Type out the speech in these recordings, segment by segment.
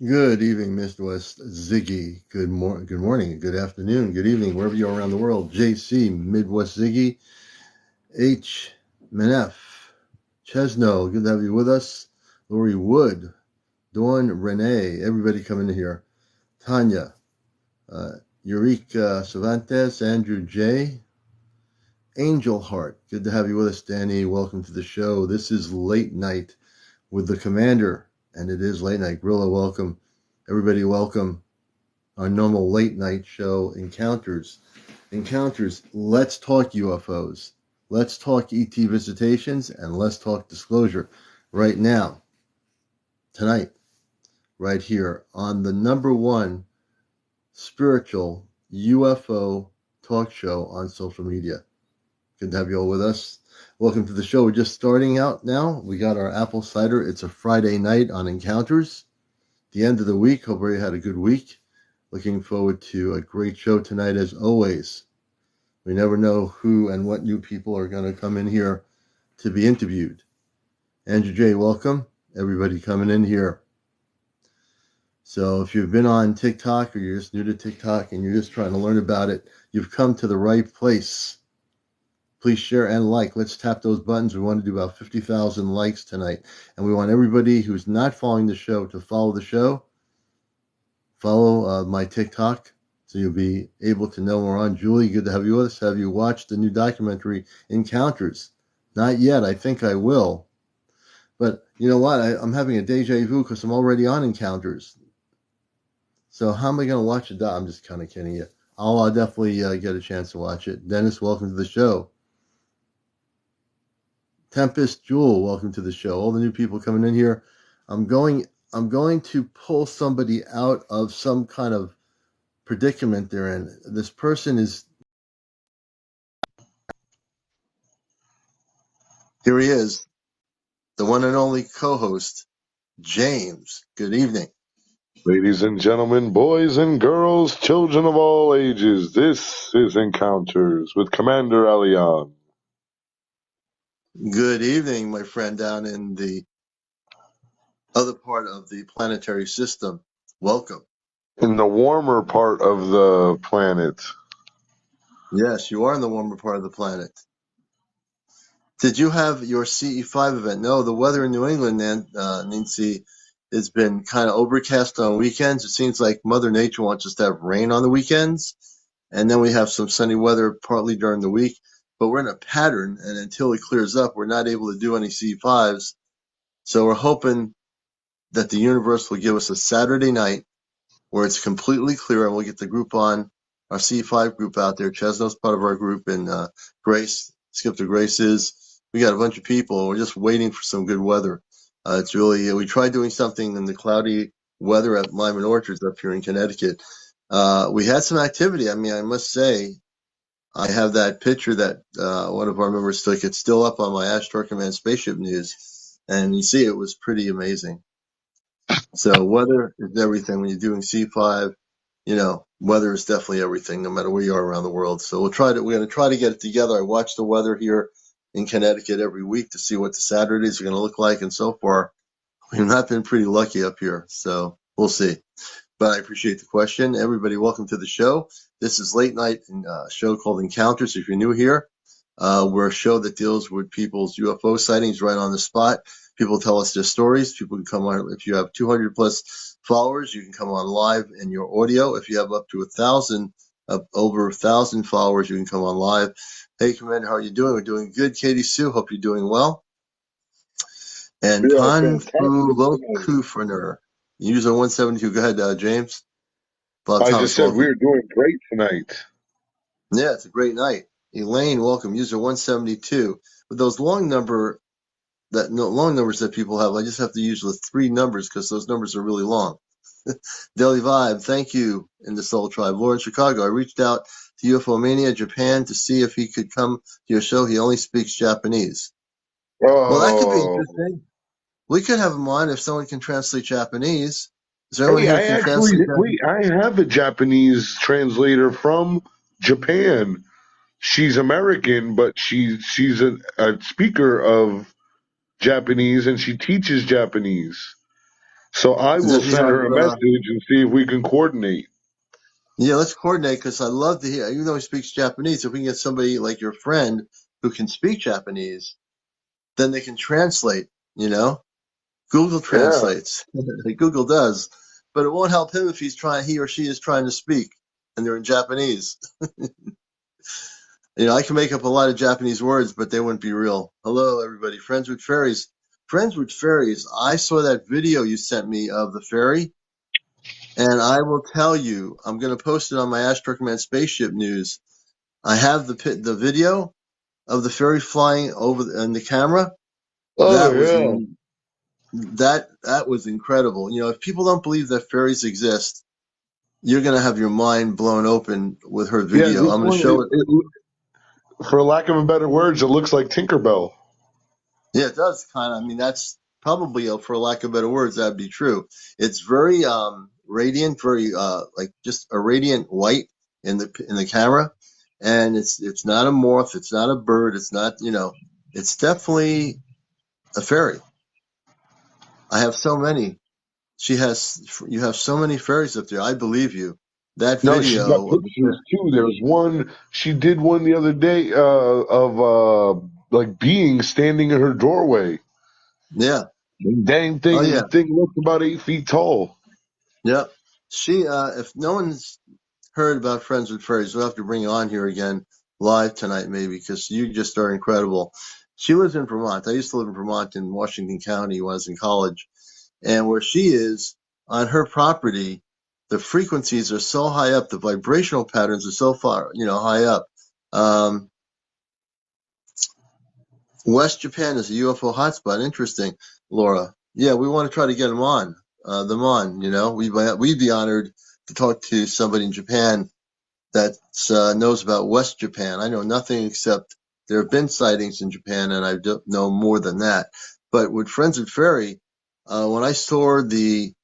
Good evening, Midwest Ziggy. Good morning, good afternoon, good evening, wherever you are around the world. JC, Midwest Ziggy, H. Manef, Chesno, good to have you with us. Lori Wood, Dawn Renee, everybody coming in here. Tanya, uh, Eureka Cervantes, Andrew J. Angel Heart, good to have you with us, Danny. Welcome to the show. This is Late Night with the Commander, and it is Late Night. Grilla, welcome. Everybody, welcome. Our normal late night show, Encounters. Let's talk UFOs. Let's talk ET visitations, and let's talk disclosure right now, tonight, right here on the number one spiritual UFO talk show on social media. Good to have you all with us. Welcome to the show. We're just starting out now. We got our apple cider. It's a Friday night on Encounters. The end of the week. Hope you had a good week. Looking forward to a great show tonight as always. We never know who and what new people are going to come in here to be interviewed. Andrew J., welcome. Everybody coming in here. So if you've been on TikTok or you're just new to TikTok and you're just trying to learn about it, you've come to the right place. Please share and like. Let's tap those buttons. We want to do about 50,000 likes tonight. And we want everybody who's not following the show to follow the show. Follow my TikTok so you'll be able to know we're on. Julie, good to have you with us. Have you watched the new documentary, Encounters? Not yet. I think I will. But you know what? I'm having a deja vu because I'm already on Encounters. So how am I going to watch it? I'm just kind of kidding you. I'll definitely get a chance to watch it. Dennis, welcome to the show. Tempest Jewel, welcome to the show. All the new people coming in here. I'm going to pull somebody out of some kind of predicament they're in. This person is... Here he is, the one and only co-host, James. Good evening. Ladies and gentlemen, boys and girls, children of all ages, this is Encounters with CmdrAleon. Good evening, my friend down in the other part of the planetary system. Welcome. In the warmer part of the planet. Yes, you are in the warmer part of the planet. Did you have your CE5 event? No, the weather in New England, Nancy, has been kind of overcast on weekends. It seems like Mother Nature wants us to have rain on the weekends, and then we have some sunny weather partly during the week. But we're in a pattern, and until it clears up, we're not able to do any C5s. So we're hoping that the universe will give us a Saturday night where it's completely clear, and we'll get the group on, our C5 group out there. Chesno's part of our group, and Grace, Skip to Grace is. We got a bunch of people, and we're just waiting for some good weather. It's really, we tried doing something in the cloudy weather at Lyman Orchards up here in Connecticut. We had some activity. I mean, I must say, I have that picture that one of our members took. It's still up on my Ash Command Spaceship News, and you see it was pretty amazing. So weather is everything. When you're doing C5, weather is definitely everything, no matter where you are around the world. So we're going to try to get it together. I watch the weather here in Connecticut every week to see what the Saturdays are going to look like. And so far, we've not been pretty lucky up here. So we'll see. But I appreciate the question. Everybody, welcome to the show. This is late night show called Encounters. If you're new here, we're a show that deals with people's UFO sightings right on the spot. People tell us their stories. People can come on. If you have 200 plus followers, you can come on live in your audio. If you have up to over 1,000 followers, you can come on live. Hey, Commander, how are you doing? We're doing good. Katie Sue, hope you're doing well. And We are Pan fantastic Fu tonight. Lokufrener, user 172. Go ahead, James. I just Thomas, said welcome. we're doing great tonight. Yeah, it's a great night. Elaine, welcome. User 172. With those long numbers that people have, I just have to use the three numbers because those numbers are really long. Daily Vibe, thank you in the Soul Tribe. Lauren Chicago, I reached out to UFO Mania Japan to see if he could come to your show. He only speaks Japanese. Well, that could be Oh, interesting. We could have him on if someone can translate Japanese. Is there anyone hey, here who can translate Japanese? I have a Japanese translator from Japan. She's American, but she's a speaker of Japanese, and she teaches Japanese. So I will Does he send have? her a message and see if we can coordinate. Yeah, let's coordinate because I love to hear. Even though he speaks Japanese, if we can get somebody like your friend who can speak Japanese, then they can translate. You know, Google Yeah. translates. Google does, but it won't help him if he or she is trying to speak and they're in Japanese. I can make up a lot of Japanese words, but they wouldn't be real. Hello, everybody. Friends with Fairies. Friends with Fairies. I saw that video you sent me of the fairy, and I will tell you, I'm going to post it on my Ash Man Spaceship News. I have the video of the fairy flying over in the camera. Oh That was yeah. that was incredible. If people don't believe that fairies exist, you're going to have your mind blown open with her Yeah, video. this I'm going to one, show it. for lack of a better words, it looks like Tinkerbell. Yeah, it does kind of. I mean, that's probably, for lack of better words, that'd be true. It's very radiant, very like just a radiant white in the camera, and it's not a morph, it's not a bird, it's not it's definitely a fairy. I have so many. You have so many fairies up there. I believe you. That No, she's got video of the pictures too. There's one she did one the other day of like beings standing in her doorway. yeah. And dang Oh thing, yeah. the thing looked about 8 feet tall. Yeah. She if no one's heard about Friends with Fairies, we'll have to bring you on here again live tonight maybe because you just are incredible. She lives in Vermont. I used to live in Vermont in Washington County when I was in college. And where she is on her property, the frequencies are so high up, the vibrational patterns are so far, high up. Um, West Japan is a UFO hotspot. Interesting, Laura. Yeah, we want to try to get them on. We'd be honored to talk to somebody in Japan that knows about West Japan. I know nothing except there have been sightings in Japan, and I don't know more than that. But with Friends of Fairy, when I saw the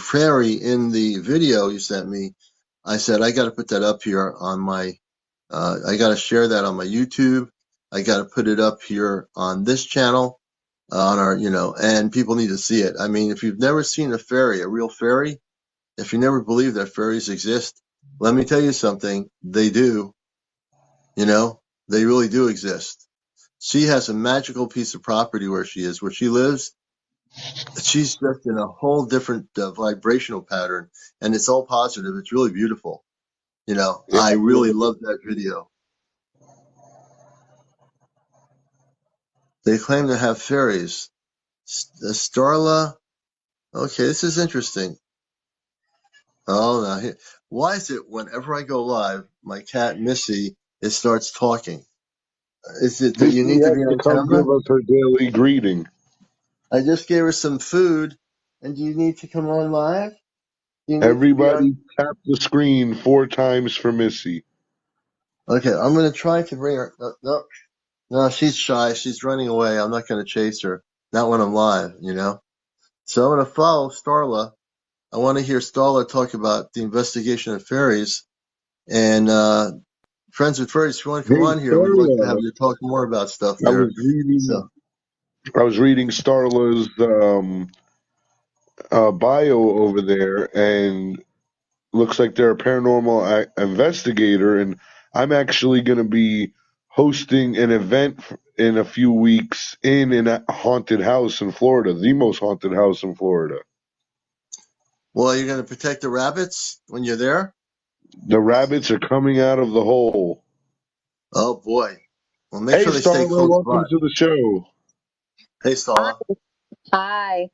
fairy in the video you sent me, I said I got to put that up here on my. I got to share that on my YouTube. I got to put it up here on this channel, on our, and people need to see it. I mean, if you've never seen a fairy, a real fairy, if you never believe that fairies exist, let me tell you something. They do. You know, they really do exist. She has a magical piece of property where she lives. She's just in a whole different vibrational pattern, and it's all positive. It's really beautiful. Yeah, I really love that video. They claim to have fairies. Starla. Okay, this is interesting. Oh, now here. Why is it whenever I go live, my cat Missy, it starts talking? Is it that you Missy need to has be to on come give camera? us her daily greeting. I just gave her some food, and do you need to come on live? Do you need to be on? Everybody tap the screen 4 times for Missy. Okay, I'm gonna try to bring her. No, no, no, she's shy. She's running away. I'm not gonna chase her. Not when I'm live. So I'm gonna follow Starla. I want to hear Starla talk about the investigation of fairies and Friends with Furries. If you want to come Hey, on here, we'd like to have Starla. you talk more about stuff I there. was reading. So, I was reading Starla's bio over there, and looks like they're a paranormal investigator. And I'm actually going to be hosting an event in a few weeks in a haunted house in Florida, the most haunted house in Florida. well, you're going to protect the rabbits when you're there? The rabbits are coming out of the hole. Oh, boy. Well, make Hey, sure they stay Starla, close welcome by. to the show. Hey, Hi. Starla. Hi.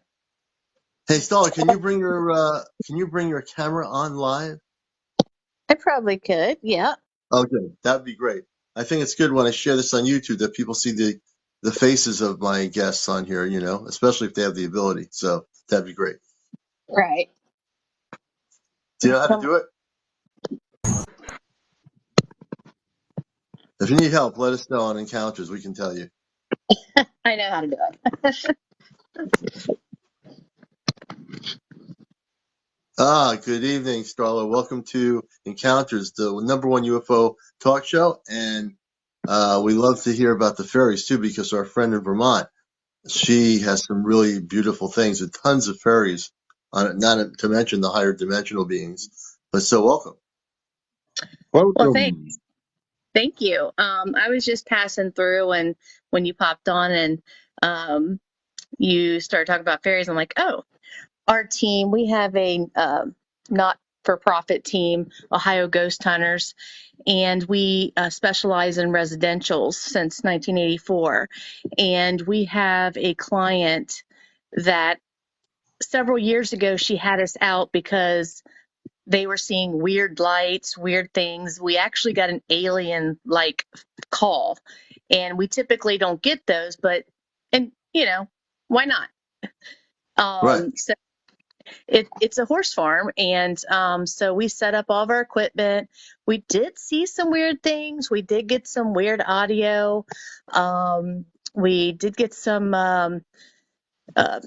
Hey, Starla, can you bring your camera on live? I probably could. Yeah. Okay, that'd be great. I think it's good when I share this on YouTube that people see the faces of my guests on here, especially if they have the ability. So that'd be great. Right. Do you know how to do it? If you need help, let us know on Encounters. We can tell you. I know how to do it. Good evening, Starla. Welcome to Encounters, the #1 UFO talk show. And we love to hear about the fairies, too, because our friend in Vermont. She has some really beautiful things and tons of fairies on it, not to mention the higher dimensional beings. But so welcome. Well, Welcome. thank you. I was just passing through, and when you popped on and um, you started talking about fairies, I'm like, oh, our team, we have a not-for-profit team, Ohio Ghost Hunters, and we specialize in residentials since 1984. And we have a client that several years ago, she had us out because they were seeing weird lights, weird things. We actually got an alien like call, and we typically don't get those, but, and why not? Right. So it's a horse farm, and so we set up all of our equipment. We did see some weird things. We did get some weird audio. We did get some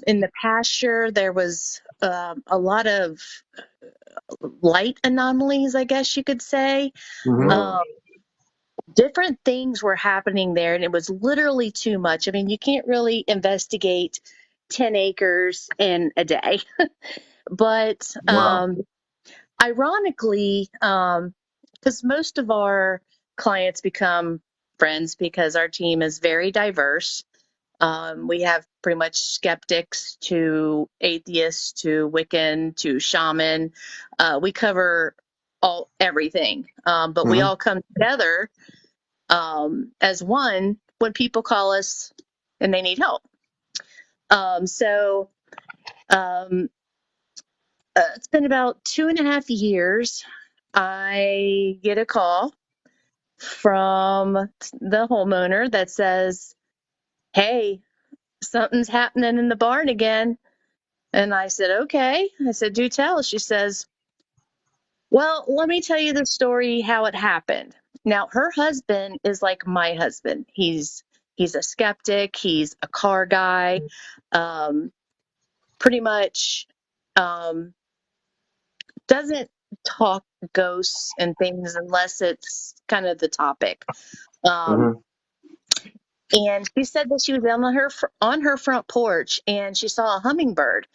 in the pasture. There was a lot of light anomalies, I guess you could say. Mm-hmm. Uh, Um, Different things were happening there, and it was literally too much. I mean, you can't really investigate 10 acres in a day. But Wow. ironically, because most of our clients become friends because our team is very diverse. We have pretty much skeptics to atheists to Wiccan to shaman. We cover everything, but we Mm-hmm. all come together as one when people call us and they need help. So um, it's been about 2.5 years. I get a call from the homeowner that says, "Hey, something's happening in the barn again." And I said, "Okay." I said, "Do tell." She says, "Well, let me tell you the story how it happened." Now, her husband is like my husband. He's a skeptic. He's a car guy. Um, Pretty much um, doesn't talk ghosts and things unless it's kind of the topic. Um, Mm-hmm. and she said that she was on her front porch and she saw a hummingbird,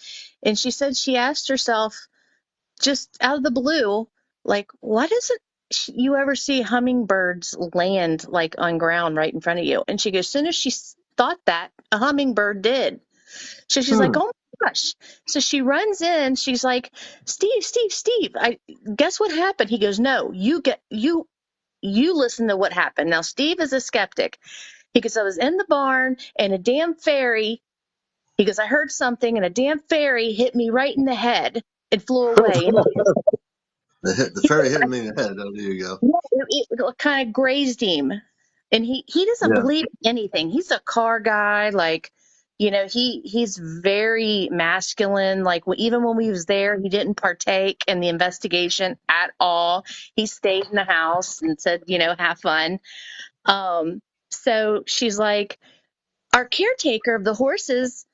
and she said she asked herself just out of the blue, like, why doesn't you ever see hummingbirds land like on ground right in front of you? And she goes, as soon as she thought that, a hummingbird did. So she's like, Hmm. oh my gosh. So she runs in. She's like, Steve, Steve, Steve, I guess what happened? He goes, no, you listen to what happened. Now, Steve is a skeptic. He goes, I was in the barn and a damn fairy. He goes, I heard something and a damn fairy hit me right in the head and flew away. And The fairy hit me in the head. Oh, there you go. yeah, it kind of grazed him. And he doesn't Yeah. believe anything. He's a car guy. Like, he's very masculine. Like even when we was there, he didn't partake in the investigation at all. He stayed in the house and said, have fun. So she's like, our caretaker of the horses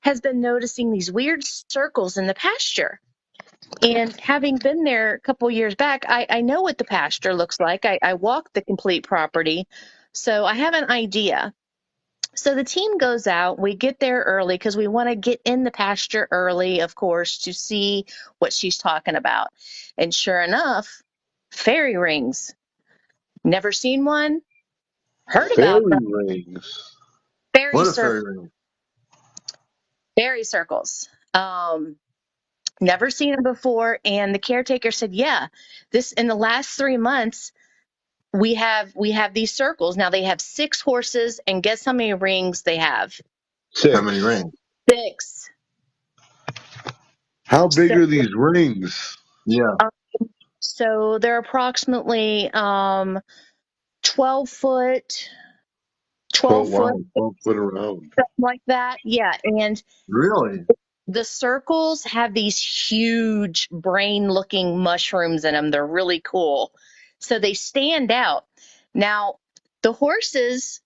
has been noticing these weird circles in the pasture. And having been there a couple years back, I know what the pasture looks like. I walked the complete property, so I have an idea. So the team goes out. We get there early because we want to get in the pasture early, of course, to see what she's talking about. And sure enough, fairy rings. Never seen one, heard about them. fairy rings. Fairy What a circles. fairy ring. Fairy circles. Never seen them before. And the caretaker said, yeah, this in the last 3 months, we have these circles. Now they have 6 horses, and guess how many rings they have? How many Six. rings? 6. How big So, are these rings? Yeah. um, so they're approximately 12 foot, 12 12, foot, wow, 12 foot around. something like that. Yeah, and Really? the circles have these huge brain-looking mushrooms in them. They're really cool. So they stand out. Now, the horses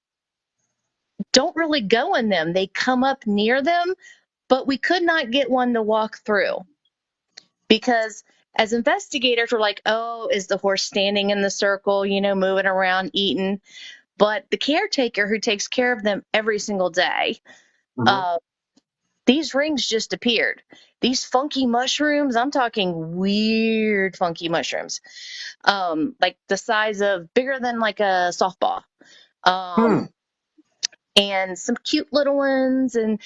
don't really go in them. They come up near them, but we could not get one to walk through because as investigators we're like, oh, is the horse standing in the circle, moving around eating? But the caretaker who takes care of them every single day Mhm. uh, these rings just appeared. These funky mushrooms, I'm talking weird funky mushrooms, like the size of bigger than like a softball. Hmm. And some cute little ones and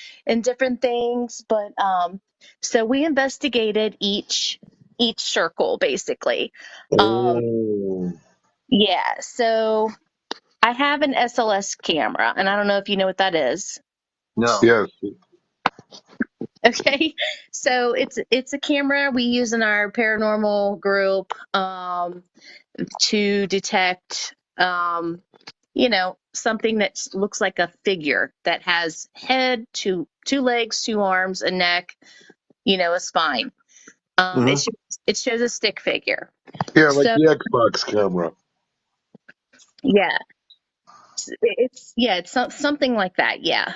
different things. But so we investigated each circle basically. Um, Oh. yeah, so I have an SLS camera, and I don't know if you know what that is. No. Yes. Okay, so it's a camera we use in our paranormal group to detect something that looks like a figure that has head, two legs, two arms, a neck, a spine. Hmm. It shows a stick figure. Yeah, like So the Xbox camera. yeah, it's something like that. Yeah.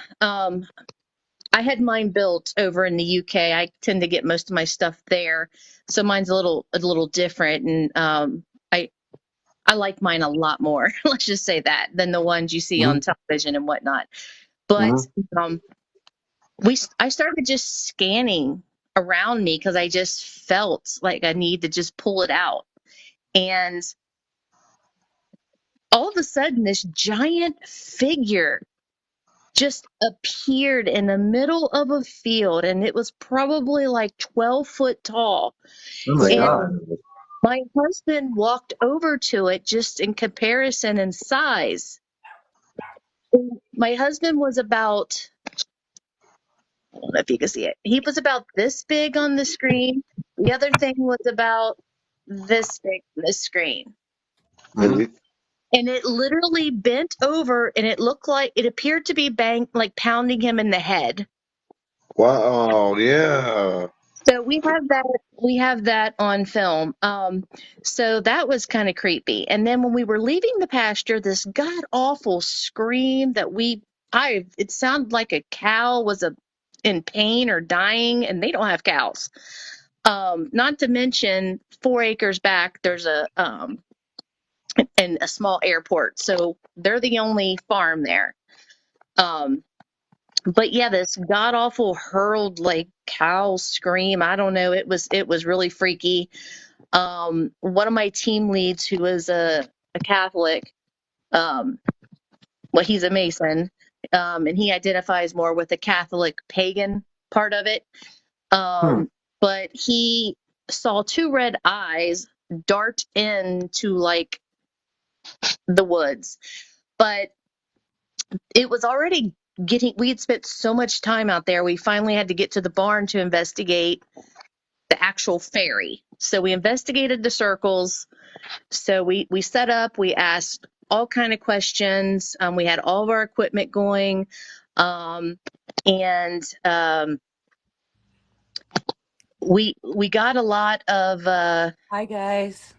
I had mine built over in the UK. I tend to get most of my stuff there, so mine's a little different, and I I like mine a lot more. Let's just say that than the ones you see Hmm. on television and whatnot. But Hmm. um, I started just scanning around me because I just felt like I need to just pull it out. And all of a sudden, this giant figure just appeared in the middle of a field, and it was probably like 12 foot tall. Oh my And God. Wow. my husband walked over to it just in comparison in size. My husband was about, I don't know if you can see it. He was about this big on the screen. The other thing was about this big on the screen. Hmm. And it literally bent over and it appeared to be like pounding him in the head. Wow. Yeah. So we have that on film. So that was kind of creepy. And then when we were leaving the pasture, this god awful scream that it sounded like a cow was in pain or dying, and they don't have cows. Not to mention 4 acres back, there's a small airport, so they're the only farm there. Um, but yeah, this god awful hurled like cow scream. I don't know. It was really freaky. One of my team leads, who is a Catholic, um, well, he's a Mason, and he identifies more with the Catholic pagan part of it. Hmm. But he saw two red eyes dart into like the woods. But it was already we had spent so much time out there, we finally had to get to the barn to investigate the actual fairy. So we investigated the circles. So we set up, we asked all kind of questions. We had all of our equipment going. Um, and we got a lot of Hi, guys.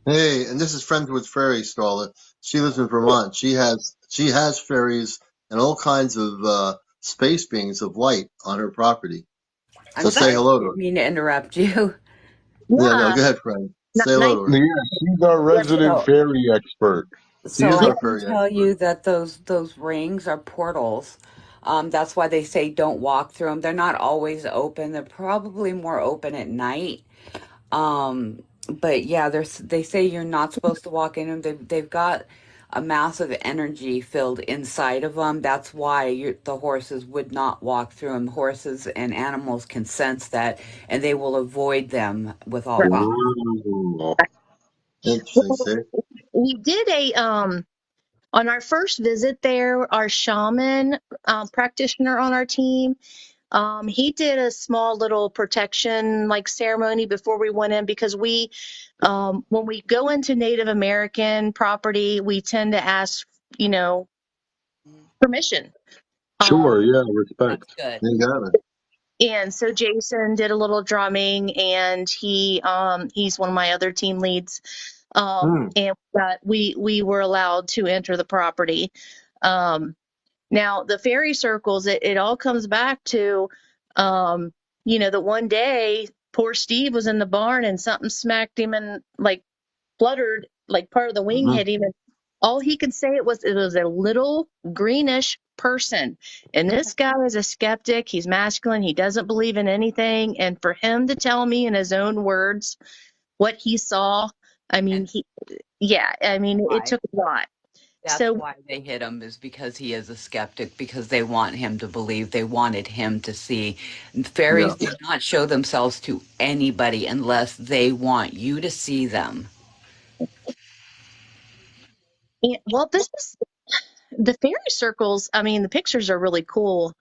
Hey, and this is Friends with Fairies, Starla. She lives in Vermont. She has fairies and all kinds of space beings of light on her property. So I'm say sorry, I hello to didn't her. mean to interrupt you. Yeah, no, yeah, go ahead, friend. Say hello nice. to her. Yeah, she's our resident So, fairy expert. She so is I Yeah. our can fairy tell expert. you that those rings are portals. That's why they say don't walk through them. They're not always open. They're probably more open at night. But yeah, they say you're not supposed to walk in them. They've got a massive energy filled inside of them. That's why the horses would not walk through them. Horses and animals can sense that, and they will avoid them with all Right. caution. Wow. Interesting, Well, see? we did on our first visit there, our shaman practitioner on our team, he did a small little protection like ceremony before we went in, because when we go into Native American property, we tend to ask, you know, permission. Sure, Um, yeah, That's respect. good. You got it. and so Jason did a little drumming, and he's one of my other team leads. Hmm. And we were allowed to enter the property. Um, Now, the fairy circles, it all comes back to, the one day poor Steve was in the barn and something smacked him and like fluttered, like part of the wing Hmm. hit him. All he could say it was a little greenish person. And this guy is a skeptic. He's masculine. He doesn't believe in anything. And for him to tell me in his own words what he saw, I mean, And it why? took a lot. That's So why they hit him, is because he is a skeptic, because they want him to believe, they wanted him to see. Yeah. Fairies do not show themselves to anybody unless they want you to see them. yeah, well, this is the fairy circles. I mean, the pictures are really cool.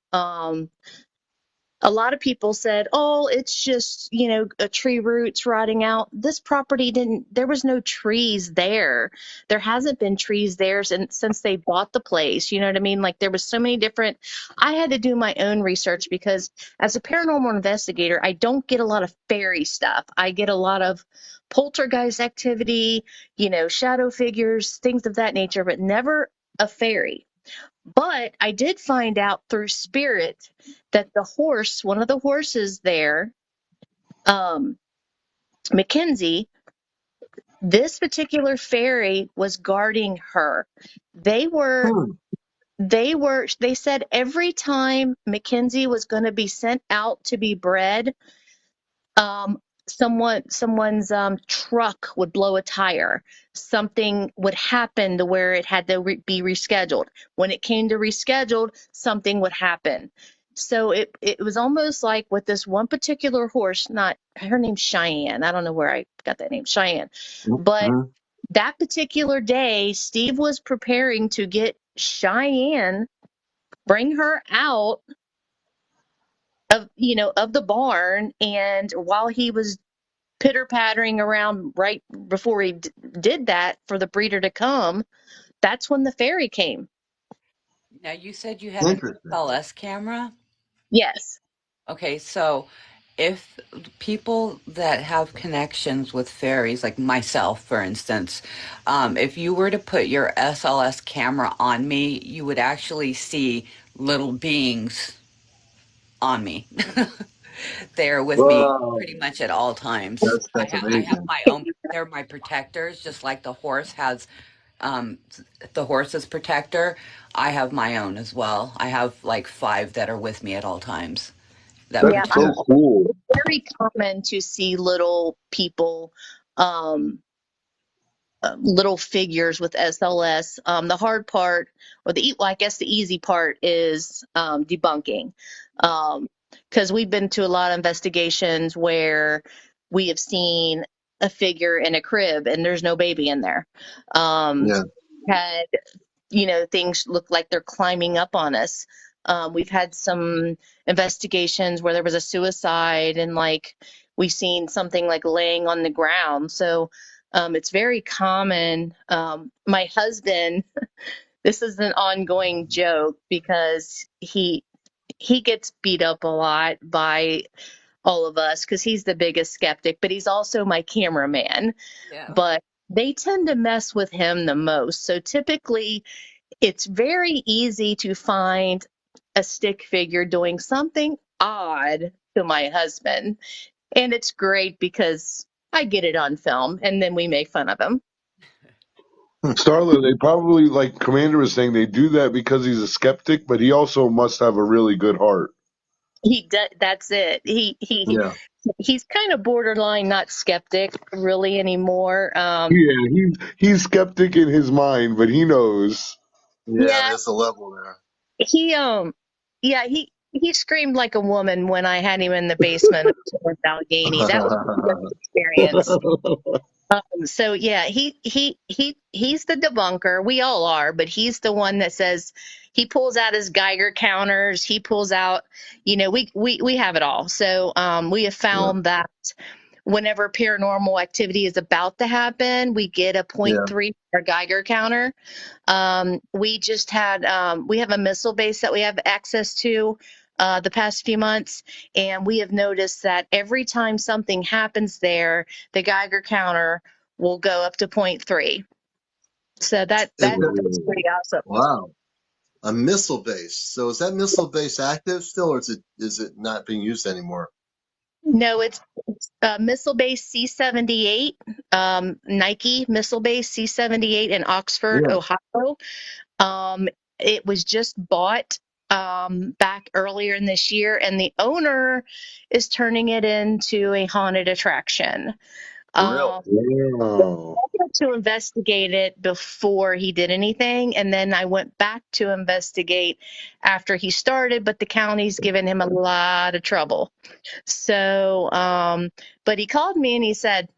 A lot of people said, oh, it's just, a tree roots rotting out. This property there was no trees there. There hasn't been trees there since they bought the place. You know what I mean? Like there was so many different, I had to do my own research because as a paranormal investigator, I don't get a lot of fairy stuff. I get a lot of poltergeist activity, shadow figures, things of that nature, but never a fairy. But I did find out through spirit that one of the horses there, um, Mackenzie, this particular fairy was guarding her. They were, Hmm. they said every time Mackenzie was going to be sent out to be bred, um someone's truck would blow a tire, something would happen to where it had to be rescheduled. When it came to rescheduled, something would happen. So it was almost like with this one particular horse, not her name's Cheyenne, I don't know where I got that name, Cheyenne, but Mhm. that particular day Steve was preparing to get Cheyenne, bring her out of the barn, and while he was pitter pattering around right before he did that for the breeder to come, that's when the fairy came. Now, you said you had an Interesting. SLS camera. Yes. Okay, so if people that have connections with fairies, like myself, for instance, if you were to put your SLS camera on me, you would actually see little beings on me. They're with me Wow. pretty much at all times. That's I have amazing. my own. They're my protectors, just like the horse has um, the horse's protector. I have my own as well. I have like five that are with me at all times. That Yeah, That's protect. Yeah. so cool. it's very common to see little people, um, little figures with SLS. The hard part, well, I guess the easy part is debunking. Because we've been to a lot of investigations where we have seen a figure in a crib and there's no baby in there. Um, Yeah. had things look like they're climbing up on us. We've had some investigations where there was a suicide and like we've seen something like laying on the ground. So it's very common. My husband, this is an ongoing joke because he gets beat up a lot by all of us because he's the biggest skeptic, but he's also my cameraman. Yeah. But they tend to mess with him the most. So typically it's very easy to find a stick figure doing something odd to my husband. And it's great because I get it on film and then we make fun of him. Starla, they probably, like Commander was saying, they do that because he's a skeptic, but he also must have a really good heart. That's it. Yeah. He's kind of borderline not skeptic really anymore. Yeah, he's skeptic in his mind, but he knows. Yeah. Yeah, There's a level there. he yeah, he screamed like a woman when I had him in the basement of North Allegheny. That was a good experience. So yeah, he's the debunker. We all are, but he's the one that says he pulls out his Geiger counters. He pulls out, we have it all. So we have Yeah. found that whenever paranormal activity is about to happen, we get a point Yeah. 0.3 for our Geiger counter. We have a missile base that we have access to the past few months, and we have noticed that every time something happens there, the Geiger counter will go up to point 0.3. So that's Whoa. pretty awesome. Wow. A missile base. So is that missile base active still, or is it not being used anymore? No, it's missile base C-78, Nike missile base C-78 in Oxford, Yeah. Ohio. Um, it was just bought back earlier in this year, and the owner is turning it into a haunted attraction. Really? Um, Wow. I had to investigate it before he did anything, and then I went back to investigate after he started, but the county's given him a lot of trouble. So, but he called me and he said,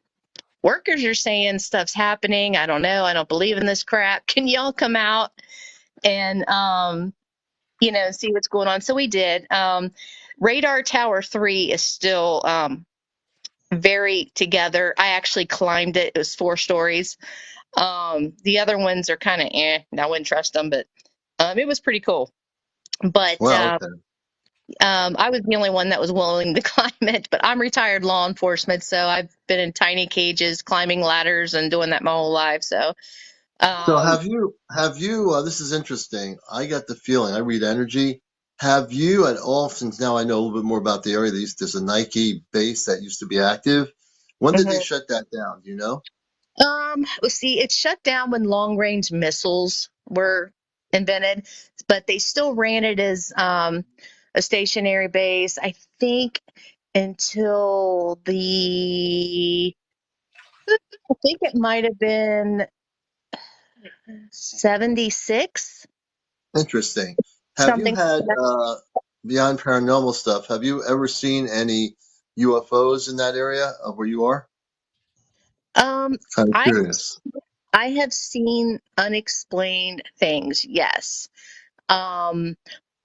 workers are saying stuff's happening. I don't know. I don't believe in this crap. Can y'all come out and, see what's going on? So we did. Radar Tower 3 is still very together. I actually climbed it. It was 4 stories. The other ones are kind of I wouldn't trust them, but it was pretty cool. But Wow. Okay. I was the only one that was willing to climb it, but I'm retired law enforcement, so I've been in tiny cages, climbing ladders, and doing that my whole life. So, So um, have you, this is interesting. I got the feeling, I read energy. Have you at all, since now I know a little bit more about the area, there's a Nike base that used to be active. When did they mhm. shut that down? Do you know? Let's see, it shut down when long range missiles were invented, but they still ran it as a stationary base, I think, until I think it might have been 76, Interesting. Have you something had, like that. beyond paranormal stuff, have you ever seen any UFOs in that area of where you are? Um, Kind of I curious. I have seen unexplained things, yes. Um,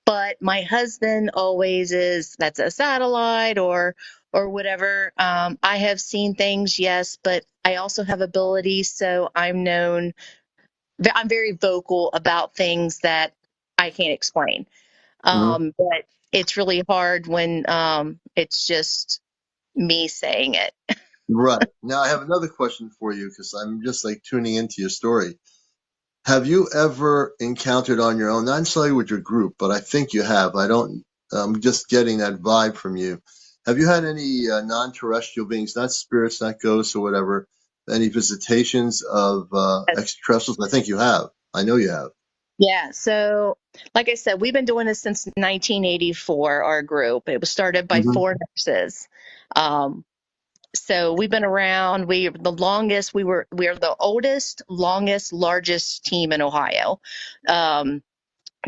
but my husband always is that's a satellite or whatever. I have seen things, yes, but I also have abilities, so I'm very vocal about things that I can't explain. Mhm. But it's really hard when it's just me saying it. Right. Now I have another question for you because I'm just like tuning into your story. Have you ever encountered on your own, not necessarily with your group, but I think you have. I'm just getting that vibe from you. Have you had any non-terrestrial beings, not spirits, not ghosts or whatever, any visitations of extraterrestrials? I think you have. I know you have. Yeah, so like I said, we've been doing this since 1984, our group. It was started by Hmm. 4 nurses. Um, so we've been around. We are the oldest, longest, largest team in Ohio. Um,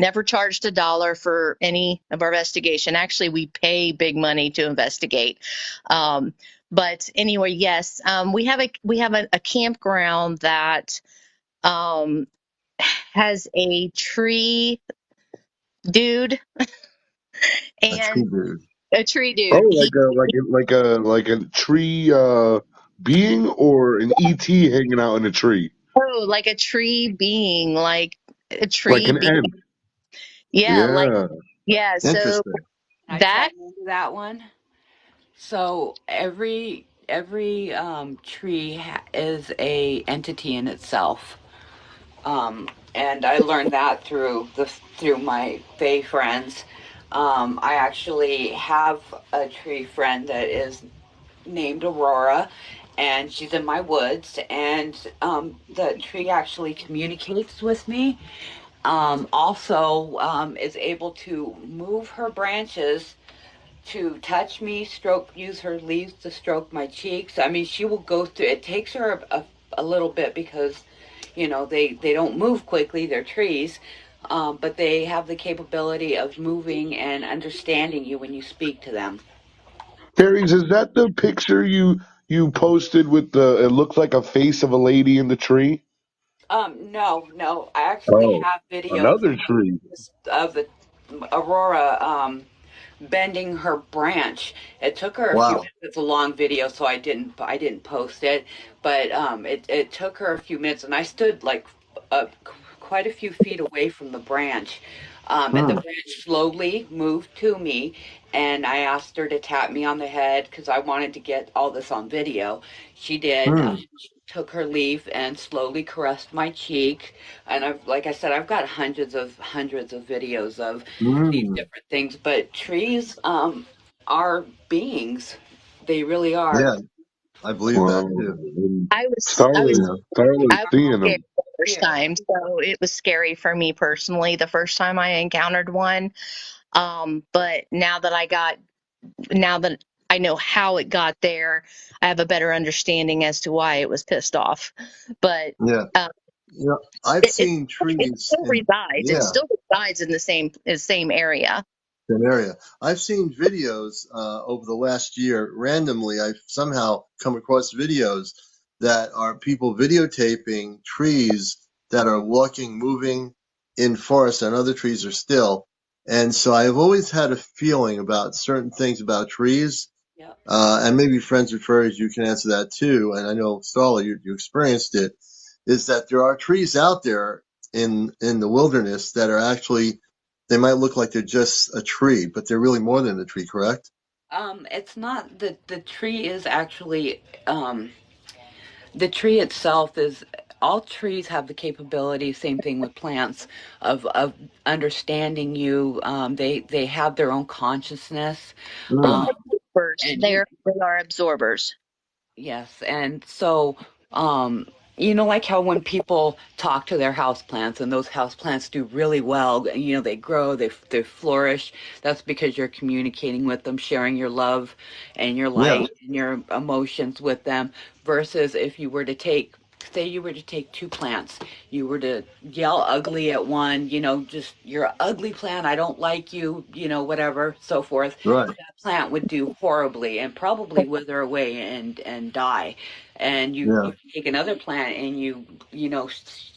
Never charged a dollar for any of our investigation. Actually, we pay big money to investigate. Um, but anyway, yes, we have a campground that um, has a tree dude A true and dude. a tree Oh, dude. like a tree being or an ET hanging out in a tree, Like a tree being, like a like tree an being. ant. Yeah, like Yeah. yeah. So Interesting. Can I that chime into that one? So every tree is a entity in itself. And I learned that through my Fae friends. I actually have a tree friend that is named Aurora, and she's in my woods. And the tree actually communicates with me. Also, is able to move her branches to touch me, use her leaves to stroke my cheeks. I mean, she will go through. It takes her a little bit because, they don't move quickly. They're trees, but they have the capability of moving and understanding you when you speak to them. Fairies, is that the picture you posted with the? It looks like a face of a lady in the tree. No, no. I actually Oh, have videos another tree. of the Aurora bending her branch. It took her a few Wow. minutes. It's a long video, so I didn't post it. But it took her a few minutes, and I stood like quite a few feet away from the branch. And the Hmm. branch slowly moved to me, and I asked her to tap me on the head because I wanted to get all this on video. She did. Hmm. She took her leaf and slowly caressed my cheek. And like I said, I've got hundreds of videos of these Hmm. different things. But trees are beings. They really are. Yeah, I believe Wow. that too. And I was I Starla, was Yeah, Starla's I was seeing scared them. the first Yeah. time, so it was scary for me personally the first time I encountered one. But now that I know how it got there, I have a better understanding as to why it was pissed off. But yeah. um, You know, I've it seen it trees still in, resides. It yeah, still resides in the same area. that area. I've seen videos over the last year. Randomly, I've somehow come across videos that are people videotaping trees that are walking, moving in forests, and other trees are still. And so I've always had a feeling about certain things about trees. Yep. And maybe friends or furries, you can answer that too. And I know, Starla, you experienced it. Is that there are trees out there in the wilderness that are actually, they might look like they're just a tree, but they're really more than a tree, correct? It's not the tree is actually the tree itself is all trees have the capability, same thing with plants, of understanding you. They have their own consciousness. They Mm, Um, are absorbers. and They are absorbers. yes, and so like how when people talk to their houseplants and those houseplants do really well, they grow, they flourish. That's because you're communicating with them, sharing your love and your yeah, light and your emotions with them. Versus if you were to take, say, you were to take two plants, you were to yell ugly at one, just you're an ugly plant, I don't like you, whatever, so forth. right, That plant would do horribly and probably wither away and die. And yeah, you take another plant and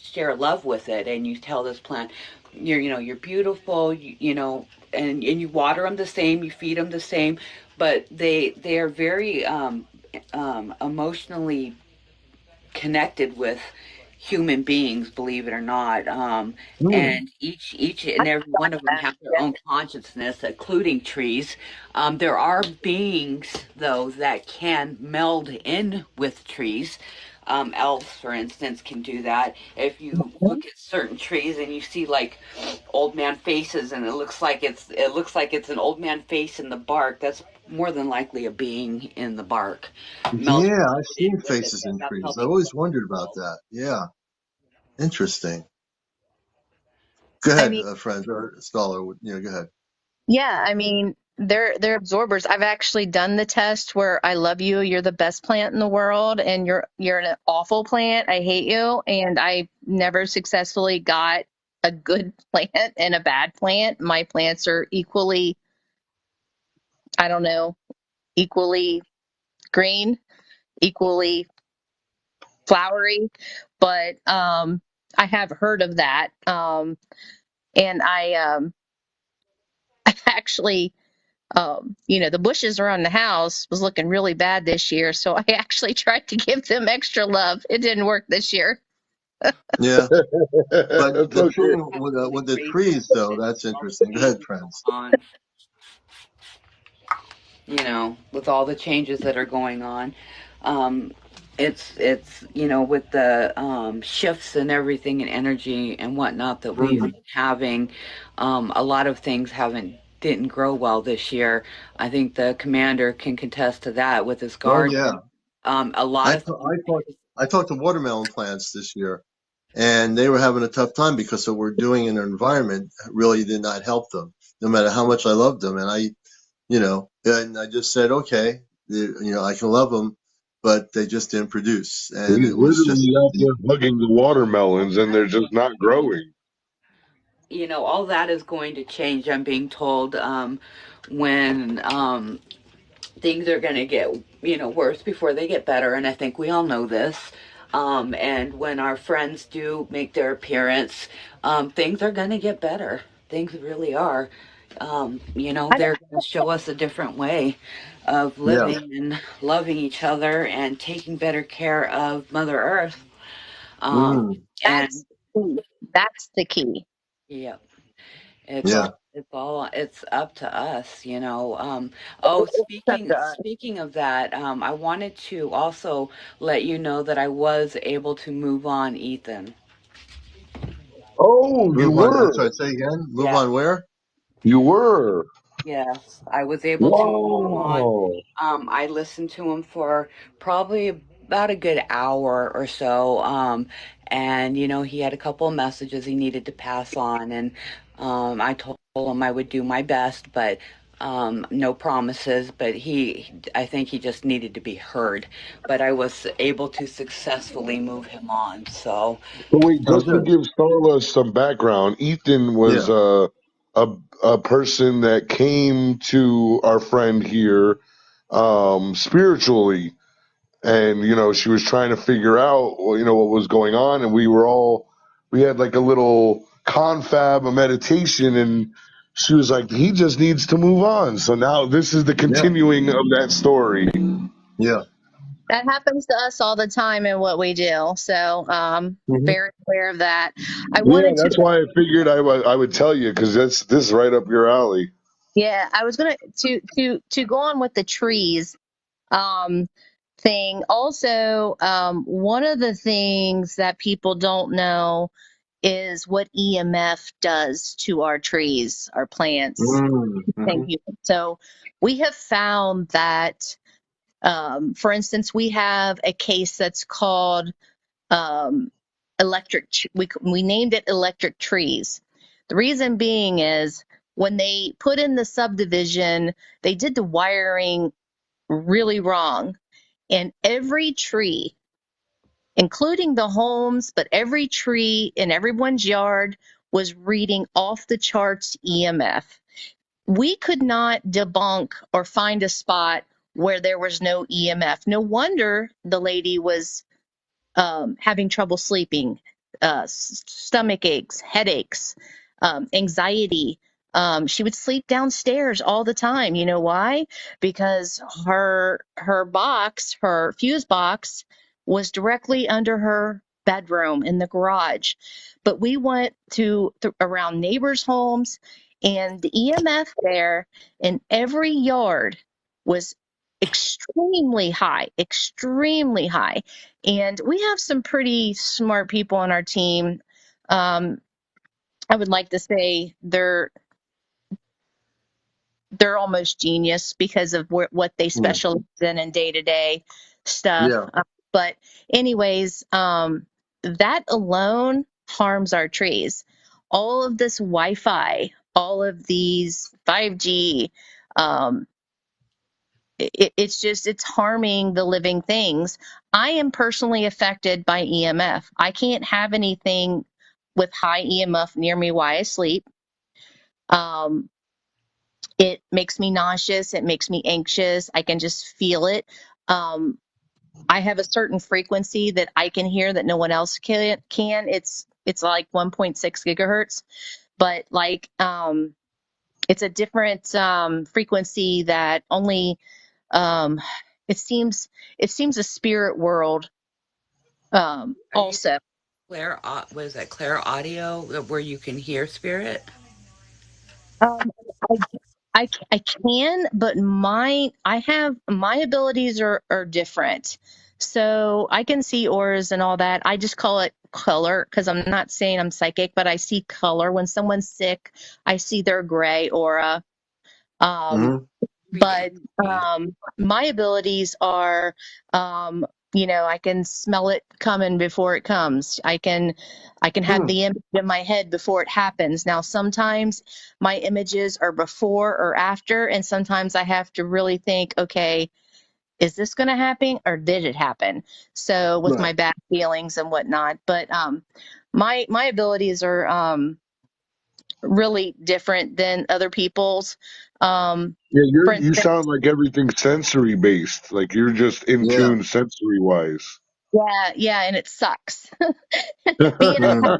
share love with it, and you tell this plant, you're beautiful, and you water them the same, you feed them the same, but they are very emotionally connected with human beings, believe it or not. mm, And each and every one of them have their own consciousness, including trees. There are beings, though, that can meld in with trees. Elves, for instance, can do that. If you look at certain trees and you see like old man faces, and it looks like it's an old man face in the bark, that's more than likely a being in the bark melding yeah. I've in seen with it. faces in That's how trees. I've they always wondered about that. Yeah, interesting. Go I ahead, mean, friends or Starla. Go ahead. yeah, I mean, they're absorbers. I've actually done the test where I love you, you're the best plant in the world, and you're an awful plant, I hate you, and I never successfully got a good plant and a bad plant. My plants are equally, I don't know, equally green, equally flowery, but I have heard of that. And I actually the bushes around the house was looking really bad this year, so I actually tried to give them extra love. It didn't work this year. Yeah, but That's the okay. thing have with the crazy trees, though, that's all the interesting. Go ahead, changes friends. going on, with all the changes that are going on. Um, it's with the shifts and everything and energy and whatnot that we've Mm. been having, a lot of things didn't grow well this year. I think the commander can contest to that with his Oh garden. yeah, A lot I of th- things. I talked to watermelon plants this year, and they were having a tough time because what we're doing in their environment really did not help them, no matter how much I loved them. And and I just said, okay, I can love them, but they just didn't produce, and He's it was just, literally out there hugging the watermelons, and they're just not growing. All that is going to change. I'm being told when things are going to get worse before they get better, and I think we all know this. And when our friends do make their appearance, things are going to get better. Things really are. I They're going to show us a different way of yeah, living and loving each other and taking better care of Mother Earth. Um, mm, that's and that's the key. yeah, it's yeah. all it's up to us, Oh, speaking of that, I wanted to also let you know that I was able to move on, Ethan. Oh, you Move on. I'm were. sorry. Say again. Move Yeah. on. Where? You were. Yes, I was able to move him on. Whoa. I listened to him for probably about a good hour or so. And he had a couple of messages he needed to pass on, and I told him I would do my best, but no promises. But I think he just needed to be heard. But I was able to successfully move him on. So, But wait, Oh, just to good. give Starla some background, Ethan was Yeah. a person that came to our friend here spiritually, and she was trying to figure out what was going on, and we had like a little confab, a meditation, and she was like, he just needs to move on. So now this is the Yeah. continuing of that story. Yeah. That happens to us all the time in what we do. So, Hmm. very aware of that. I Yeah, wanted to, that's why I figured I would tell you, because this is right up your alley. yeah, I was gonna to go on with the trees um, thing. Also, one of the things that people don't know is what EMF does to our trees, our plants, and Mm-hmm. humans. So we have found that, for instance, we have a case that's called um, we named it electric trees. The reason being is when they put in the subdivision, they did the wiring really wrong. And every tree, including the homes, but every tree in everyone's yard was reading off the charts EMF. We could not debunk or find a spot where there was no EMF. No wonder the lady was having trouble sleeping, stomach aches, headaches, anxiety. She would sleep downstairs all the time. You know why? Because her fuse box, was directly under her bedroom in the garage. But we went around neighbors' homes, and the EMF there in every yard was extremely high, extremely high. And we have some pretty smart people on our team. Um, I would like to say they're almost genius because of what they Yeah. specialize in day to day stuff. Yeah. But anyways, that alone harms our trees. All of this Wi-Fi, all of these 5G, um, it's harming the living things. I am personally affected by EMF. I can't have anything with high EMF near me while I sleep. Um, it makes me nauseous. It makes me anxious. I can just feel it. Um, I have a certain frequency that I can hear that no one else can. It's like 1.6 gigahertz, but like it's a different frequency that only um, it seems a spirit world are you also. Was that Claire Audio where you can hear spirit? Um, I can, but my abilities are different. So I can see auras and all that. I just call it color because I'm not saying I'm psychic, but I see color. When someone's sick, I see their gray aura. Um, Hmm. but Frequency. my abilities are, I can smell it coming before it comes. I can have Hmm. the image in my head before it happens. Now sometimes my images are before or after, and sometimes I have to really think, okay, is this going to happen or did it happen? So with Right. my bad feelings and whatnot. But my abilities are really different than other people's. Yeah, For you instance, sound like everything's sensory based. Like you're just in Yeah. tune sensory wise. yeah, yeah, and it sucks. Being Mm.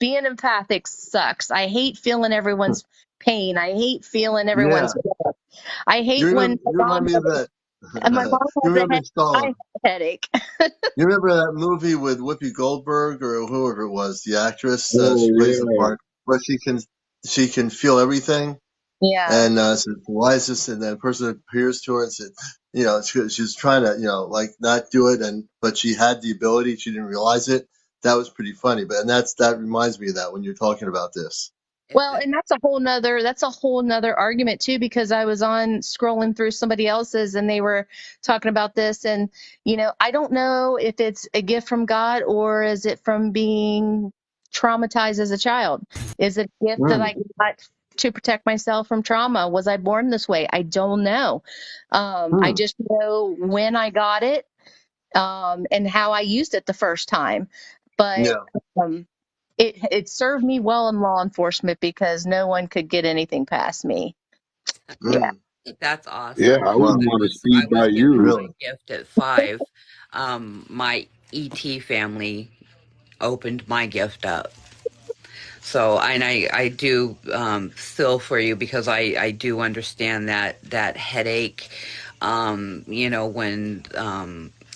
Being empathic sucks. I hate feeling everyone's pain. I hate feeling Yeah. everyone's. I hate when You remind me of that. my mom You has a remember headache. I Starla? have a headache. You remember that movie with Whoopi Goldberg or whoever it was, the actress? Oh She plays the yeah. part where she can feel everything, Yeah. and said, "Why is this?" And then the person appears to her and said, she's trying to, like not do it, but she had the ability. She didn't realize it. That was pretty funny. But that reminds me of that when you're talking about this. If Well, it, and that's a whole nother argument too, because I was on scrolling through somebody else's and they were talking about this. And, I don't know if it's a gift from God or is it from being traumatized as a child? Is it a gift that Mm, I got to protect myself from trauma? Was I born this way? I don't know. I mm, just know when I got it, and how I used it the first time. But, yeah. um, it served me well in law enforcement because no one could get anything past me. Yeah. Mm, that's Yeah, awesome. I wow. wouldn't want to I speed by was given you. my Really? gift at 5. My ET family opened my gift up. So, and I do feel for you because I do understand that headache. When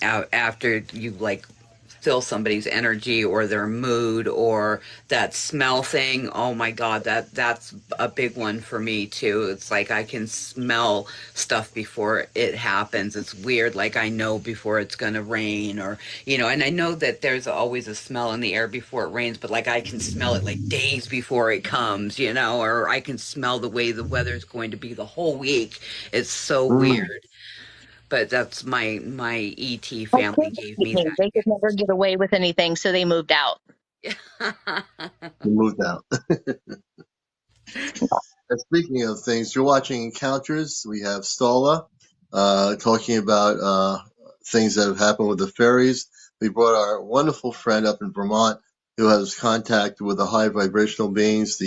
after you like feel somebody's energy or their mood or that smell thing. Oh my God, that's a big one for me too. It's like I can smell stuff before it happens. It's weird. Like I know before it's going to rain or, and I know that there's always a smell in the air before it rains, but like I can smell it like days before it comes, or I can smell the way the weather's going to be the whole week. It's so Mm, weird. But that's my ET My family kids gave hate me me. that They could never get away with anything, so they moved out. gift. you moved out. And speaking of things, you're watching Encounters. We have Starla talking about things that have happened with the fairies. We brought our wonderful friend up in Vermont who has contact with the high vibrational beings,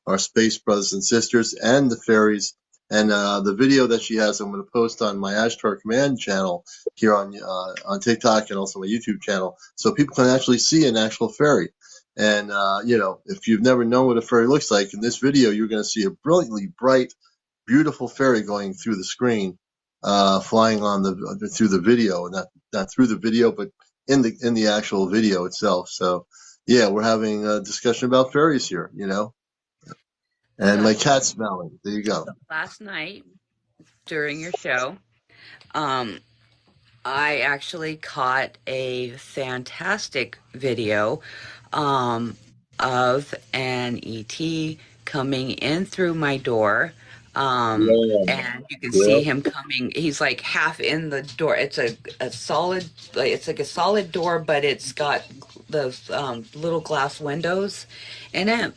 our space brothers and sisters, and the fairies. And the video that she has, I'm going to post on my Ashtar Command channel here on TikTok and also my YouTube channel, so people can actually see an actual fairy. And, if you've never known what a fairy looks like, in this video, you're going to see a brilliantly bright, beautiful fairy going through the screen, flying through the video, not through the video, but in the actual video itself. So, yeah, we're having a discussion about fairies here. And so, my cat's smelling. There you go. so last night during your show, um, I actually caught a fantastic video um, of an ET coming in through my door. Yeah, And you can yeah. see him coming. He's like half in the door. It's a solid, like it's like a solid door, but it's got those little glass windows in it.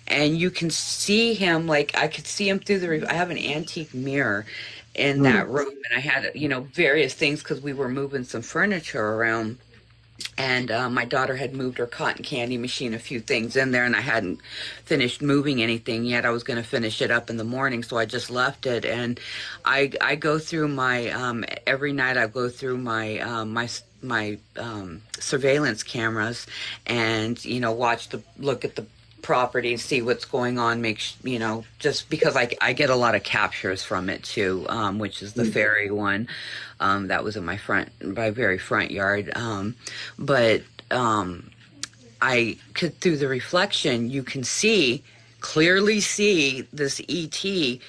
And you can see him like I could see him through I have an antique mirror in Mm, that room, and I had various things because we were moving some furniture around, and my daughter had moved her cotton candy machine, a few things in there, and I hadn't finished moving anything yet. I was going to finish it up in the morning, so I just left it. And I go through my every night. I go through my surveillance cameras, and watch the look at the property, see what's going on, just because I get a lot of captures from it too, which is the mm, ferry one, that was in my very front yard. But I could, through the reflection, you can clearly see this ET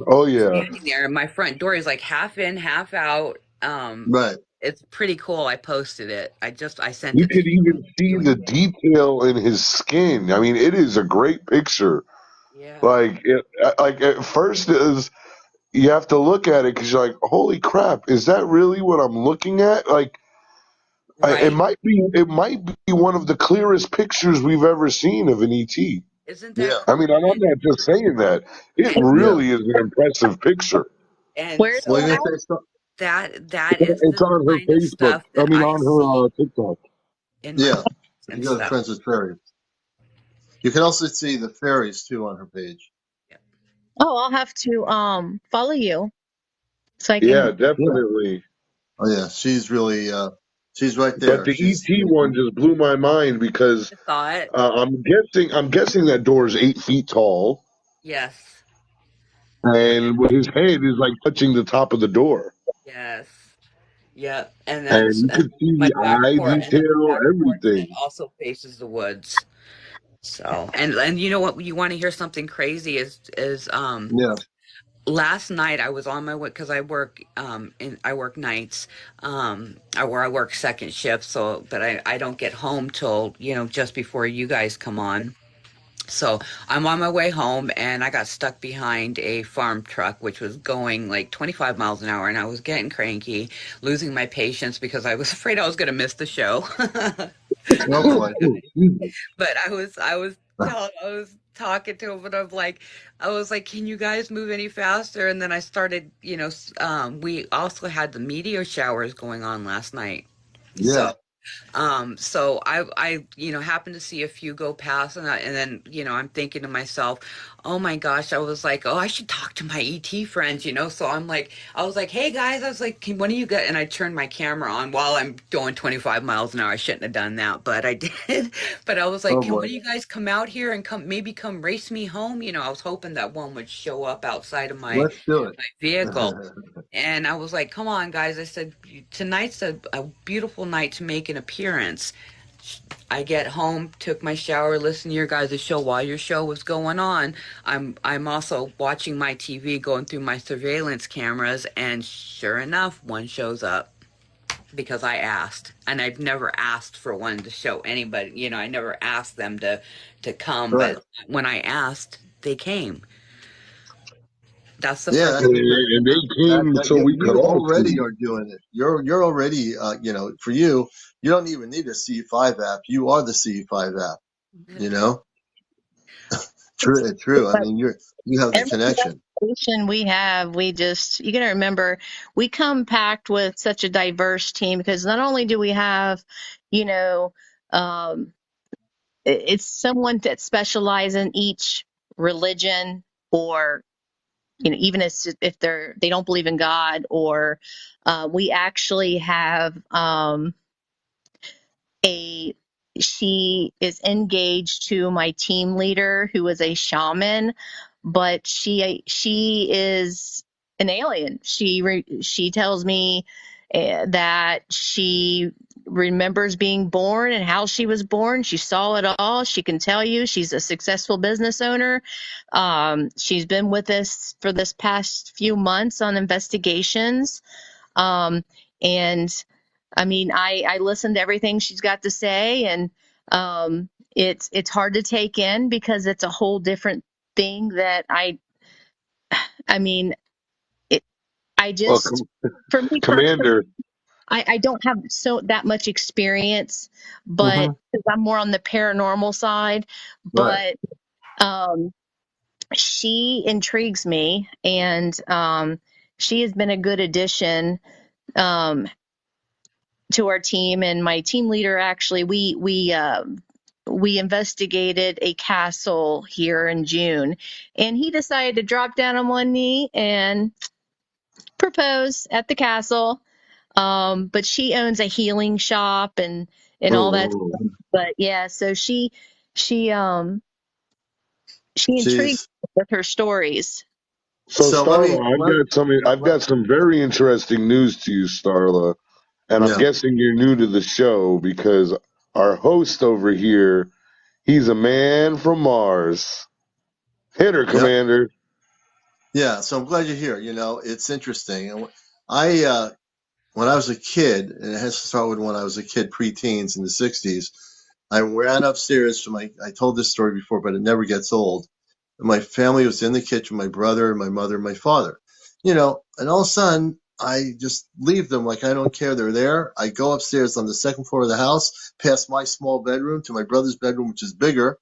Oh yeah. standing there. And my front door is like half in, half out. right. It's pretty cool. I posted it. I sent You it to could you even see when the you were. detail in his skin. I mean, it is a great picture. Yeah. Like at first it is you have to look at it because you're like, holy crap, is that really what I'm looking at? Like, Right? it might be one of the clearest pictures we've ever seen of an ET. Isn't that Yeah. I mean, cool? I'm not just saying that. It And Yeah. really is an impressive picture. and Where's What it are so you at? going to say? that is It's the on her kind of Facebook. stuff I that mean, I on see her TikTok. in my Yeah. dreams If you and go to stuff. Friends with Fairies, you can also see the fairies too on her page. Yeah. Oh, I'll have to follow you so I Yeah, can. Yeah. definitely. Oh yeah, she's right But there. the She's ET one just blew my mind because I thought, I'm guessing that door is 8 feet tall, yes, and his head is like touching the top of the door, yes. Yep, and and you could see my the back eye porch, and then my detail, back porch that everything. also faces the woods. So, and you know what? You want to hear something crazy? Is yeah. last night I was on my way because I work nights, where I work second shift. So, but I don't get home till just before you guys come on. So I'm on my way home and I got stuck behind a farm truck, which was going like 25 miles an hour. And I was getting cranky, losing my patience because I was afraid I was going to miss the show. Oh boy. But I was talking to him, but I was like, can you guys move any faster? And then I started, we also had the meteor showers going on last night. Yeah. So happened to see a few go past, and then, I'm thinking to myself, oh my gosh, I was like, oh, I should talk to my ET friends, So I was like, hey guys, I was like, when do you get? And I turned my camera on while I'm going 25 miles an hour. I shouldn't have done that, but I did. But I was like, Oh can boy. one of you guys come out here and come race me home? I was hoping that one would show up outside of my Let's do it. vehicle. And I was like, come on, guys. I said, tonight's a beautiful night to make an appearance. I get home, took my shower, listened to your guys' show while your show was going on. I'm also watching my TV, going through my surveillance cameras, and sure enough, one shows up because I asked. And I've never asked for one to show anybody. I never asked them to come, Right. but when I asked, they came. That's the Yeah, first that's time. because And they came that so we could you all already see. are doing it. You're already for you, you don't even need a C5 app. You are the C5 app. You know, true, true. I mean, you have the Every connection. investigation we have, you got to remember, we come packed with such a diverse team because not only do we have, you know, um, it's someone that specializes in each religion, or even if they don't believe in God, or we actually have a she is engaged to my team leader who is a shaman, but she is an alien. She tells me that she remembers being born and how she was born. She saw it all. She can tell you she's a successful business owner. She's been with us for this past few months on investigations. And I mean, I listened to everything she's got to say, and it's hard to take in because it's a whole different thing that I mean, it, I Well, just, for me personally, Commander, I don't have that much experience, but Hmm. 'cause I'm more on the paranormal side, Right. but um, she intrigues me, and she has been a good addition. Um, to our team, and my team leader actually we investigated a castle here in June, and he decided to drop down on one knee and propose at the castle. But she owns a healing shop and all that oh, stuff. But yeah, so she intrigued She's with her stories. so so. Let me. Starla, I've got some very interesting news to you, Starla, and I'm Yeah. guessing you're new to the show because our host over here, he's a man from Mars. Hit her, Yep. Commander. Yeah. So I'm glad you're here. It's interesting. I when I was a kid, and it has to start with when I was a kid, pre-teens in the '60s. I ran upstairs to I told this story before, but it never gets old. And my family was in the kitchen, my brother, my mother, my father. And all of a sudden, I just leave them like I don't care. They're there. I go upstairs on the second floor of the house, past my small bedroom to my brother's bedroom, which is bigger.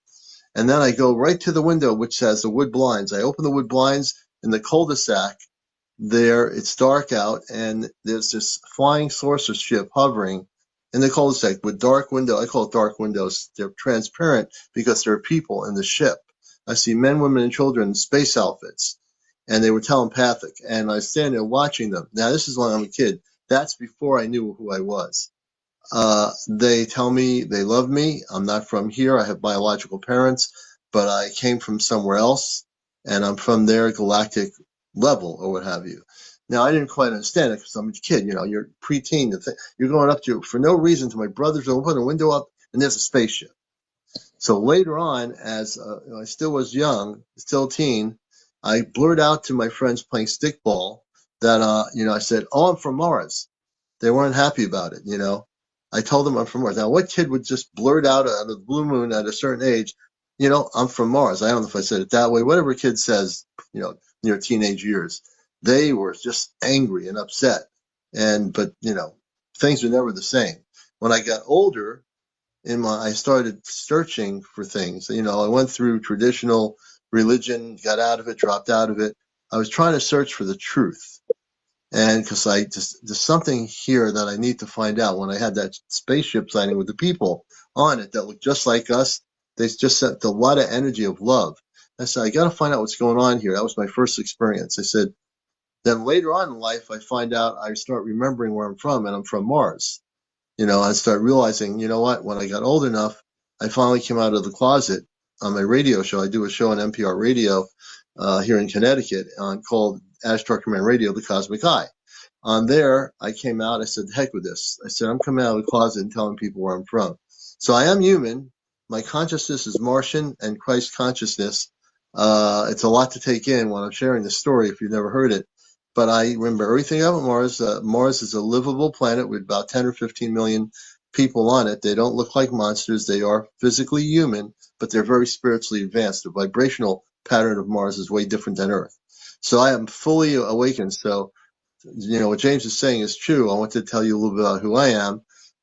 And then I go right to the window, which has the wood blinds. I open the wood blinds in the cul-de-sac there. It's dark out, and there's this flying saucer ship hovering in the cul-de-sac with dark window. I call it dark windows. They're transparent because there are people in the ship. I see men, women, and children in space outfits, and they were telepathic. And I was standing there watching them. Now, this is when I'm a kid. That's before I knew who I was. They tell me they love me. I'm not from here. I have biological parents, but I came from somewhere else, and I'm from their galactic level or what have you. Now, I didn't quite understand it because I'm a kid. You're preteen. You're going up to for no reason to my brother's. Open a window up, and there's a spaceship. So later on, as I still was young, still a teen, I blurted out to my friends playing stickball that I said, "Oh, I'm from Mars." They weren't happy about it. I told them I'm from Mars. Now, what kid would just blurt out of the blue moon at a certain age, I'm from Mars. I don't know if I said it that way. Whatever a kid says, near teenage years, they were just angry and upset. But things were never the same. When I got older, I started searching for things. I went through traditional religion, got out of it, dropped out of it. I was trying to search for the truth. And because there's something here that I need to find out. When I had that spaceship sighting with the people on it that looked just like us, they just sent a lot of energy of love. I said, I got to find out what's going on here. That was my first experience. I said, then later on in life, I start remembering where I'm from, and I'm from Mars. I start realizing, you know what, when I got old enough, I finally came out of the closet on my radio show. I do a show on NPR radio here in Connecticut called Ashtar Command Radio, The Cosmic Eye. On there, I came out. I said, heck with this. I said, I'm coming out of the closet and telling people where I'm from. So I am human. My consciousness is Martian and Christ consciousness. It's a lot to take in when I'm sharing this story if you've never heard it. But I remember everything about Mars. Mars is a livable planet with about 10 or 15 million people on it. They don't look like monsters. They are physically human, but they're very spiritually advanced. The vibrational pattern of Mars is way different than Earth. So I am fully awakened. So what James is saying is true. I want to tell you a little bit about who I am.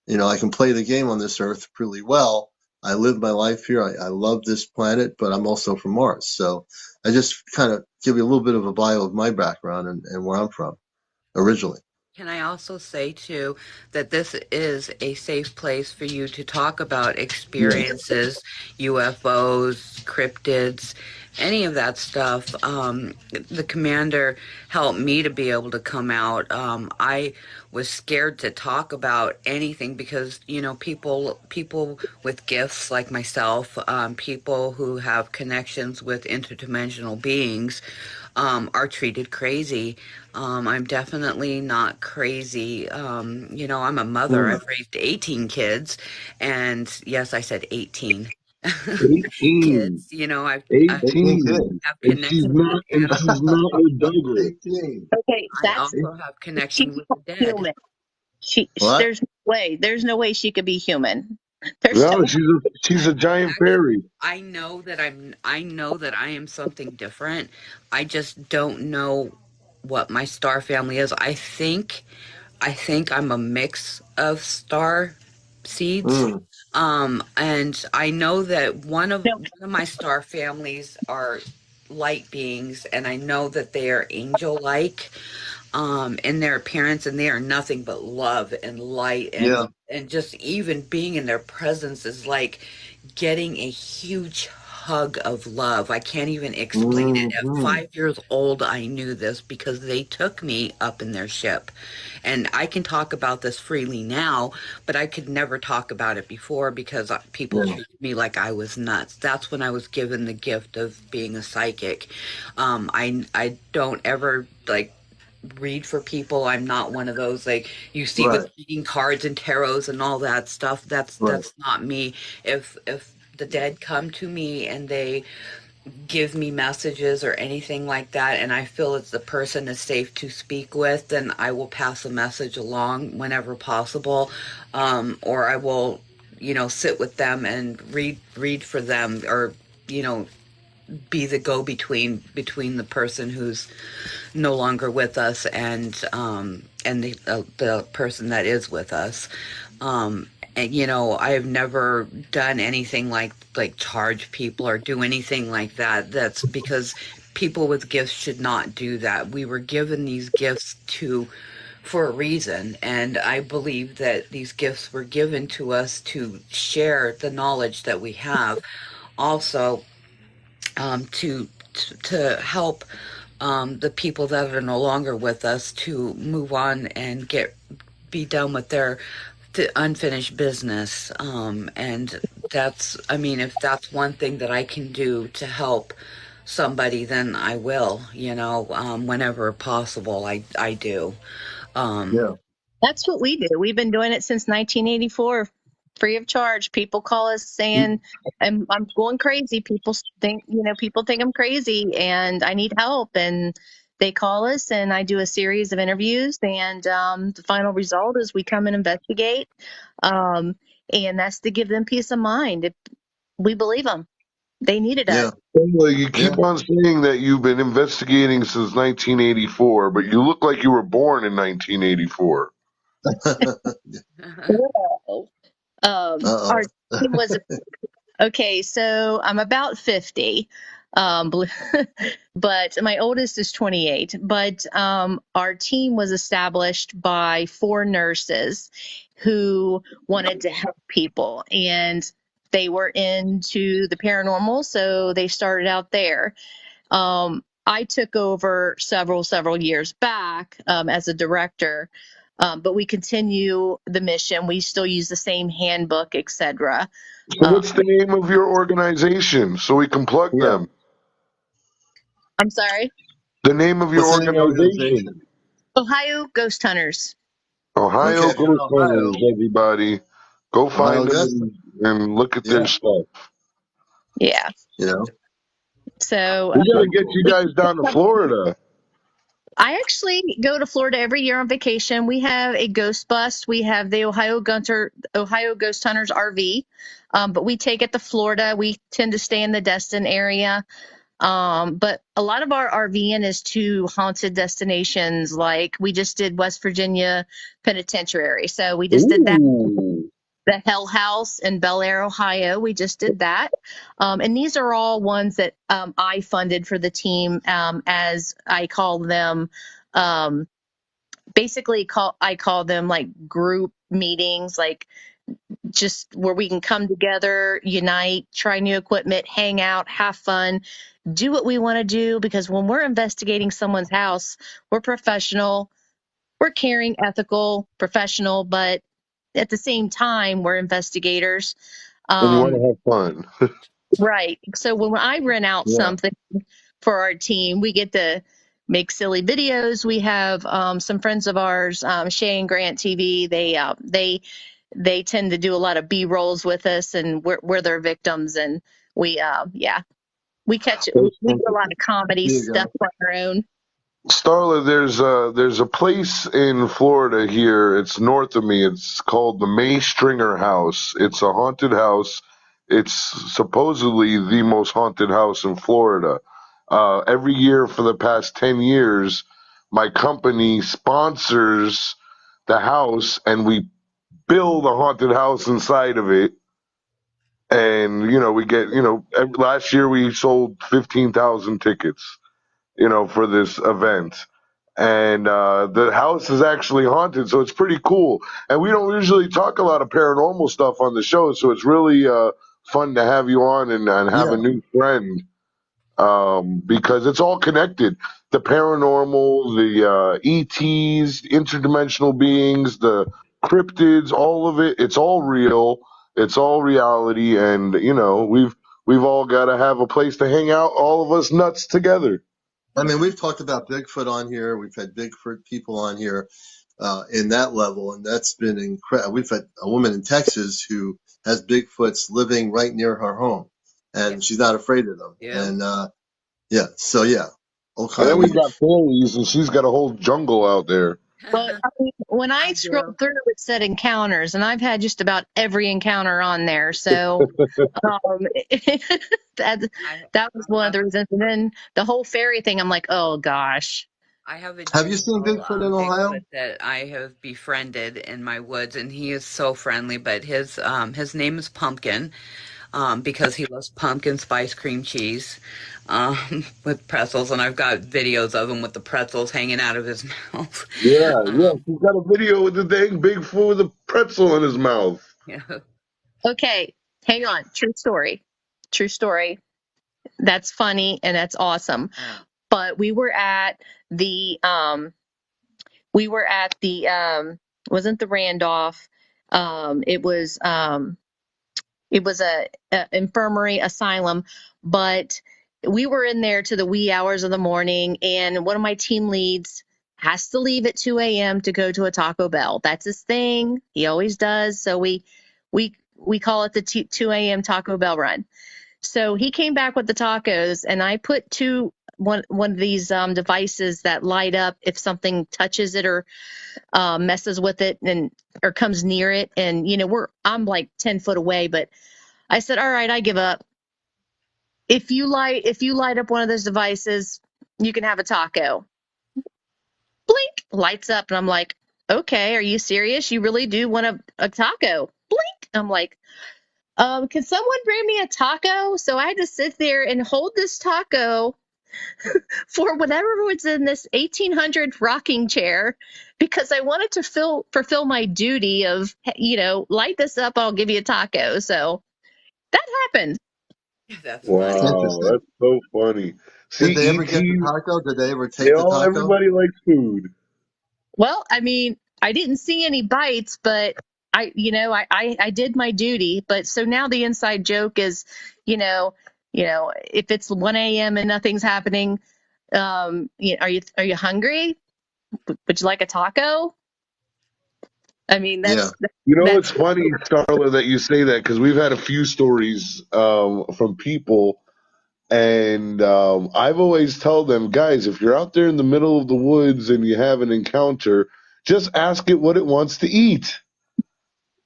I can play the game on this earth pretty well. I live my life here. I love this planet, but I'm also from Mars. So I just kind of give you a little bit of a bio of my background and where I'm from originally. Can I also say, too, that this is a safe place for you to talk about Yeah. experiences, UFOs, cryptids, any of that stuff? The commander helped me to be able to come out. I was scared to talk about anything because, people with gifts like myself, people who have connections with interdimensional beings, are treated crazy. I'm definitely not crazy. I'm a mother. Mm. I've raised 18 kids. And yes, I said 18 18. kids. I 18. have And she's connection with not and she's animals. not a Douglas. 18. Okay, I that's also have she's connection with not the dead. human. What? There's no way she could be human. There's No, no she's a giant Actually, fairy. I know that I am something different. I just don't know what my star family is. I think I'm a mix of star seeds. Mm. And I know that one of no one of my star families are light beings, and I know that they are angel-like in their appearance, and they are nothing but love and light, Yeah. and just even being in their presence is like getting a huge hug of love. I can't even explain it. At Mm-hmm. 5 years old, I knew this because they took me up in their ship. And I can talk about this freely now, but I could never talk about it before because people Yeah. treated me like I was nuts. That's when I was given the gift of being a psychic. I don't ever like read for people. I'm not one of those like you see with Right. reading cards and tarots and all that stuff. That's Right. that's not me. If the dead come to me and they give me messages or anything like that and I feel it's the person is safe to speak with, then I will pass a message along whenever possible. Or I will, sit with them and read for them, or you know be the go between the person who's no longer with us and the person that is with us. And I have never done anything like charge people or do anything like that. That's because people with gifts should not do that. We were given these gifts to for a reason, and I believe that these gifts were given to us to share the knowledge that we have. Also, to help the people that are no longer with us to move on and be done with their unfinished business. And I mean, if that's one thing that I can do to help somebody, then I will. Whenever possible, I do. Um, Yeah. That's what we do. We've been doing it since 1984, free of charge. People call us saying, I'm going crazy. People think I'm crazy and I need help. And they call us and I do a series of interviews. And the final result is we come and investigate. Um, and that's to give them peace of mind. We believe them. They needed Yeah. us. Well, you Yeah. keep on saying that you've been investigating since 1984, but you look like you were born in 1984. Our Uh-oh. team was okay. So I'm about 50, um, but my oldest is 28. But our team was established by 4 nurses who wanted to help people, and they were into the paranormal, so they started out there. I took over several years back as a director, but we continue the mission. We still use the same handbook, etc. So, what's the name of your organization so we can plug Yeah. them? I'm sorry, The name of your What's the name of your organization? organization? Ohio Ghost Hunters. Ohio Okay, if you're in Ghost Hunters, Ohio, everybody. Go Ohio find them Augusta. and look at their Yeah. stuff. Yeah. You know, So We got to very get cool. you guys down to Florida. I actually go to Florida every year on vacation. We have a ghost bus. We have the Ohio Ghost Hunters RV, but we take it to Florida. We tend to stay in the Destin area. But a lot of our RVing is to haunted destinations. Like we just did West Virginia Penitentiary. So we just did that. Ooh. The Hell House in Bel Air, Ohio. We just did that. And these are all ones that I funded for the team, as I call them. Um, I call them like group meetings, like just where we can come together, unite, try new equipment, hang out, have fun, do what we want to do. Because when we're investigating someone's house, we're professional, we're caring, ethical, professional, but at the same time, we're investigators. And you want Um, to have fun. right. So when I rent out Yeah. something for our team, we get to make silly videos. We have some friends of ours, Shay and Grant TV. They tend to do a lot of B rolls with us, and we're their victims. And yeah, we catch it. We do a lot of comedy There you stuff go. on our own. Starla, there's a place in Florida here. It's north of me. It's called the May Stringer House. It's a haunted house. It's supposedly the most haunted house in Florida. Every year for the past 10 years, my company sponsors the house, and we build a haunted house inside of it. And we get last year we sold 15,000 tickets, for this event. And the house is actually haunted, so it's pretty cool. And we don't usually talk a lot of paranormal stuff on the show, so it's really fun to have you on and have a Yeah. new friend, because it's all connected. The paranormal, the ETs, interdimensional beings, the cryptids, all of it. It's all real. It's all reality, and we've all got to have a place to hang out. All of us nuts together. I mean, we've talked about Bigfoot on here. We've had Bigfoot people on here in that level, and that's been incredible. We've had a woman in Texas who has Bigfoots living right near her home, Yeah. and she's not afraid of them. Yeah. And yeah, so yeah, And okay. then we got fairies, and she's got a whole jungle out there. Well, I mean, when I I scroll do. through, it said encounters, and I've had just about every encounter on there. So um, that I that was I one of have the reasons. And then the whole fairy thing, I'm like, oh gosh. I have a Have you seen juvenile Bigfoot in Ohio? Bigfoot that I have befriended in my woods, and he is so friendly. But his name is Pumpkin, because he loves pumpkin spice cream cheese, with pretzels, and I've got videos of him with the pretzels hanging out of his mouth. Yeah, yeah. um, She's got a video with the dang Bigfoot with a pretzel in his mouth. yeah. Okay, hang on. True story. True story. That's funny and that's awesome. But the we were at the wasn't the Randolph. It was a infirmary asylum, but we were in there to the wee hours of the morning, and one of my team leads has to leave at 2 a.m. to go to a Taco Bell. That's his thing. He always does. So we call it the 2 a.m. Taco Bell run. So he came back with the tacos, and I put one of these devices that light up if something touches it or messes with it and or comes near it. And I'm like 10 foot away, but I said, all right, I give up. if you light up one of those devices, you can have a taco. Blink, lights up, and I'm like, okay, are you serious? You really do want a taco? Blink. I'm like, can someone bring me a taco? So I had to sit there and hold this taco for whatever was in this 1800 rocking chair because I wanted to fulfill my duty of, light this up, I'll give you a taco. So that happened. That's funny. Wow, Interesting. that's so funny. Did See, they ever get the ET, taco? Did they ever take the taco? everybody likes food. Well, I mean, I didn't see any bites, but I did my duty. But so now the inside joke is, if it's 1 a.m. and nothing's happening, are you hungry? Would you like a taco? I mean, Yeah. You know, that's it's funny, Starla, that you say that because we've had a few stories from people, and I've always tell them, guys, if you're out there in the middle of the woods and you have an encounter, just ask it what it wants to eat.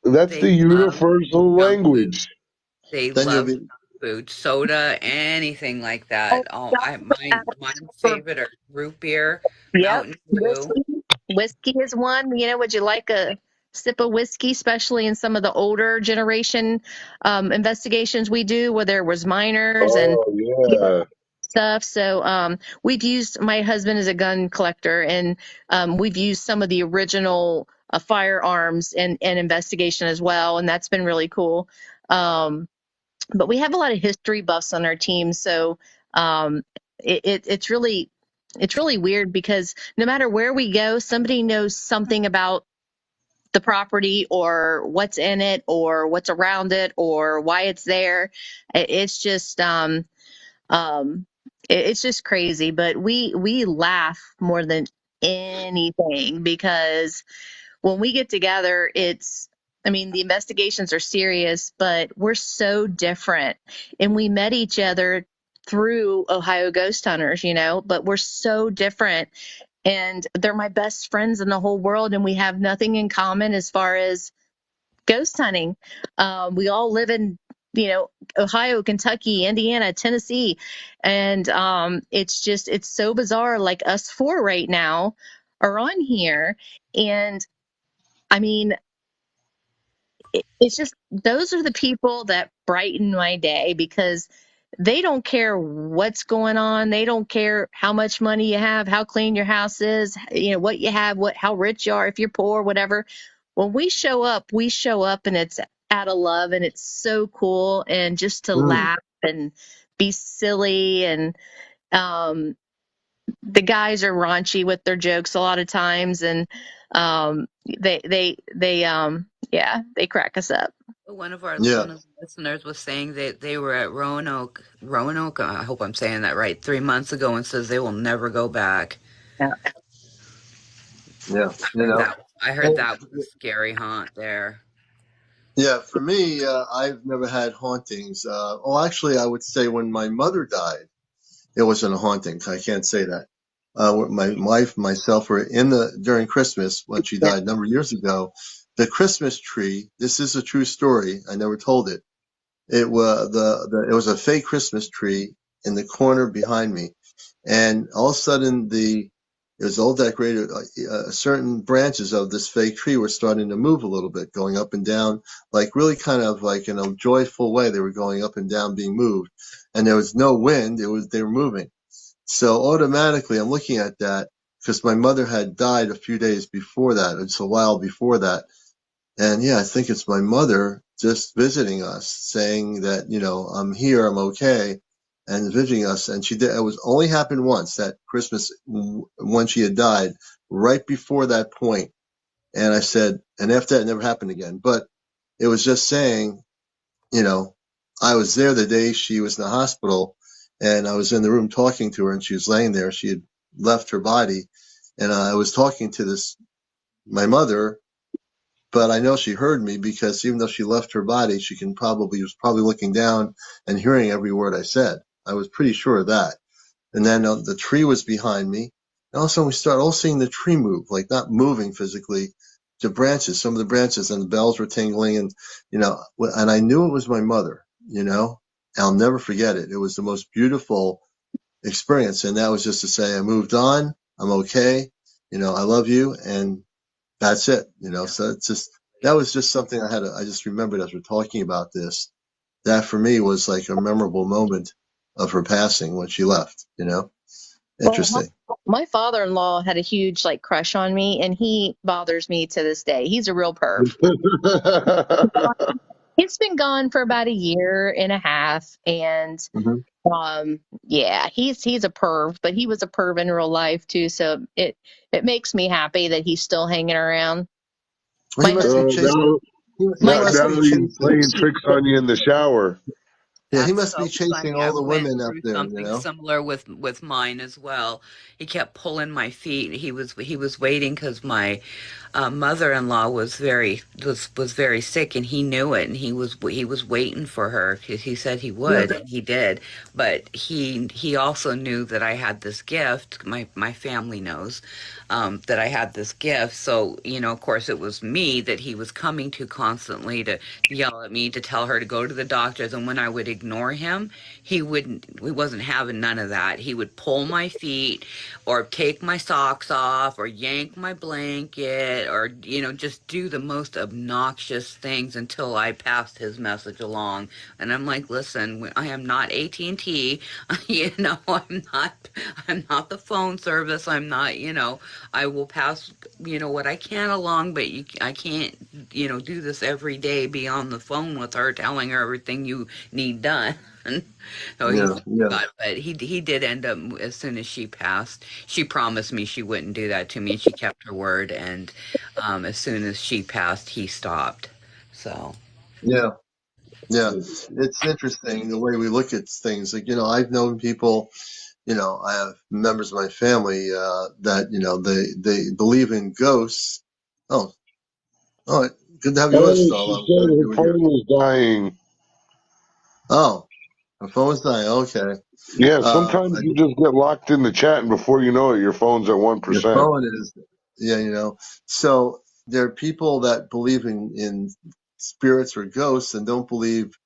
That's the They love universal junk food. language. They Then you'll love be. food, soda, anything like oh that. Oh, God, I mine for favorite are root beer, yep, Mountain Dew. whiskey is one. Would you like a sip of whiskey, especially in some of the older generation investigations we do, where there was minors and Oh yeah. stuff. So we've used my husband is a gun collector, and we've used some of the original firearms and investigation as well, and that's been really cool. But we have a lot of history buffs on our team, so um, it's really weird because no matter where we go, somebody knows something about the property or what's in it or what's around it or why it's there. It's just um, it's just crazy, but we laugh more than anything because when we get together, I mean, the investigations are serious, but we're so different. And we met each other through Ohio Ghost Hunters, but we're so different. And they're my best friends in the whole world. And we have nothing in common as far as ghost hunting. We all live in, Ohio, Kentucky, Indiana, Tennessee. And it's so bizarre. Like us four right now are on here. And I mean, it's just those are the people that brighten my day because they don't care what's going on. They don't care how much money you have, how clean your house is, what you have, how rich you are, if you're poor, whatever. When we show up and it's out of love and it's so cool and just to Mm, laugh and be silly and um the guys are raunchy with their jokes a lot of times and yeah, they crack us up. yeah. One of the listeners was saying that they were at Roanoke. I hope I'm saying that right. 3 months ago, and says they will never go back. Yeah. Yeah. You know. I heard And, that was a scary haunt there. yeah. For me, I've never had hauntings. Actually, I would say when my mother died, it wasn't a haunting. I can't say that. My wife, and myself were during Christmas when she Yeah. died a number of years ago. The Christmas tree. This is a true story. I never told it. It was it was a fake Christmas tree in the corner behind me, and all of a sudden it was all decorated. Certain branches of this fake tree were starting to move a little bit, going up and down, like really kind of like in a joyful way. They were going up and down, being moved, and there was no wind. They were moving. So automatically, I'm looking at that because my mother had died a few days before that. It's a while before that. And yeah, I think it's my mother just visiting us, saying that, I'm here, I'm okay, and visiting us. And she did, it was only happened once that Christmas when she had died, right before that point. And I said, and after that, it never happened again. But it was just saying, you know, I was there the day she was in the hospital and I was in the room talking to her and she was laying there. She had left her body and I was talking to my mother, but I know she heard me because even though she left her body, she was probably looking down and hearing every word I said. I was pretty sure of that. And then the tree was behind me. And all of a sudden we start all seeing the tree move, like not moving physically, the branches, some of the branches and the bells were tingling and, and I knew it was my mother, I'll never forget it. It was the most beautiful experience. And that was just to say, I moved on. I'm okay. I love you. And that's it. So it's just, that was just something I just remembered as we're talking about this. That for me was like a memorable moment of her passing when she left, Well, Interesting. my father-in-law had a huge like crush on me, and he bothers me to this day. He's a real perv. He's been gone for about a year and a half, and Mm-hmm. yeah, he's a perv, but he was a perv in real life too. So it makes me happy that he's still hanging around. Well, he My must be husband, chasing, now, he my now, must now be husband, he's chasing, playing tricks on you in the shower. yeah, he That's must be so chasing funny. I all the went women up through there, something similar with mine as well. He kept pulling my feet. He was waiting because my mother-in-law was very sick, and he knew it, and he was waiting for her because he said he Yeah. would, and he did. But he also knew that I had this gift. My family knows that I had this gift. So of course, it was me that he was coming to constantly to yell at me, to tell her to go to the doctors. And when I would ignore him, he wasn't having none of that. He would pull my feet or take my socks off or yank my blanket or just do the most obnoxious things until I passed his message along. And I'm like, listen, I am not AT&T. I'm not the phone service. I'm not, I will pass what I can along, but I can't do this every day, be on the phone with her telling her everything you need done. So he Yeah. Yeah. got, but he did end up, as soon as she passed, she promised me she wouldn't do that to me, and she kept her word. And as soon as she passed, he stopped. So Yeah. Yeah. It's interesting the way we look at things. Like, I've known people, I have members of my family, that, they believe in ghosts. Oh, all right. Good to have you with, Oh, she Starla. I'm said glad her you were here. phone was dying. Oh, my phone was dying. Okay. Yeah, sometimes I you just get locked in the chat, and before you know it, your phone's at Your 1%. phone is, yeah, So there are people that believe in spirits or ghosts and don't believe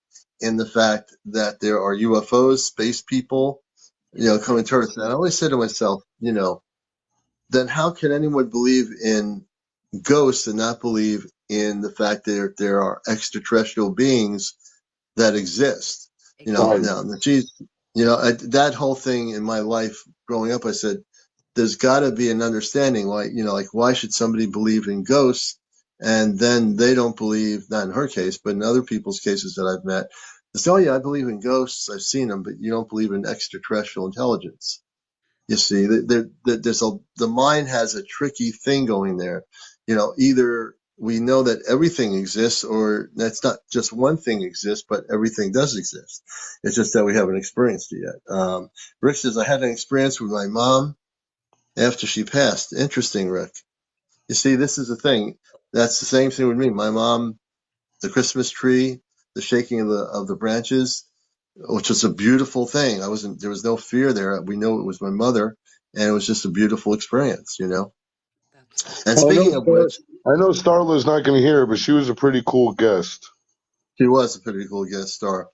in the fact that there are UFOs, space people, coming towards us. And I always say to myself, then how can anyone believe in ghosts and not believe in the fact that there are extraterrestrial beings that exist? Right. Now, geez, that whole thing in my life growing up, I said, there's got to be an understanding, like why should somebody believe in ghosts and then they don't believe, not in her case, but in other people's cases that I've met, they say, oh yeah, I believe in ghosts, I've seen them, but you don't believe in extraterrestrial intelligence. You see, the mind has a tricky thing going there. Either we know that everything exists, or that's not just one thing exists, but everything does exist. It's just that we haven't experienced it yet. Rick says, I had an experience with my mom after she passed. Interesting, Rick. You see, this is the thing. That's the same thing with me. My mom, the Christmas tree, the shaking of the branches, which was a beautiful thing. There was no fear there. We know it was my mother, and it was just a beautiful experience. that's And I know speaking of which, Starla's not going to hear it, but she was a pretty cool guest. she was a pretty cool guest star.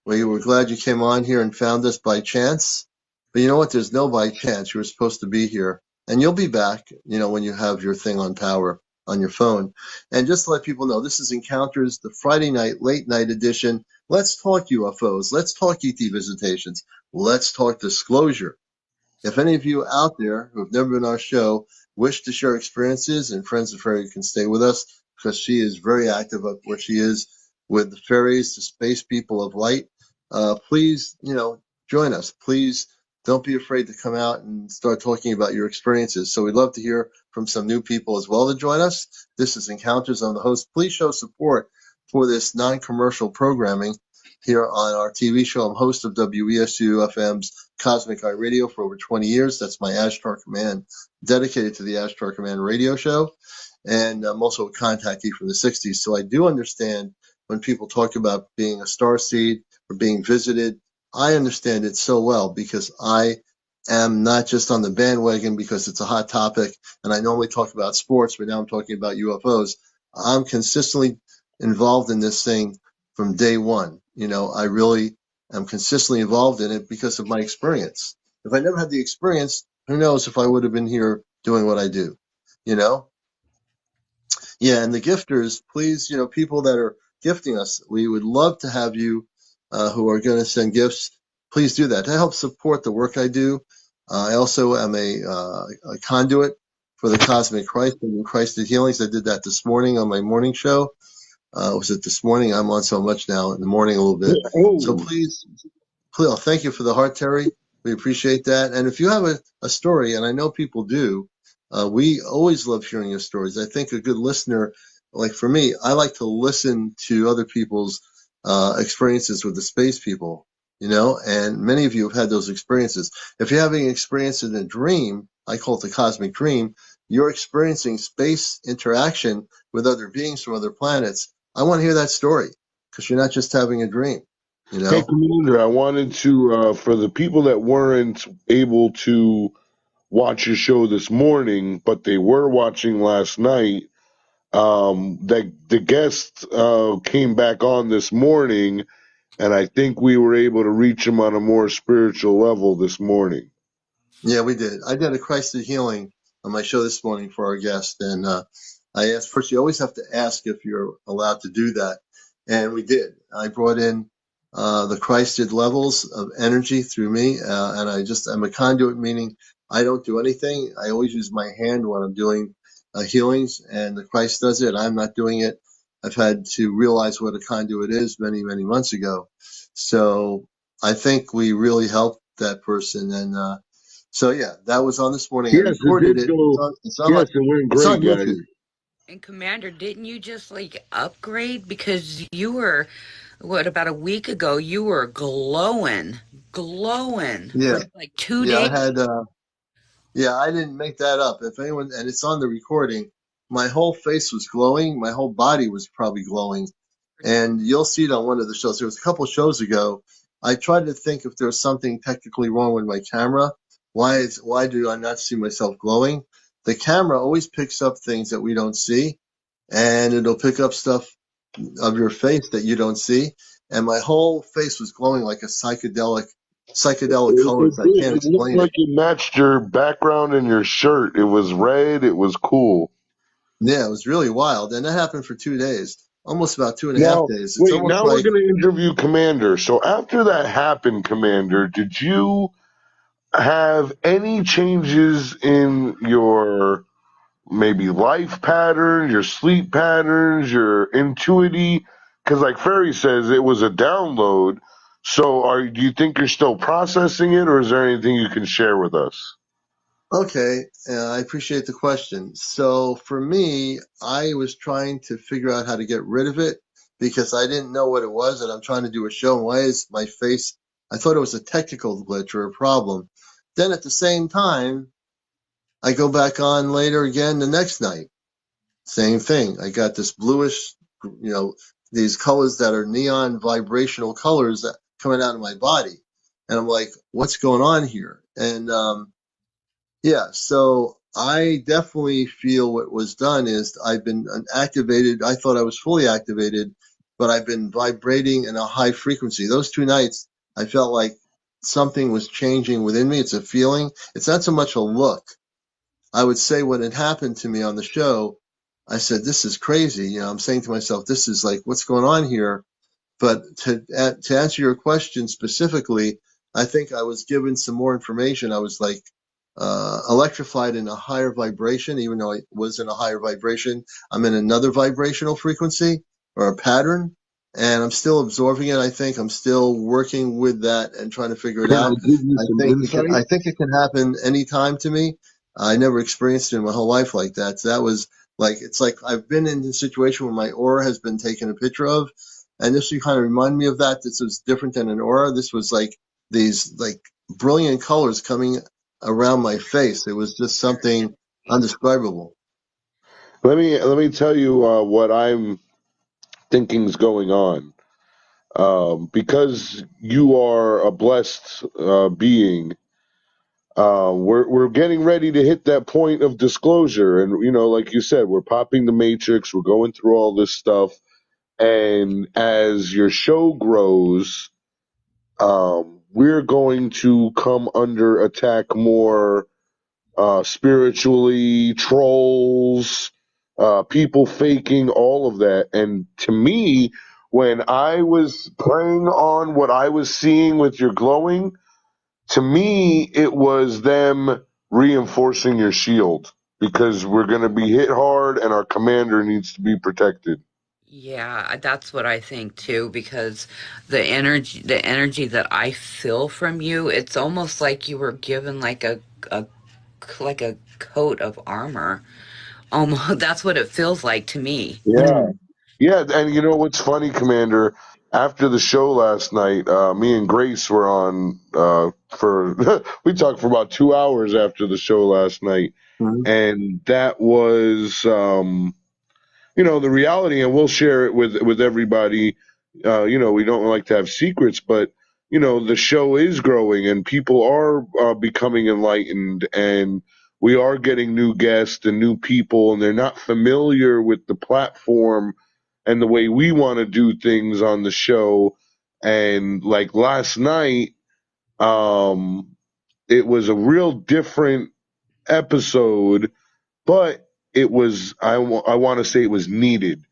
We were glad you came on here and found us by chance. But you know what? There's no by chance. You were supposed to be here. And you'll be back, when you have your thing on power on your phone. And just to let people know, this is Encounters, the Friday night, late night edition. Let's talk UFOs. Let's talk ET visitations. Let's talk disclosure. If any of you out there who have never been on our show wish to share experiences, and Friends of Fairy can stay with us because she is very active up where she is with the fairies, the space people of light, please, join us. Please don't be afraid to come out and start talking about your experiences. So we'd love to hear from some new people as well to join us. This is Encounters. I'm the host. Please show support for this non-commercial programming here on our TV show. I'm host of WESU FM's Cosmic Eye Radio for over 20 years. That's my Ashtar Command, dedicated to the Ashtar Command radio show. And I'm also a contactee from the 60s. So I do understand when people talk about being a star seed or being visited. I understand it so well because I am not just on the bandwagon because it's a hot topic. And I normally talk about sports, but now I'm talking about UFOs. I'm consistently involved in this thing from day one. I really I'm consistently involved in it because of my experience. If I never had the experience, who knows if I would have been here doing what I do, you know? Yeah, and the gifters, please, people that are gifting us, we would love to have you who are going to send gifts. Please do that to help support the work I do. I also am a conduit for the Cosmic Christ and Christed Healings. I did that this morning on my morning show. Was it this morning? I'm on so much now in the morning a little bit. So Oh, please, thank you for the heart, Terry. We appreciate that. And if you have a story, and I know people do, we always love hearing your stories. I think a good listener, like for me, I like to listen to other people's experiences with the space people, and many of you have had those experiences. If you're having an experience in a dream, I call it the cosmic dream, you're experiencing space interaction with other beings from other planets. I want to hear that story because you're not just having a dream, you hey, know? Commander, I wanted to, for the people that weren't able to watch your show this morning, but they were watching last night, that the guest came back on this morning, and I think we were able to reach him on a more spiritual level this morning. Yeah, we did. I did a Christed healing on my show this morning for our guest, and I asked first. You always have to ask if you're allowed to do that, and we did. I brought in the Christed levels of energy through me, and I'm a conduit, meaning I don't do anything. I always use my hand when I'm doing healings, and the Christ does it. I'm not doing it. I've had to realize what a conduit is many, many months ago. So I think we really helped that person, and so yeah, that was on this morning. I Yes, it recorded did it. go. It's on Yes, it went it's on great, guys. YouTube. And Commander, didn't you just like upgrade because you were what about a week ago you were glowing for Yeah, like 2 days? yeah. I didn't make that up. If anyone, and it's on the recording, my whole face was glowing. My whole body was probably glowing, and you'll see it on one of the shows. There was a couple shows ago. I tried to think if there was something technically wrong with my camera. Why do I not see myself glowing? The camera always picks up things that we don't see, and it'll pick up stuff of your face that you don't see. And my whole face was glowing like a psychedelic colors. I Did. can't It looked explain like it. it matched your background and your shirt. It was red. It was cool. Yeah, it was really wild. And that happened for 2 days, almost about two and a half Now, days. It's wait. almost Now we're like, going to interview Commander. So after that happened, Commander, did you have any changes in your maybe life patterns, your sleep patterns, your intuity? Because, like Ferry says, it was a download. So, do you think you're still processing it, or is there anything you can share with us? okay, I appreciate the question. So for me, I was trying to figure out how to get rid of it because I didn't know what it was. And I'm trying to do a show. And why is my face? I thought it was a technical glitch or a problem. Then at the same time, I go back on later again the next night. Same thing. I got this bluish, these colors that are neon vibrational colors that coming out of my body. And I'm like, what's going on here? And yeah, so I definitely feel what was done is I've been activated. I thought I was fully activated, but I've been vibrating in a high frequency. Those 2 nights, I felt like something was changing within me. It's a feeling. It's not so much a look. I would say when it happened to me on the show, I said, this is crazy. I'm saying to myself, this is like, what's going on here? But to answer your question specifically, I think I was given some more information. I was like electrified in a higher vibration, even though I was in a higher vibration. I'm in another vibrational frequency or a pattern, and I'm still absorbing it. I think I'm still working with that and trying to figure it Can I out. give you I some think it can. insight? I think it can happen anytime to me. I never experienced it in my whole life like that. So that was like it's like I've been in a situation where my aura has been taken a picture of, and this kind of remind me of that. This was different than an aura. This was like these like brilliant colors coming around my face. It was just something undescribable. Let me tell you what I'm thinking's going on. Because you are a blessed being, we're getting ready to hit that point of disclosure, and like you said, we're popping the matrix. We're going through all this stuff, and as your show grows, we're going to come under attack more spiritually, trolls, people faking, all of that. And to me, when I was preying on what I was seeing with your glowing, to me, it was them reinforcing your shield because we're going to be hit hard and our commander needs to be protected. Yeah, that's what I think too, because the energy that I feel from you, it's almost like you were given a like a coat of armor. Almost, that's what it feels like to me. Yeah. Yeah. And you know what's funny, Commander? After the show last night, me and Grace were on for, we talked for about 2 hours after the show last night. Mhm. And that was, the reality, and we'll share it with everybody. We don't like to have secrets, but the show is growing, and people are becoming enlightened, and we are getting new guests and new people, and they're not familiar with the platform and the way we want to do things on the show. And like last night, it was a real different episode, but it was I want to say it was needed.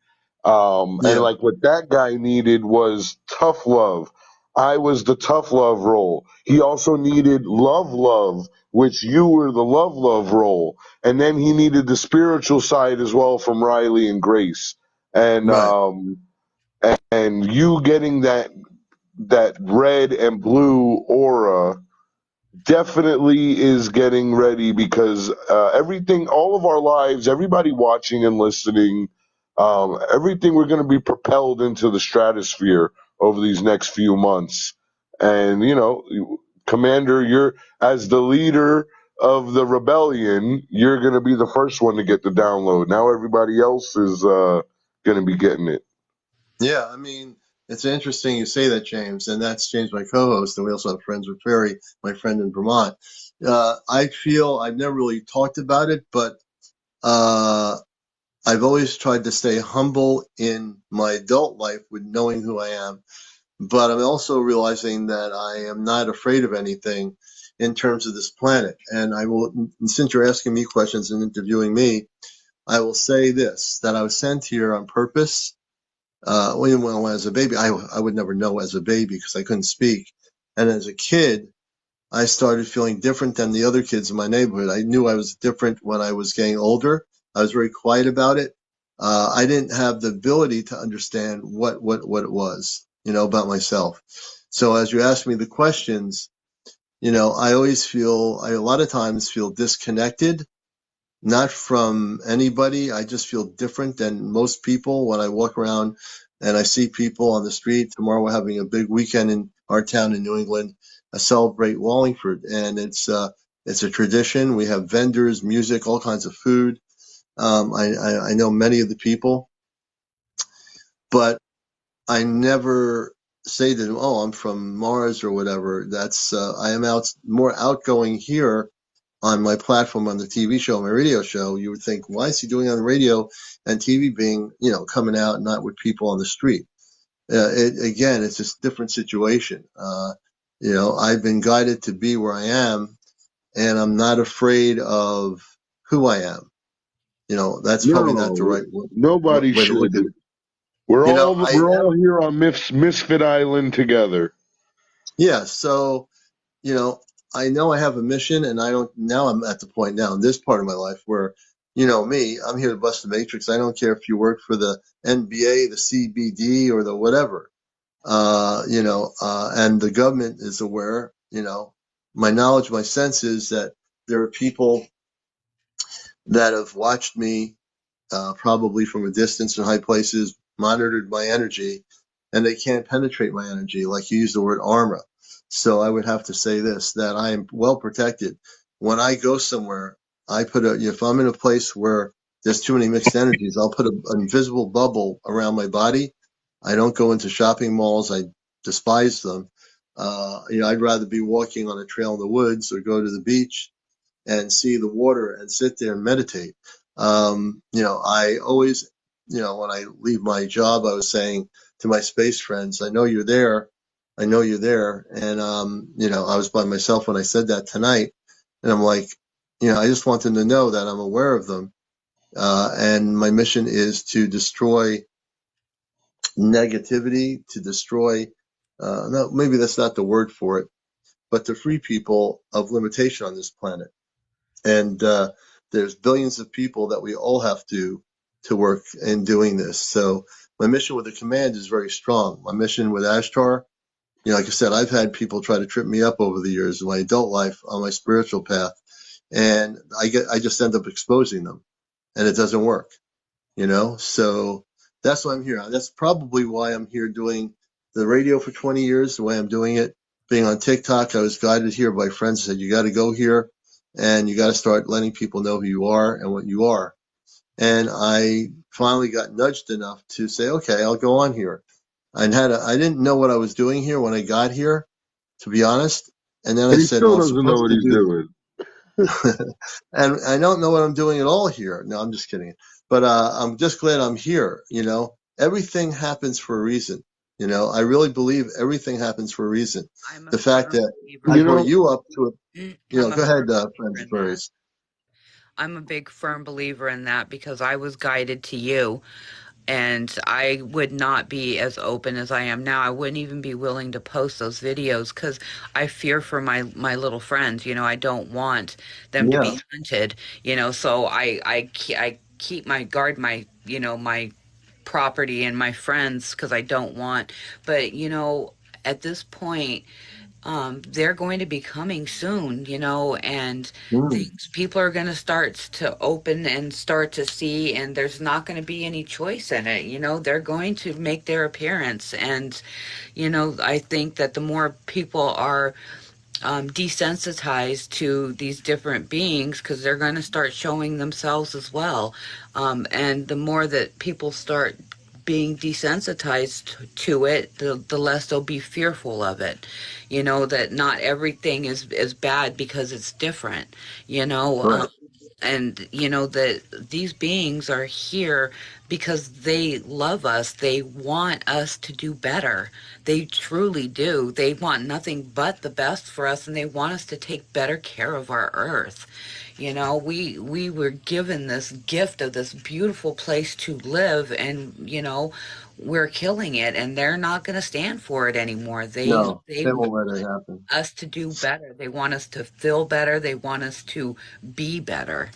And Yeah, like what that guy needed was tough love. I was the tough love role. He also needed love, which you were the love role. And then he needed the spiritual side as well from Riley and Grace. And right. and you getting that red and blue aura definitely is getting ready because everything, all of our lives, everybody watching and listening, everything we're going to be propelled into the stratosphere over these next few months. And, Commander, you're as the leader of the rebellion, you're going to be the first one to get the download. Now everybody else is going to be getting it. Yeah, I mean, it's interesting you say that, James, and that's James, my co-host, and we also have friends with Ferry, my friend in Vermont. I feel I've never really talked about it, but uh, I've always tried to stay humble in my adult life with knowing who I am. But I'm also realizing that I am not afraid of anything in terms of this planet. And I will, since you're asking me questions and interviewing me, I will say this, that I was sent here on purpose. When I was a baby, I would never know as a baby because I couldn't speak. And as a kid, I started feeling different than the other kids in my neighborhood. I knew I was different when I was getting older. I was very quiet about it. I didn't have the ability to understand what it was, about myself. So as you ask me the questions, I always I a lot of times feel disconnected, not from anybody. I just feel different than most people when I walk around and I see people on the street. Tomorrow we're having a big weekend in our town in New England, celebrate Wallingford, and it's a tradition. We have vendors, music, all kinds of food. I know many of the people, but I never say to them, "Oh, I'm from Mars" or whatever. I am more outgoing here on my platform, on the TV show, my radio show. You would think, why is he doing on the radio and TV being, coming out, not with people on the street? Again, it's just a different situation. I've been guided to be where I am, and I'm not afraid of who I am. That's probably not the No, right nobody way to look should. at it. We're You know, all I we're am, all here on Misfit Island together. yeah. So you know, I know I have a mission, and I don't. Now I'm at the point now in this part of my life where, me, I'm here to bust the matrix. I don't care if you work for the NBA, the CBD, or the whatever. And the government is aware. My knowledge, my sense is that there are people that have watched me probably from a distance in high places, monitored my energy, and they can't penetrate my energy. Like you use the word armor. So I would have to say this, that I am well protected. When I go somewhere, if I'm in a place where there's too many mixed energies, I'll put an invisible bubble around my body. I don't go into shopping malls. I despise them. I'd rather be walking on a trail in the woods or go to the beach and see the water and sit there and meditate. I always, when I leave my job, I was saying to my space friends, I know you're there. I know you're there. And, I was by myself when I said that tonight. And I'm like, I just want them to know that I'm aware of them. And my mission is to destroy negativity, to destroy, no, maybe that's not the word for it, but to free people of limitation on this planet. And there's billions of people that we all have to work in doing this. So my mission with the command is very strong. My mission with Ashtar, like I said, I've had people try to trip me up over the years in my adult life on my spiritual path, and I just end up exposing them, and it doesn't work. So that's why I'm here. That's probably why I'm here doing the radio for 20 years, the way I'm doing it. Being on TikTok, I was guided here by friends who said, you got to go here and you got to start letting people know who you are and what you are. And I finally got nudged enough to say, okay, I'll go on here. I didn't know what I was doing here when I got here, to be honest. And then I He said, still well, I'm doesn't know supposed what to he's do doing. and I don't know what I'm doing at all here. No, I'm just kidding. But I'm just glad I'm here. Everything happens for a reason. I really believe everything happens for a reason. I'm a The fact firm that believer I You in brought know, you up to it, I'm a go ahead, firm believer friends of in that. furries. I'm a big firm believer in that because I was guided to you, and I would not be as open as I am now. I wouldn't even be willing to post those videos because I fear for my little friends. I don't want them to Yeah. be hunted. So I keep my guard my my property and my friends because I don't want. But at this point, they're going to be coming soon, and Mm. things people are going to start to open and start to see, and there's not going to be any choice in it. They're going to make their appearance, and I think that the more people are desensitized to these different beings because they're going to start showing themselves as well. And the more that people start being desensitized to it, the less they'll be fearful of it. That not everything is bad because it's different, you know. Right. And that these beings are here because they love us. They want us to do better. They truly do. They want nothing but the best for us, and they want us to take better care of our earth. We were given this gift of this beautiful place to live, and we're killing it, and they're not going to stand for it anymore. they No, they they want won't let it happen. us to do better. They want us to feel better. They want us to be better.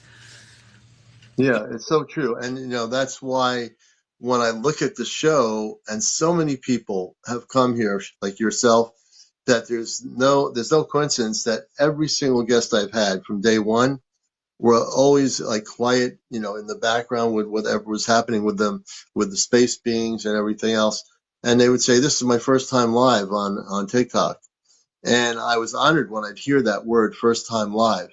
Yeah, it's so true. And, that's why when I look at the show and so many people have come here, like yourself, that there's no coincidence that every single guest I've had from day one were always like quiet, in the background with whatever was happening with them, with the space beings and everything else. And they would say, this is my first time live on TikTok. And I was honored when I'd hear that word first time live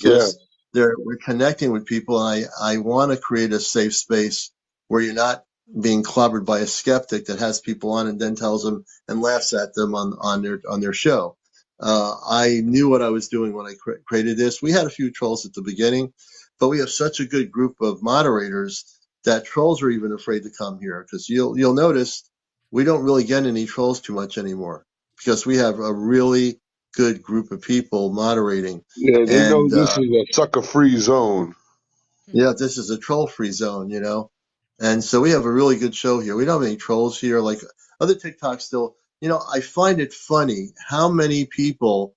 yeah, because we're connecting with people. And I want to create a safe space where you're not being clobbered by a skeptic that has people on and then tells them and laughs at them on their show. I knew what I was doing when I created this. We had a few trolls at the beginning, but we have such a good group of moderators that trolls are even afraid to come here because you'll notice we don't really get any trolls too much anymore because we have a really good group of people moderating. yeah. They know And this is a sucker-free zone. yeah, this is a troll free zone. And so we have a really good show here. We don't have any trolls here like other TikToks still. I find it funny how many people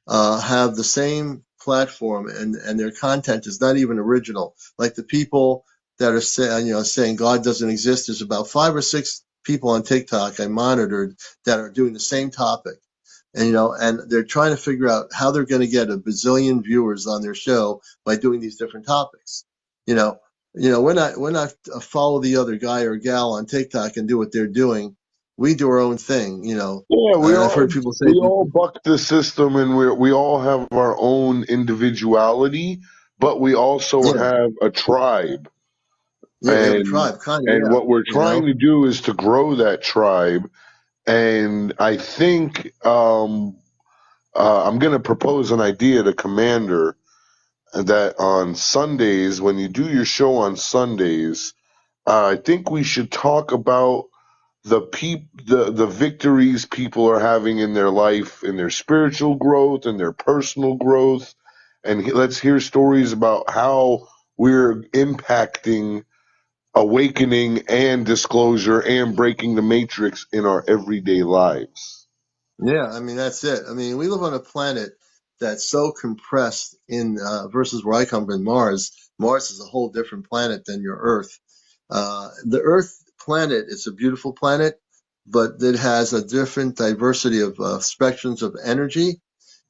have the same platform and their content is not even original. Like the people that are saying God doesn't exist. There's about 5 or 6 people on TikTok I monitored that are doing the same topic. And they're trying to figure out how they're going to get a bazillion viewers on their show by doing these different topics. You know, we're not follow the other guy or gal on TikTok and do what they're doing. We do our own thing. Yeah, we And I've all heard people say, we all buck the system, and we all have our own individuality, but we also yeah, have a tribe. yeah, we have a And tribe, kind of, and yeah. what we're trying to do is to grow that tribe. And I think I'm going to propose an idea to Commander that on Sundays, when you do your show on Sundays, I think we should talk about the victories people are having in their life, in their spiritual growth and their personal growth. And let's hear stories about how we're impacting awakening and disclosure and breaking the matrix in our everyday lives. Yeah, I mean that's it. I mean, we live on a planet that's so compressed in versus where I come from, Mars. Mars is a whole different planet than your Earth. The Earth planet is a beautiful planet, but it has a different diversity of spectrums of energy.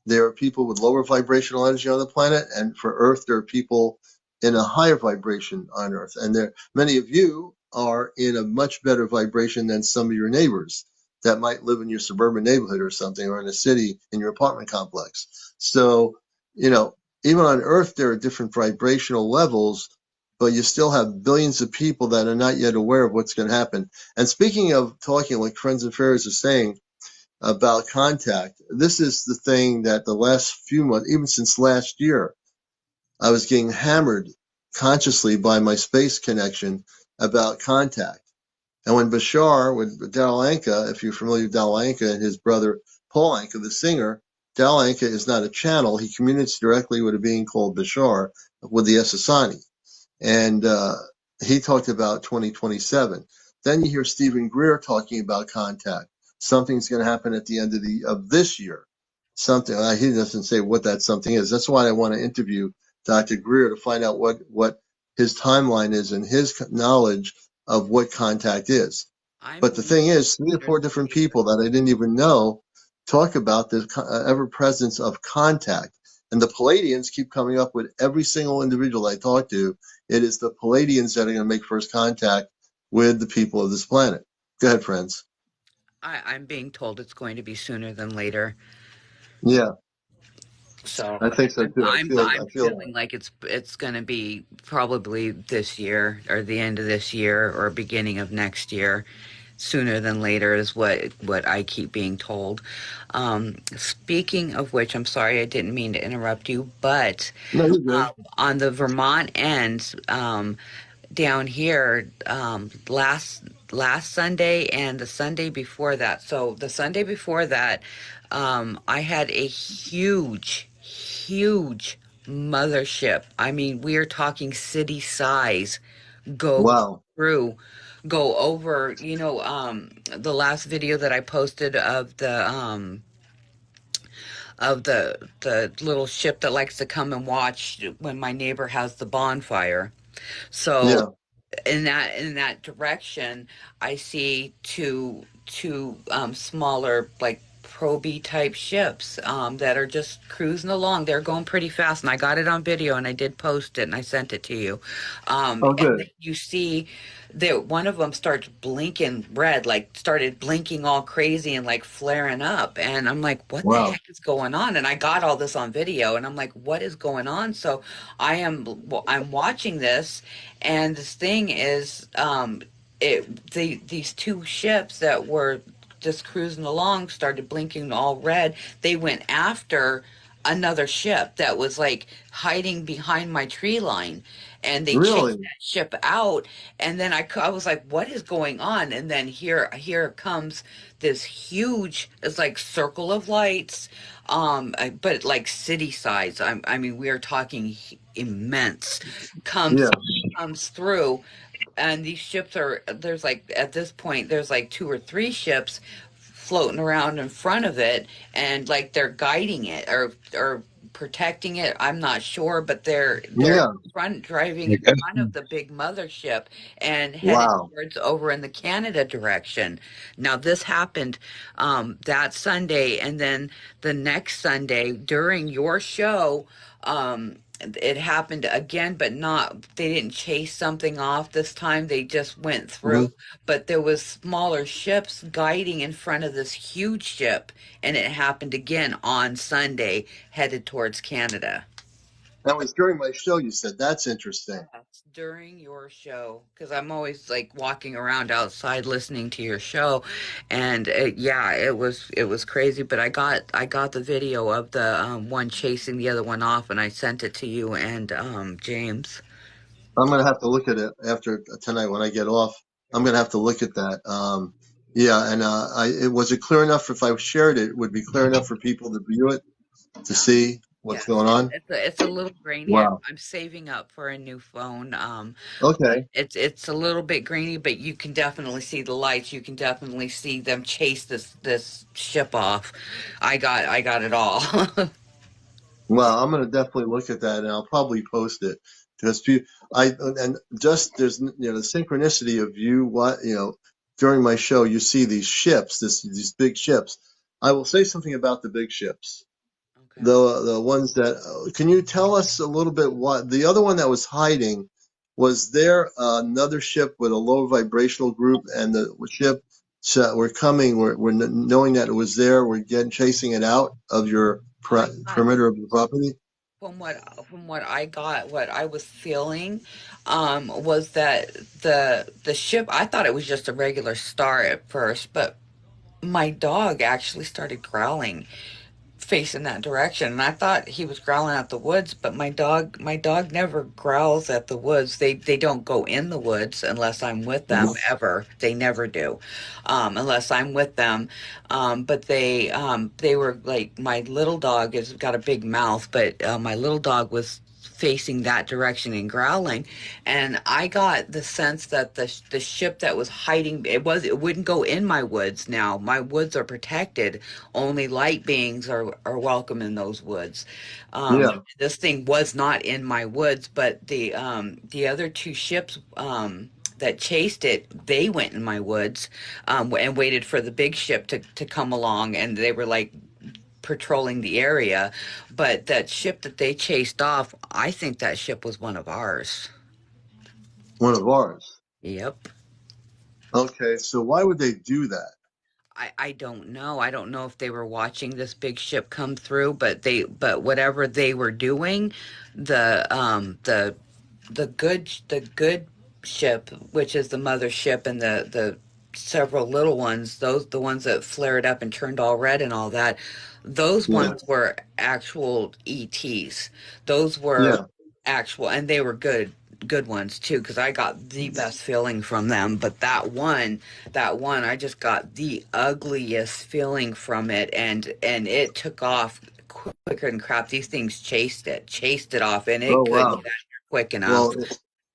There are people with lower vibrational energy on the planet, and for Earth, there are people in a higher vibration on Earth. And there, many of you are in a much better vibration than some of your neighbors that might live in your suburban neighborhood or something, or in a city in your apartment complex. So, you know, even on Earth, there are different vibrational levels, but you still have billions of people that are not yet aware of what's going to happen. And speaking of talking, like Friends and Fairies are saying, about contact. This is the thing that the last few months, even since last year, I was getting hammered consciously by my space connection about contact. And when Bashar, with Dal Anka, if you're familiar with Dal Anka and his brother Paul Anka, the singer, Dal Anka is not a channel. He communicates directly with a being called Bashar with the Essassani. And he talked about 2027. Then you hear Stephen Greer talking about contact. Something's going to happen at the end of this year. Something he doesn't say what that something is. That's why I want to interview Dr. Greer to find out what his timeline is and his knowledge of what contact is. I'm But the believing thing is, three or sooner four than different later. people that I didn't even know talk about the ever presence of contact. And the Palladians keep coming up with every single individual I talk to. It is the Palladians that are going to make first contact with the people of this planet. Go ahead, friends. I'm being told it's going to be sooner than later. Yeah, So I think so too. I'm I feel feeling like it's going to be probably this year or the end of this year or beginning of next year. Sooner than later is what I keep being told. Speaking of which, I'm sorry I didn't mean to interrupt you, but no, you're good. on the Vermont end, down here, last Sunday and the Sunday before that. So the Sunday before that, I had a huge mothership. I mean, we are talking city size go Wow. through, go over, the last video that I posted of the little ship that likes to come and watch when my neighbor has the bonfire. So Yeah. in that direction, I see two smaller, like proby type ships, that are just cruising along. They're going pretty fast, and I got it on video, and I did post it, and I sent it to you. Oh, And then good. you see that one of them starts blinking red, like started blinking all crazy and like flaring up, and I'm like, what the Wow. heck is going on? And I got all this on video, and I'm like, what is going on? So I'm watching this, and this thing is, these two ships that were just cruising along started blinking all red. They went after another ship that was like hiding behind my tree line, and they chased Really? that ship out. And then I was like, what is going on? And then here comes this huge, it's like circle of lights, but like city size. I mean, we are talking immense, comes Yeah. comes through. And these ships are, there's like, at this point there's like two or three ships floating around in front of it, and like they're guiding it or protecting it. I'm not sure, but they're Yeah. front driving in Like, front of the big mothership and headed Wow. towards over in the Canada direction. Now this happened that Sunday, and then the next Sunday during your show, it happened again, but not, they didn't chase something off this time. They just went through, Mhm. but there was smaller ships guiding in front of this huge ship, and it happened again on Sunday headed towards Canada. That was during my show. You said that's interesting. That's during your show, because I'm always like walking around outside listening to your show, and yeah, it was crazy. But I got the video of the one chasing the other one off, and I sent it to you and James. I'm gonna have to look at it after tonight when I get off. I'm gonna have to look at that. Yeah, and was it clear enough if I shared it? Would be clear enough for people to view it to Um, see what's yes, going on? it's a little grainy. Wow. I'm saving up for a new phone. But Okay. it's a little bit grainy, but you can definitely see the lights. You can definitely see them chase this ship off. I got it all. Well, I'm going to definitely look at that, and I'll probably post it because and just there's the synchronicity of you what during my show you see these ships, these big ships. I will say something about the big ships. Okay. The ones that can you tell us a little bit what the other one that was hiding was there another ship with a low vibrational group and the ship we're coming we're knowing that it was there we're getting chasing it out of your I got perimeter of the property. from what I got, what I was feeling, was that the ship. I thought it was just a regular star at first, but my dog actually started growling facing that direction, and I thought he was growling at the woods, but my dog never growls at the woods. They don't go in the woods unless I'm with them, Mhm. ever. They never do, unless I'm with them. But they were like, my little dog has got a big mouth, but my little dog was facing that direction and growling, and I got the sense that the ship that was hiding, it wouldn't go in my woods. Now my woods are protected, only light beings are welcome in those woods. Yeah, This thing was not in my woods, but the other two ships that chased it, they went in my woods, and waited for the big ship to come along, and they were like patrolling the area. But that ship that they chased off, I think that ship was one of ours. one of ours. Yep. Okay, so why would they do that? I don't know. I don't know if they were watching this big ship come through, but whatever they were doing, the the good ship, which is the mother ship, and the several little ones, those the ones that flared up and turned all red and all that, those Yeah, ones were actual ETs. Those were yeah. actual, and they were good ones too, because I got the best feeling from them. But that one, I just got the ugliest feeling from it, and it took off quicker than crap. These things chased it off, and Oh it couldn't wow. get out here quick enough.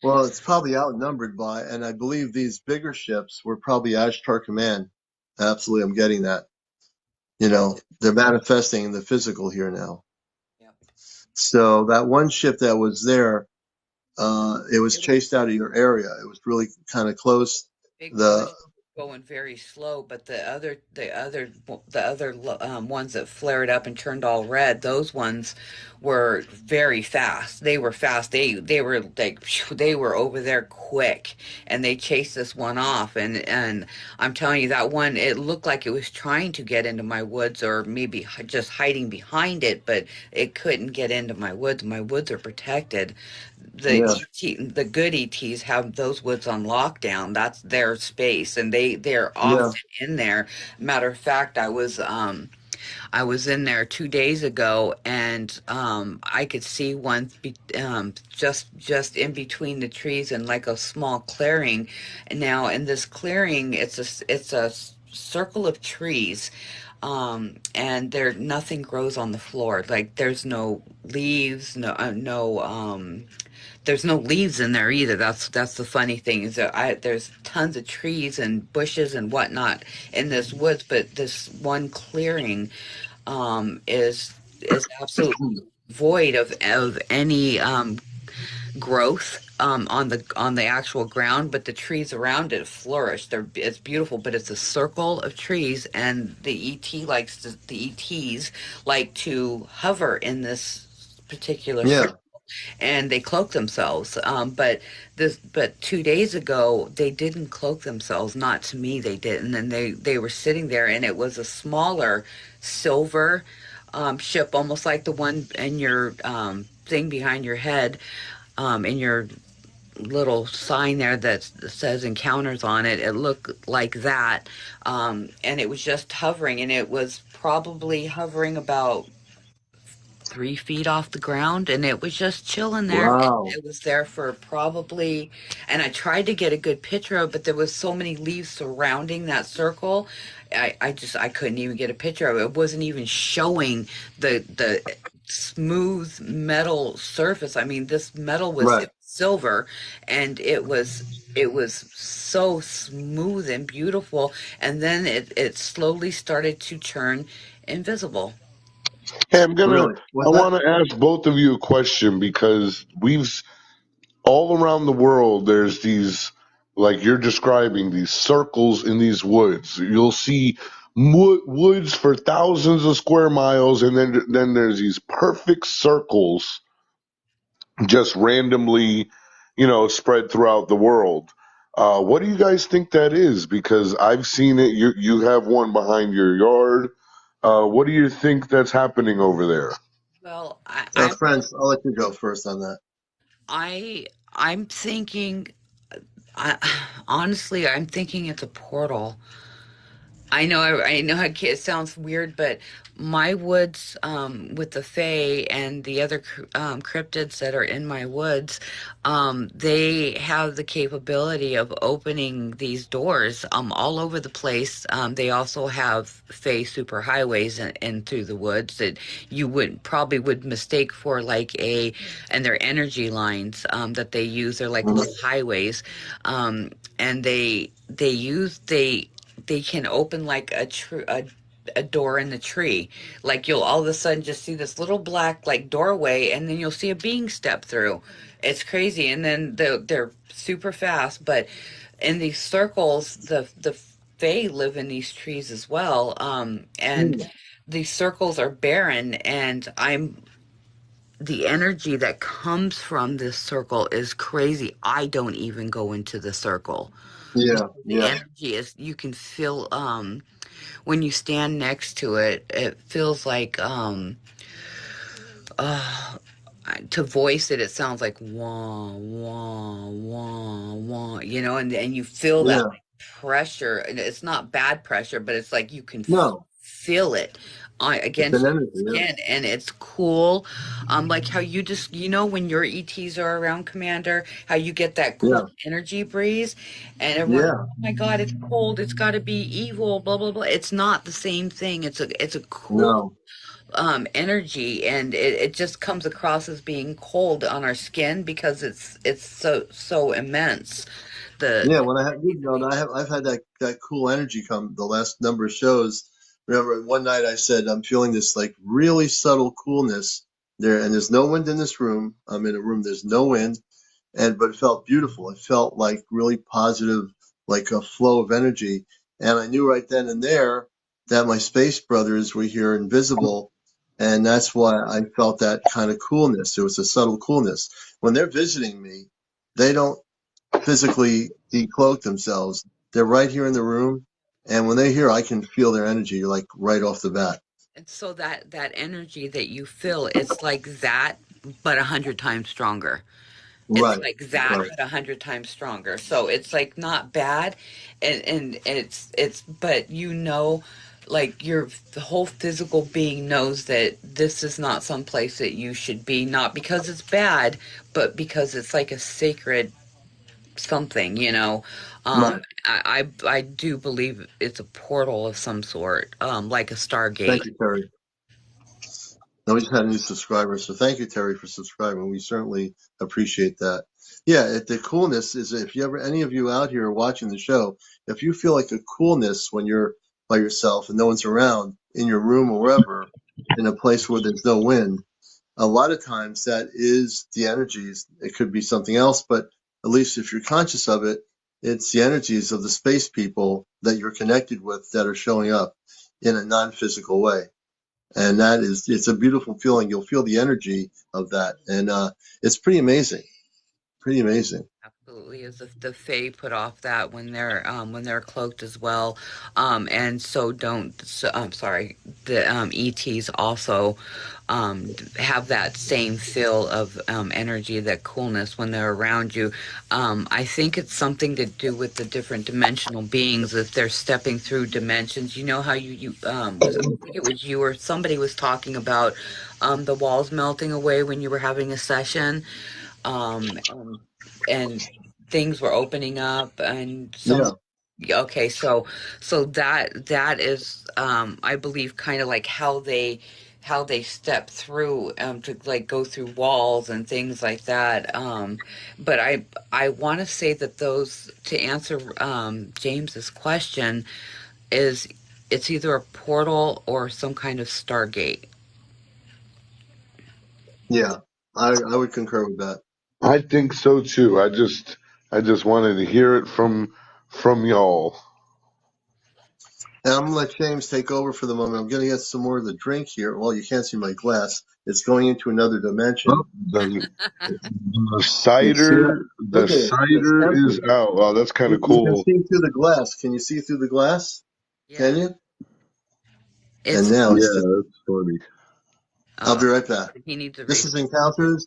Well, it's probably outnumbered by, and I believe these bigger ships were probably Ashtar Command. Absolutely, I'm getting that. Yep. They're manifesting the physical here now. Yep. So that one ship that was there, it was It was chased out of your area. It was really kind of close. big one The is going very slow, but the other ones that flared up and turned all red, those ones were very fast. They were fast. They were like phew, they were over there quick, and they chased this one off. And I'm telling you, that one, it looked like it was trying to get into my woods, or maybe just hiding behind it, but it couldn't get into my woods. My woods are protected. yeah, The good ETs have those woods on lockdown. That's their space, and they're yeah. often in there. Matter of fact, I was in there 2 days ago, and I could see one just in between the trees and like a small clearing. And now in this clearing, it's a circle of trees, and there nothing grows on the floor. Like there's no leaves, there's no leaves in there either. That's the funny thing, is that there's tons of trees and bushes and whatnot in this woods, but this one clearing, is absolutely void of any growth, on the actual ground, but the trees around it flourish. It's beautiful, but it's a circle of trees, and the ETs like to hover in this particular Yeah, circle, and they cloak themselves. But 2 days ago they didn't cloak themselves. Not to me, they didn't, and they were sitting there, and it was a smaller silver ship, almost like the one in your thing behind your head, in your little sign there that says encounters on it. It looked like that, and it was just hovering, and it was probably hovering about 3 feet off the ground, and it was just chilling there. Wow. It was there for probably, and I tried to get a good picture of it, but there was so many leaves surrounding that circle. I couldn't even get a picture of it. It wasn't even showing the smooth metal surface. I mean, this metal was, Right. it was silver, and it was so smooth and beautiful, and then it slowly started to turn invisible. Hey, Really? I Was that? want to ask both of you a question because all around the world, there's these, like you're describing, these circles in these woods. You'll see woods for thousands of square miles, and then there's these perfect circles just randomly, spread throughout the world. What do you guys think that is? Because I've seen it. You have one behind your yard. What do you think that's happening over there? Well, I'm Friends, I'll let you go first on that. I I'm thinking, I honestly, I'm thinking it's a portal. I know it sounds weird, but my woods, with the Fae and the other cryptids that are in my woods, they have the capability of opening these doors all over the place. They also have Fae superhighways in through the woods that you would mistake for like and they're energy lines that they use. They're like Mhm. little highways, and they can open like a door in the tree. Like you'll all of a sudden just see this little black like doorway, and then you'll see a being step through. It's crazy, and then they're super fast. But in these circles, the Fae live in these trees as well, and Hmm. these circles are barren, and I'm the energy that comes from this circle is crazy. I don't even go into the circle. Yeah, The yeah, energy is, you can feel, when you stand next to it, it feels like, uh to voice it, it sounds like wah wah wah wah, and you feel that yeah. like pressure, and it's not bad pressure, but it's like you can No, feel it it's an against your energy. Yeah, skin, and it's cool. Like how you just, when your ETs are around, Commander, how you get that cool yeah, energy breeze, and everyone's, yeah. oh my God, it's cold, it's got to be evil, blah blah blah. It's not the same thing. It's a cool No. energy, and it just comes across as being cold on our skin because it's so immense. Yeah, The when I had, I've had that cool energy come the last number of shows. Remember, one night I said I'm feeling this like really subtle coolness there, and there's no wind in this room. I'm in a room, there's no wind, but it felt beautiful. It felt like really positive, like a flow of energy. And I knew right then and there that my space brothers were here invisible, and that's why I felt that kind of coolness. It was a subtle coolness. When they're visiting me, they don't physically decloak themselves. They're right here in the room, and when they're here, I can feel their energy like right off the bat. And so that energy that you feel, it's like that, but 100 times stronger. It's Right, like that, right, but 100 times stronger. So it's like not bad, and it's but like your the whole physical being knows that this is not some place that you should be, not because it's bad, but because it's like a sacred something. right. I do believe it's a portal of some sort, like a Thank Stargate. you, Terry. Now we just had a new subscriber, so thank you, Terry, for subscribing. We certainly appreciate that. Yeah, the coolness is if you ever, any of you out here watching the show, if you feel like a coolness when you're by yourself and no one's around in your room or wherever, in a place where there's no wind, a lot of times that is the energies. It could be something else, but at least if you're conscious of it, it's the energies of the space people that you're connected with that are showing up in a non-physical way. And it's a beautiful feeling. You'll feel the energy of that. And it's pretty amazing. Pretty amazing. Absolutely, as if the Fae put off that when they're cloaked as well, and so don't. So, I'm sorry, the ETs also. have that same feel of energy, that coolness when they're around you. I think it's something to do with the different dimensional beings if they're stepping through dimensions. You know how I think it was you or somebody was talking about the walls melting away when you were having a session, and things were opening up, and Yeah, okay, so that is I believe kind of like how they step through to like go through walls and things like that. But I want to say that those, to answer James's question, is it's either a portal or some kind of stargate. yeah, I would concur with that. I think so too. I just wanted to hear it from y'all. And I'm gonna let James take over for the moment. I'm gonna get some more of the drink here. Well, you can't see my glass. It's going into another Oh, dimension. You see that? The Look at it. It's cider is empty. out. Wow, that's kind of You can cool. see through the glass. Can you see through the glass? Can Yeah, you? And it's now Yeah, it's just. that's funny. I'll uh be right back. he needs a This is refill. Encounters,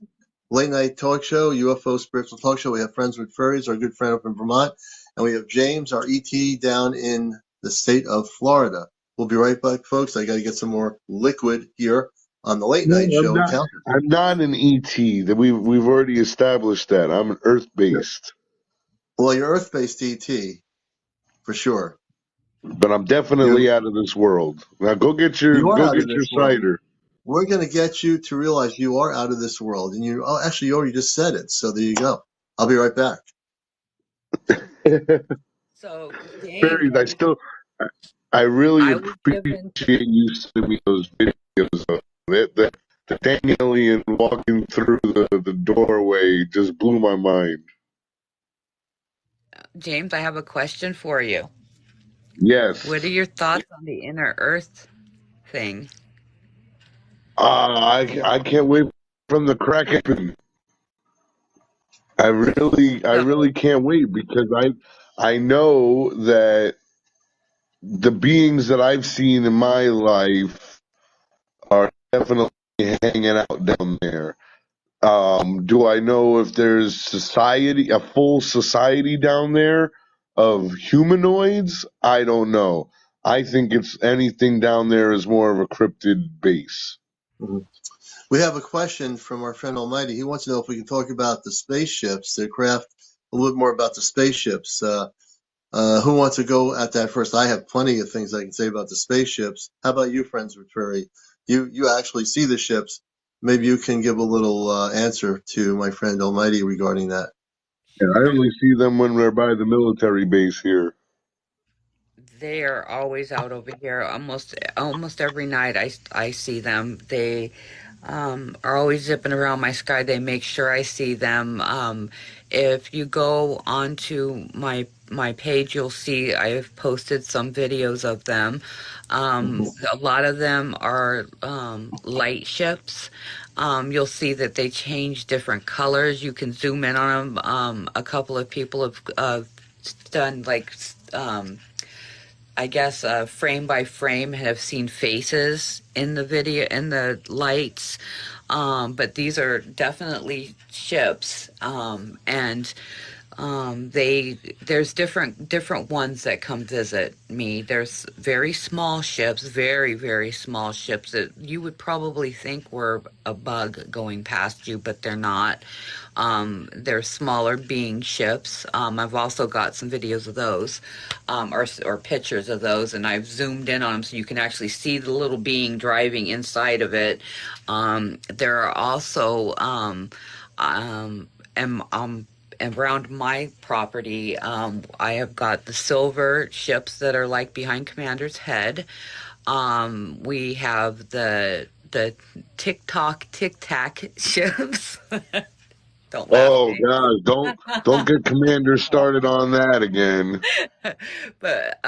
late night talk show, UFO spiritual talk show. We have Friends with Furries, our good friend up in Vermont, and we have James, our ET, down in the state of Florida. We'll be right back, folks. I got to get some more liquid here on the late No, night show, Encounters. I'm not an ET. That we've already established that. I'm an Earth Yeah. based, Well, you're Earth-based ET for sure. but I'm definitely You out of this world. Now you are go out of get your this world. cider. We're going to get you to realize you are out of this world, and you. Oh, actually, you already just said it. So there you go. I'll be right back. So James, Fairies, I really I was appreciate given you sending me those videos of it. The alien walking through the doorway just blew my mind. James, I have a question for you. What are Yes. your thoughts on the inner Earth thing? I can't wait from the crack open. I So, really can't wait because I know that the beings that I've seen in my life are definitely hanging out down there. Do I know if there's a full society down there of humanoids? I don't know. I think it's anything down there is more of a cryptid base. Mhm. We have a question from our friend Almighty. He wants to know if we can talk about the spaceships, the craft, a little bit more about the spaceships. Who wants to go at that first? I have plenty of things I can say about the spaceships. How about you, Friends with Terry? You actually see the ships. Maybe you can give a little answer to my friend Almighty regarding that. Yeah, I sure. only see them when they're by the military base here. They are always out over here. Almost every night I see them. They are always zipping around my sky. They make sure I see them. If you go onto my page, you'll see I have posted some videos of them. Mhm. A lot of them are light ships. You'll see that they change different colors. You can zoom in on them. A couple of people have done like I guess frame by frame have seen faces in the video in the lights, but these are definitely ships, and they there's different ones that come visit me. There's very small ships, very small ships that you would probably think were a bug going past you, but they're not. They're smaller being ships. I've also got some videos of those, or pictures of those, and I've zoomed in on them so you can actually see the little being driving inside of it. There are also um, am around my property. I have got the silver ships that are like behind Commander's head. We have the tic tac ships. Don't laugh, Oh James. gosh, don't get Commander started on that again. But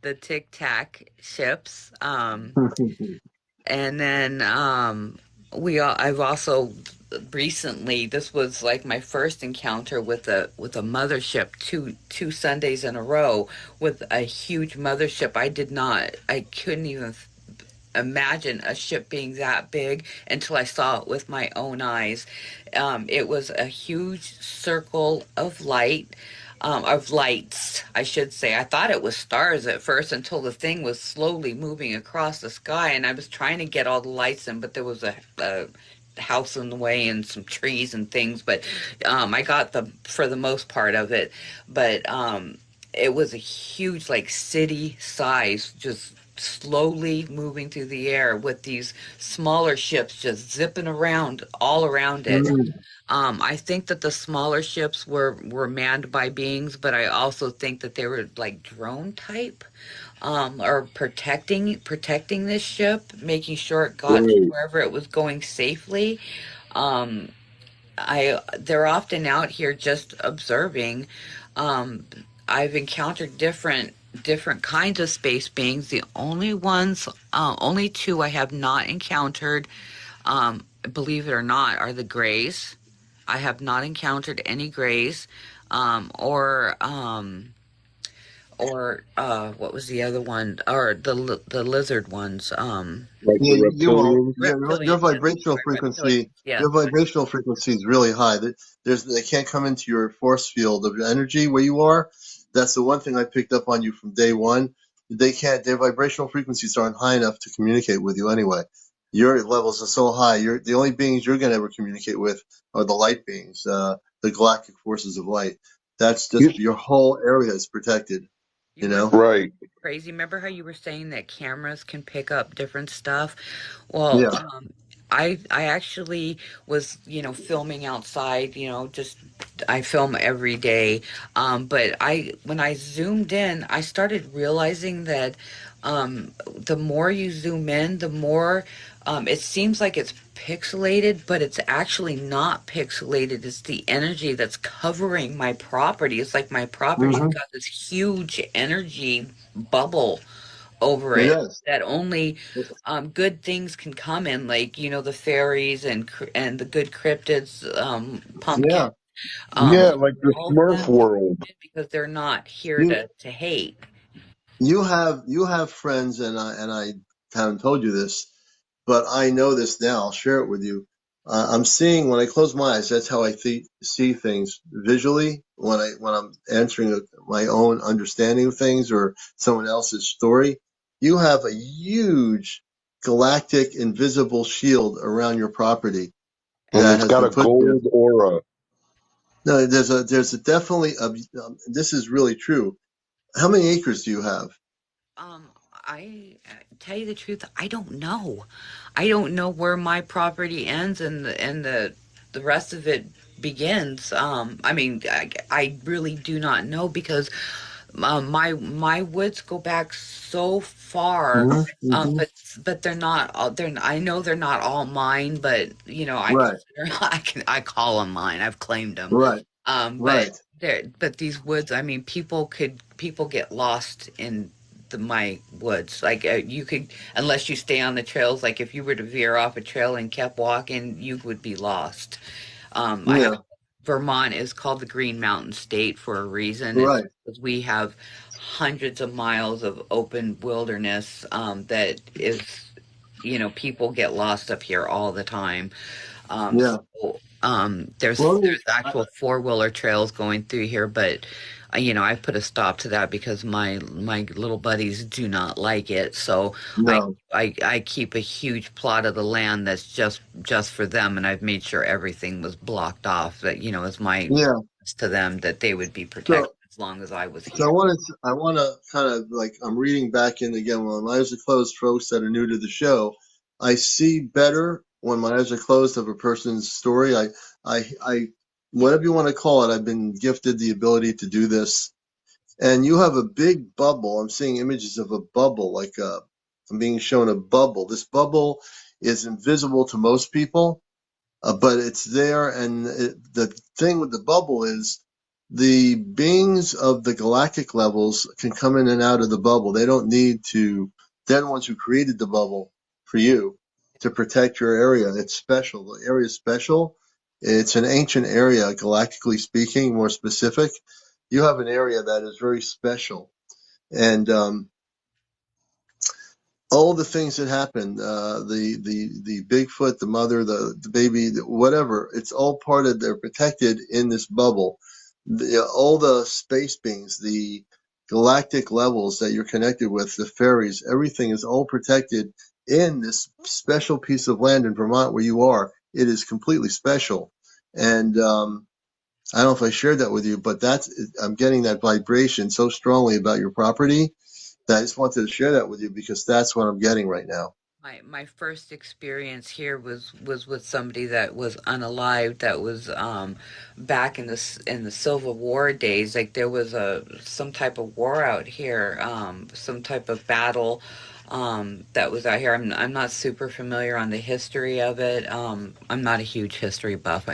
the tic tac ships. And then I've also recently, this was like my first encounter with a mothership, two Sundays in a row with a huge mothership. I couldn't even imagine a ship being that big until I saw it with my own eyes. It was a huge circle of light, of lights, I should say. I thought it was stars at first until the thing was slowly moving across the sky, and I was trying to get all the lights in, but there was a house in the way and some trees and things. But I got the for the most part of it. But it was a huge, like city size, just slowly moving through the air with these smaller ships just zipping around all around it. Mm. I think that the smaller ships were manned by beings, but I also think that they were like drone type, or protecting this ship, making sure it got to Right. wherever it was going safely. Um, I They're often out here just observing. Um, I've encountered different kinds of space beings. The only two I have not encountered, believe it or not, are the grays. I have not encountered any grays, um, or um, what was the other one? Or the lizard ones. Like Yeah, the you won't. reptilians. Your Reptilian. Yes, vibrational sorry, reptilian. frequency, Yes. your vibrational frequency is really high. They can't come into your force field of energy where you are. That's the one thing I picked up on you from day one. They can't. Their vibrational frequencies aren't high enough to communicate with you anyway. Your levels are so high. You're the only beings you're going to ever communicate with are the light beings, the galactic forces of light. That's You, just your whole area is protected. You You want know? right. crazy? Remember how you were saying that cameras can pick up different stuff? Well, Yeah. I actually was, filming outside, just I film every day. But I when I zoomed in, I started realizing that the more you zoom in, the more it seems like it's pixelated, but it's actually not pixelated. It's the energy that's covering my property. It's like my property's Hmm. got this huge energy bubble over It it is. that only good things can come in, like the fairies and the good cryptids, pumpkin, Yeah. Yeah, like the all of Smurf them, world. because they're not here You to hate. you have friends, and I haven't told you this, but I know this now. I'll share it with you. I'm seeing when I close my eyes. That's how I see things visually when I'm answering my own understanding of things or someone else's story. You have a huge galactic invisible shield around your property And that it's has got been a put there. gold aura. No, there's a definitely this is really true. How many acres do you have? I tell you the truth, I don't know. I don't know where my property ends and the rest of it begins. I mean, I really do not know because my woods go back so far. Mm-hmm. But they're not all. I know they're not all mine, but I Right, consider I call them mine. I've claimed them. right, But right. these woods, I mean, people get lost in my woods. Like you could, unless you stay on the trails. Like if you were to veer off a trail and kept walking, you would be lost. I have Yeah, Vermont is called the Green Mountain State for a reason. It's right. because we have hundreds of miles of open wilderness, that is, people get lost up here all the time. Yeah. Well, There's actual four-wheeler trails going through here, but I put a stop to that because my little buddies do not like it. So I no. I keep a huge plot of the land that's just for them, and I've made sure everything was blocked off. That as my Yeah. to them that they would be So, protected as long as I was so here. I want to kind of like I'm reading back in again. When my eyes are closed, folks that are new to the show, I see better when my eyes are closed of a person's story. I, whatever you want to call it, I've been gifted the ability to do this. And you have a big bubble. I'm seeing images of a bubble, I'm being shown a bubble. This bubble is invisible to most people, but it's there. And the thing with the bubble is the beings of the galactic levels can come in and out of the bubble. They don't need to, they're the ones who created the bubble for you to protect your area. It's special. The area is special. It's an ancient area, galactically speaking, more specific. You have an area that is very special. And all the things that happen, the Bigfoot, the mother, the baby, whatever, it's all part of, they're protected in this bubble. All the space beings, the galactic levels that you're connected with, the fairies, everything is all protected in this special piece of land in Vermont where you are. It is completely special. And I don't know if I shared that with you, but I'm getting that vibration so strongly about your property that I just wanted to share that with you because that's what I'm getting right now. My first experience here was with somebody that was unalived, that was back in the Civil War days. Like there was a some type of war out here, some type of battle that was out here. I'm not super familiar on the history of it. I'm not a huge history buff.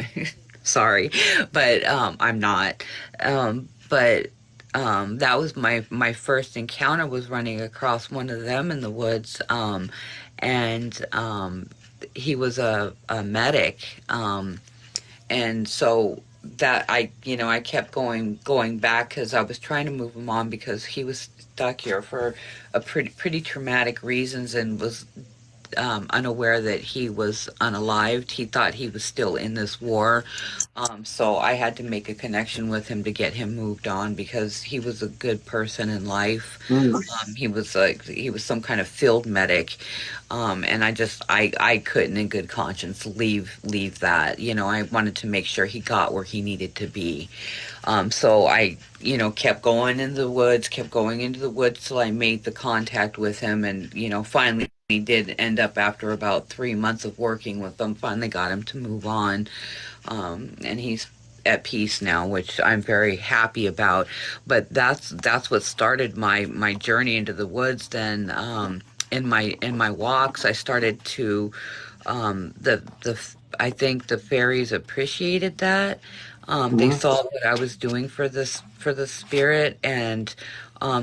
Sorry, but I'm not. But that was my first encounter, was running across one of them in the woods. And he was a medic, and so that I kept going back because I was trying to move him on because he was stuck here for a pretty traumatic reasons, and was unaware that he was unalived. He thought he was still in this war. So I had to make a connection with him to get him moved on because he was a good person in life. Mm, He was some kind of field medic, and I couldn't in good conscience leave that. I wanted to make sure he got where he needed to be. So I kept going in the woods, kept going into the woods till I made the contact with him, and finally did end up, after about 3 months of working with them, finally got him to move on. And he's at peace now, which I'm very happy about. But that's what started my journey into the woods. Then in my walks, I started to the I think the fairies appreciated that. They mm, saw what I was doing for the spirit, and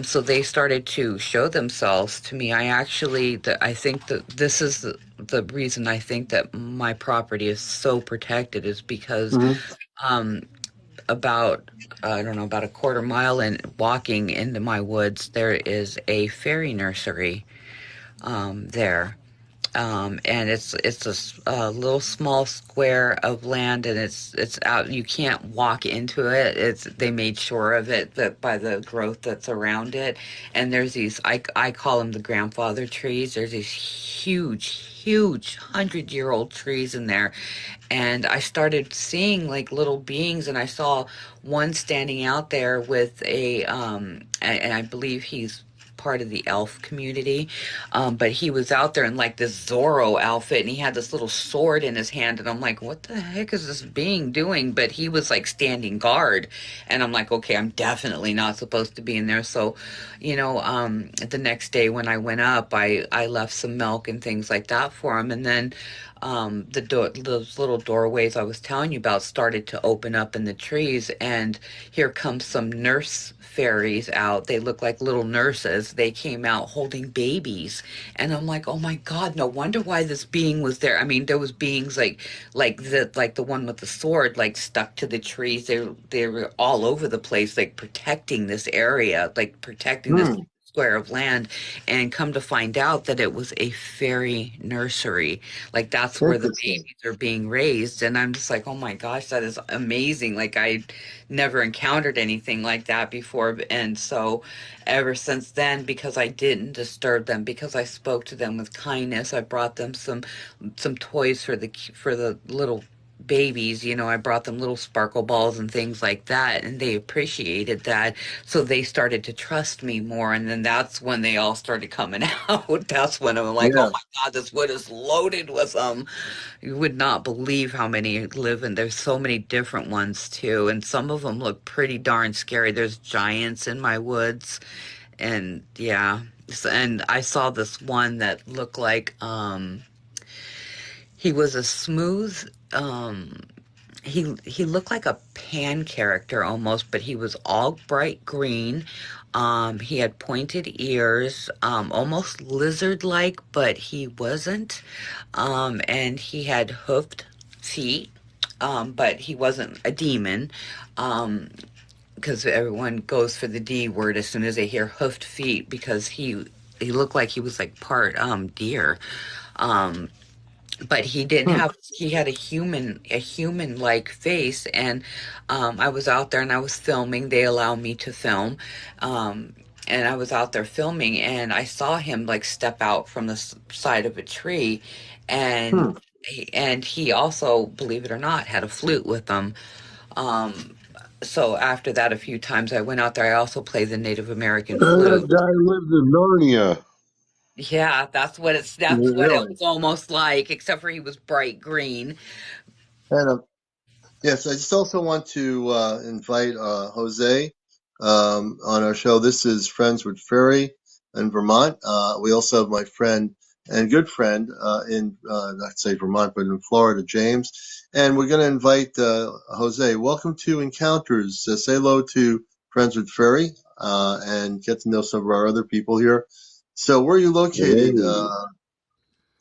so they started to show themselves to me. I think that this is the reason I think that my property is so protected, is because mm, um, about I don't know, about a quarter mile in walking into my woods, there is a fairy nursery there. And it's a little small square of land, and it's out. You can't walk into it. They made sure of it, that by the growth that's around it. And there's these, I call them the grandfather trees. There's these huge 100-year-old trees in there, and I started seeing like little beings, and I saw one standing out there with and I believe he's part of the elf community, but he was out there in like this Zorro outfit, and he had this little sword in his hand, and I'm like, what the heck is this being doing? But he was like standing guard, and I'm like, okay, I'm definitely not supposed to be in there. So, the next day when I went up, I left some milk and things like that for him, and then those little doorways I was telling you about started to open up in the trees, and here comes some nurse fairies out. They look like little nurses. They came out holding babies, and I'm like, oh my god, no wonder why this being was there. I mean, there was beings like the one with the sword, like stuck to the trees. They were all over the place, like protecting this area, like protecting this mm. square of land. And come to find out that it was a fairy nursery. Like that's where the Interesting. babies are being raised. And I'm just like, oh my gosh, that is amazing. Like I never encountered anything like that before. And so ever since then, because I didn't disturb them, because I spoke to them with kindness, I brought them some toys for the little babies. I brought them little sparkle balls and things like that, and they appreciated that. So they started to trust me more, and then that's when they all started coming out. That's when I'm like, oh Yeah. my god, this wood is loaded with them. You would not believe how many live in. There's so many different ones too, and some of them look pretty darn scary. There's giants in my woods, and yeah. And I saw this one that looked like he was a smooth he looked like a pan character almost, but he was all bright green. He had pointed ears, almost lizard-like, but he wasn't. And he had hoofed feet, but he wasn't a demon. Because everyone goes for the D word as soon as they hear hoofed feet, because he looked like he was like part deer. Um, but he didn't have, he had a human like face. And I was out there and I was filming. They allowed me to film. Um, and I was out there filming and I saw him like step out from the side of a tree. And Hmm. and he also, believe it or not, had a flute with him. Um, so after that, a few times I went out there. I also played the Native American That flute. guy lived in Narnia. Yeah, that's what it Really? was almost like, except for he was bright green. And yes, I just also want to invite Jose on our show. This is Friends with Ferry in Vermont. We also have my friend and good friend in, not say Vermont, but in Florida, James. And we're going to invite Jose. Welcome to Encounters. Say hello to Friends with Ferry and get to know some of our other people here. So, where are you located, Hey. Yeah.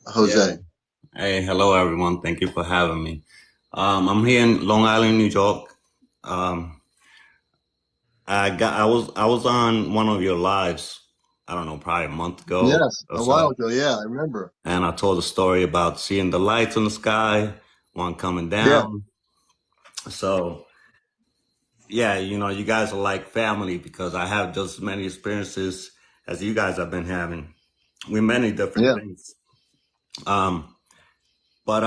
Jose? Hey, hello everyone. Thank you for having me. I'm here in Long Island, New York. Um, I was on one of your lives. I don't know, probably a month ago Yes, or a while so, ago. Yeah, I remember. and I told a story about seeing the lights in the sky, one coming Yeah, down. So yeah, you guys are like family because I have just as many experiences as you guys have been having with many different yeah. things. Um, but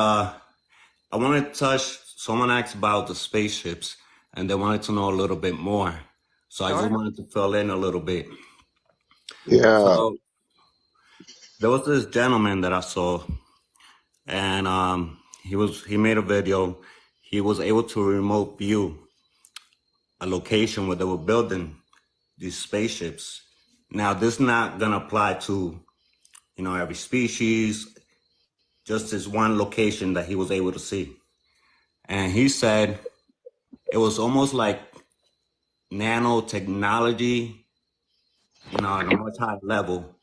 I wanted to touch, someone asked about the spaceships and they wanted to know a little bit more. So I just Sure. wanted to fill in a little bit. Yeah. So there was this gentleman that I saw and he made a video. He was able to remote view a location where they were building these spaceships. Now this is not gonna apply to, every species, just this one location that he was able to see. And he said it was almost like nanotechnology, at a much higher level.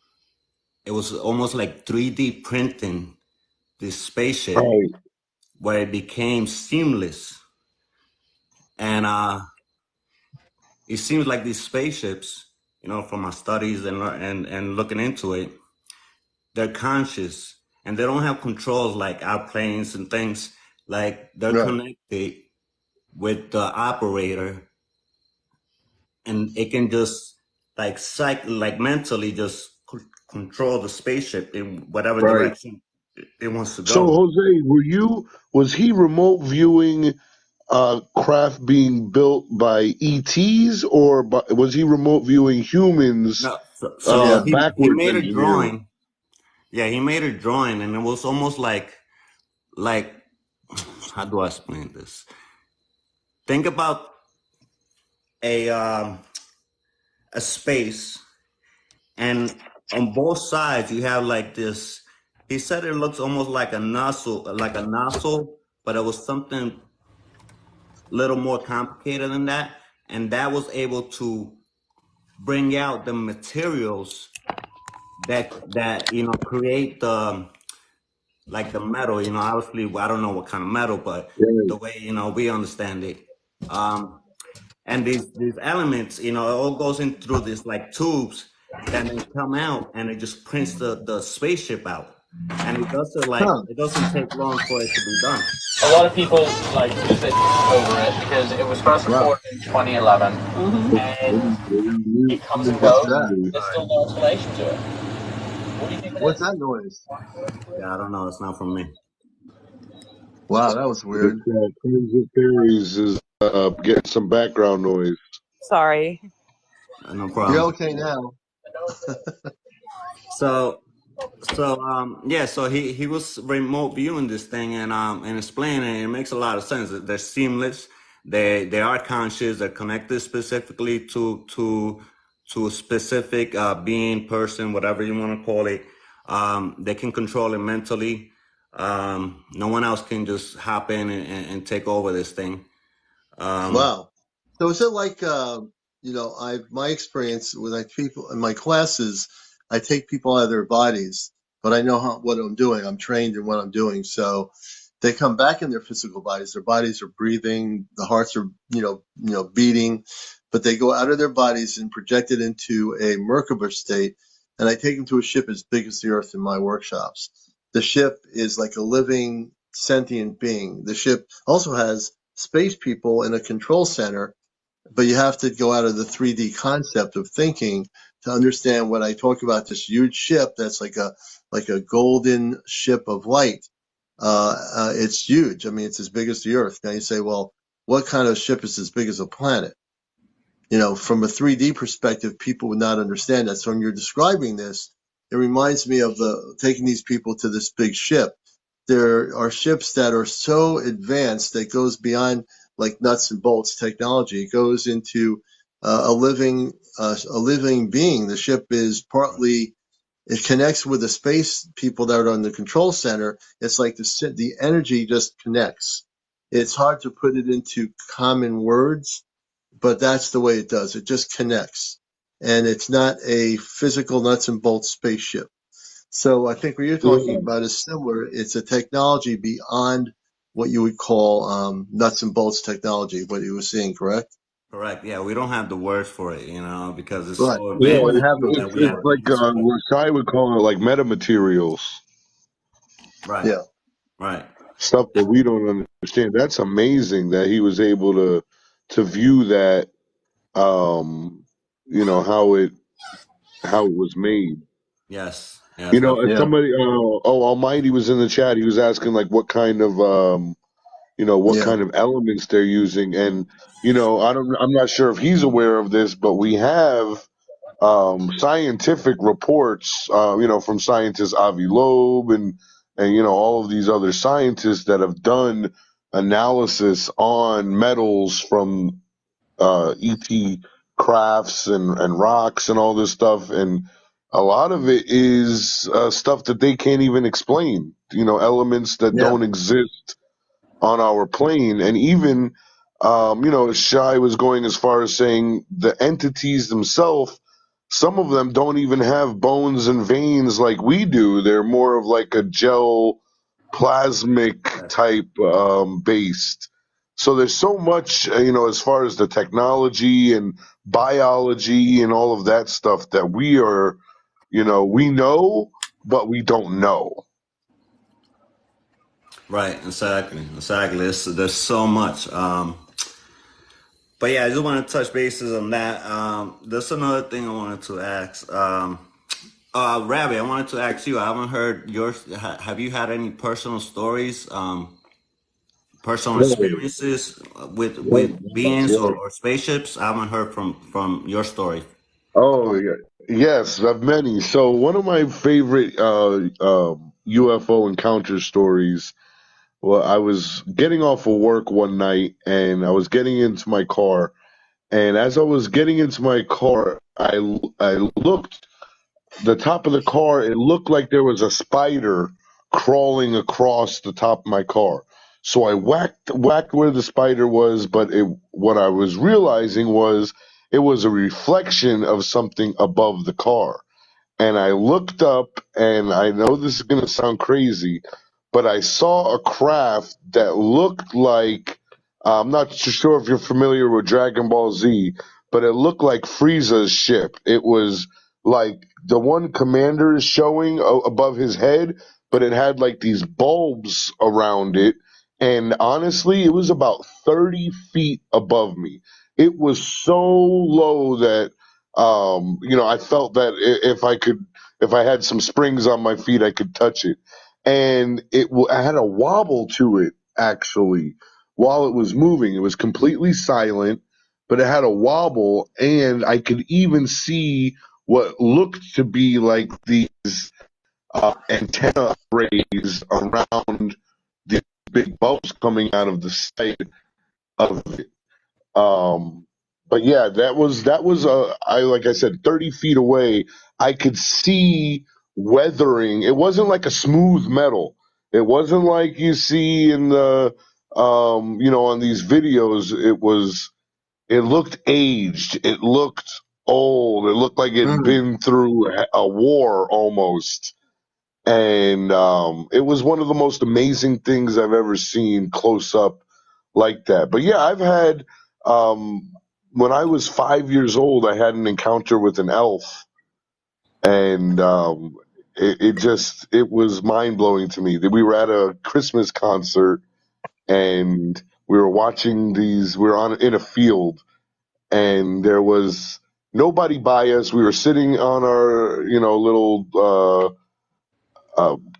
It was almost like 3D printing this spaceship Right. where it became seamless. And it seems like these spaceships, from my studies and looking into it, they're conscious and they don't have controls like our planes and things. Like they're Right. connected with the operator and it can just like mentally just control the spaceship in whatever Right. direction it wants to So go. Jose, was he remote viewing craft being built by ETs or was he remote viewing humans No, so Yeah. he backwards made a engineered? drawing. Yeah, he made a drawing, and it was almost like how do I explain this? Think about a um, a space, and on both sides you have like this. He said it looks almost like a nozzle, but it was something little more complicated than that, and that was able to bring out the materials that create the metal. Obviously I don't know what kind of metal, but Right. the way we understand it. And these elements, it all goes in through this like tubes that then come out, and it just prints the spaceship out, and Huh. it doesn't take long for it to be done. A lot of people like lose their over it because it was first Wow. recorded in 2011 and it comes and What's goes. that? There's still no explanation to it. What do you think it What's is? that noise? Yeah, I don't know. It's not from me. Wow, that was It's weird. Friends with Fairies is getting some background noise. Sorry. No You're problem. okay now. So yeah, so he was remote viewing this thing and explaining it. It makes a lot of sense. They're seamless. They are conscious. They're connected specifically to a specific being, person, whatever you want to call it. They can control it mentally. No one else can just hop in and take over this thing. Wow. So is it like I my experience when I people in my classes, I take people out of their bodies, but I know what I'm doing. I'm trained in what I'm doing. So they come back in their physical bodies. Their bodies are breathing, the hearts are beating, but they go out of their bodies and project it into a Merkaba state. and I take them to a ship as big as the Earth in my workshops. The ship is like a living sentient being. The ship also has space people in a control center, but you have to go out of the 3D concept of thinking to understand when I talk about this huge ship that's like a golden ship of light. It's huge. I mean, it's as big as the Earth. Now you say, well, what kind of ship is as big as a planet? You know, from a 3D perspective, people would not understand that. So when you're describing this, it reminds me of taking these people to this big ship. There are ships that are so advanced that goes beyond like nuts and bolts technology. It goes into a living being. The ship is partly, it connects with the space people that are on the control center. It's like the energy just connects. It's hard to put it into common words, but that's the way it does. It just connects. And it's not a physical nuts and bolts spaceship. So I think what you're talking about is similar. It's a technology beyond what you would call nuts and bolts technology, what you were saying, correct? Correct. Yeah, we don't have the words for it, because it's Right. so We Yeah, wouldn't advanced have the that words we it's have for it. to like use words. what Shai would call it, like metamaterials, Right. Yeah. Right. stuff that we don't understand. That's amazing that he was able to view that, how it was made. Yes. Yes. If Yeah. somebody, Almighty was in the chat. He was asking like what Yeah. kind of elements they're using, and I'm not sure if he's aware of this, but we have scientific reports, from scientist Avi Loeb and all of these other scientists that have done analysis on metals from ET crafts and rocks and all this stuff, and a lot of it is stuff that they can't even explain. Elements that Yeah. don't exist on our plane, and even Shai was going as far as saying the entities themselves, some of them don't even have bones and veins like we do. They're more of like a gel plasmic Yes. type based. So there's so much, as far as the technology and biology and all of that stuff that we know, but we don't know. Right. Exactly. Exactly. There's so much. But yeah, I just want to touch bases on that. There's another thing I wanted to ask. Rabbi, I wanted to ask you. I haven't heard yours. Have you had any personal stories, personal No, experiences with no, beings yeah. or spaceships? I haven't heard from your story. Oh, yeah. Yes, I've many. So one of my favorite UFO encounter stories. Well, I was getting off of work one night, and I was getting into my car. And as I was getting into my car, I looked the top of the car. It looked like there was a spider crawling across the top of my car. So I whacked where the spider was, but what I was realizing was it was a reflection of something above the car. And I looked up, and I know this is going to sound crazy, but I saw a craft that looked like, I'm not sure if you're familiar with Dragon Ball Z, but it looked like Frieza's ship. It was like the one commander is showing above his head, but it had like these bulbs around it. And honestly, it was about 30 feet above me. It was so low that I felt that if I had some springs on my feet, I could touch it. And I had a wobble to it, actually, while it was moving. It was completely silent, but it had a wobble, and I could even see what looked to be like these antenna rays around these big bulbs coming out of the side of it. Um, but yeah, that was I like I said, 30 feet away. I could see weathering. It wasn't like a smooth metal. It wasn't like you see in the on these videos. It looked aged. It looked old. It looked like it'd Mm. been through a war almost. And it was one of the most amazing things I've ever seen close up like that. But yeah, I've had when I was 5 years old, I had an encounter with an elf, and it was mind blowing to me that we were at a Christmas concert and we were watching these. We were in a field, and there was nobody by us. We were sitting on our little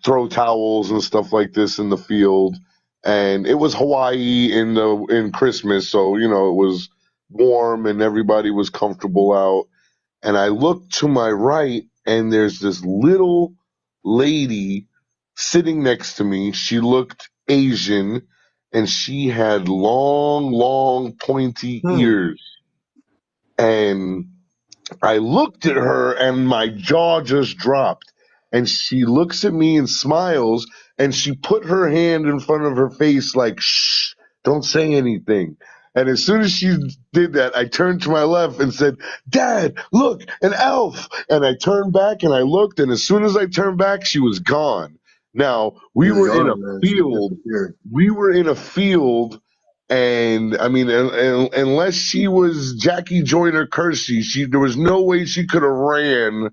throw towels and stuff like this in the field, and it was Hawaii in Christmas, so it was warm and everybody was comfortable out. And I looked to my right, and there's this little lady sitting next to me. She looked Asian, and she had long, long, pointy ears. And I looked at her, and my jaw just dropped. And she looks at me and smiles, and she put her hand in front of her face like, shh, don't say anything. And as soon as she did that, I turned to my left and said, Dad, look, an elf. And I turned back and I looked, and as soon as I turned back, she was gone. Now, She we was were in a gone, man. She field. disappeared. We were in a field, and I mean, unless she was Jackie Joyner Kersey, there was no way she could have ran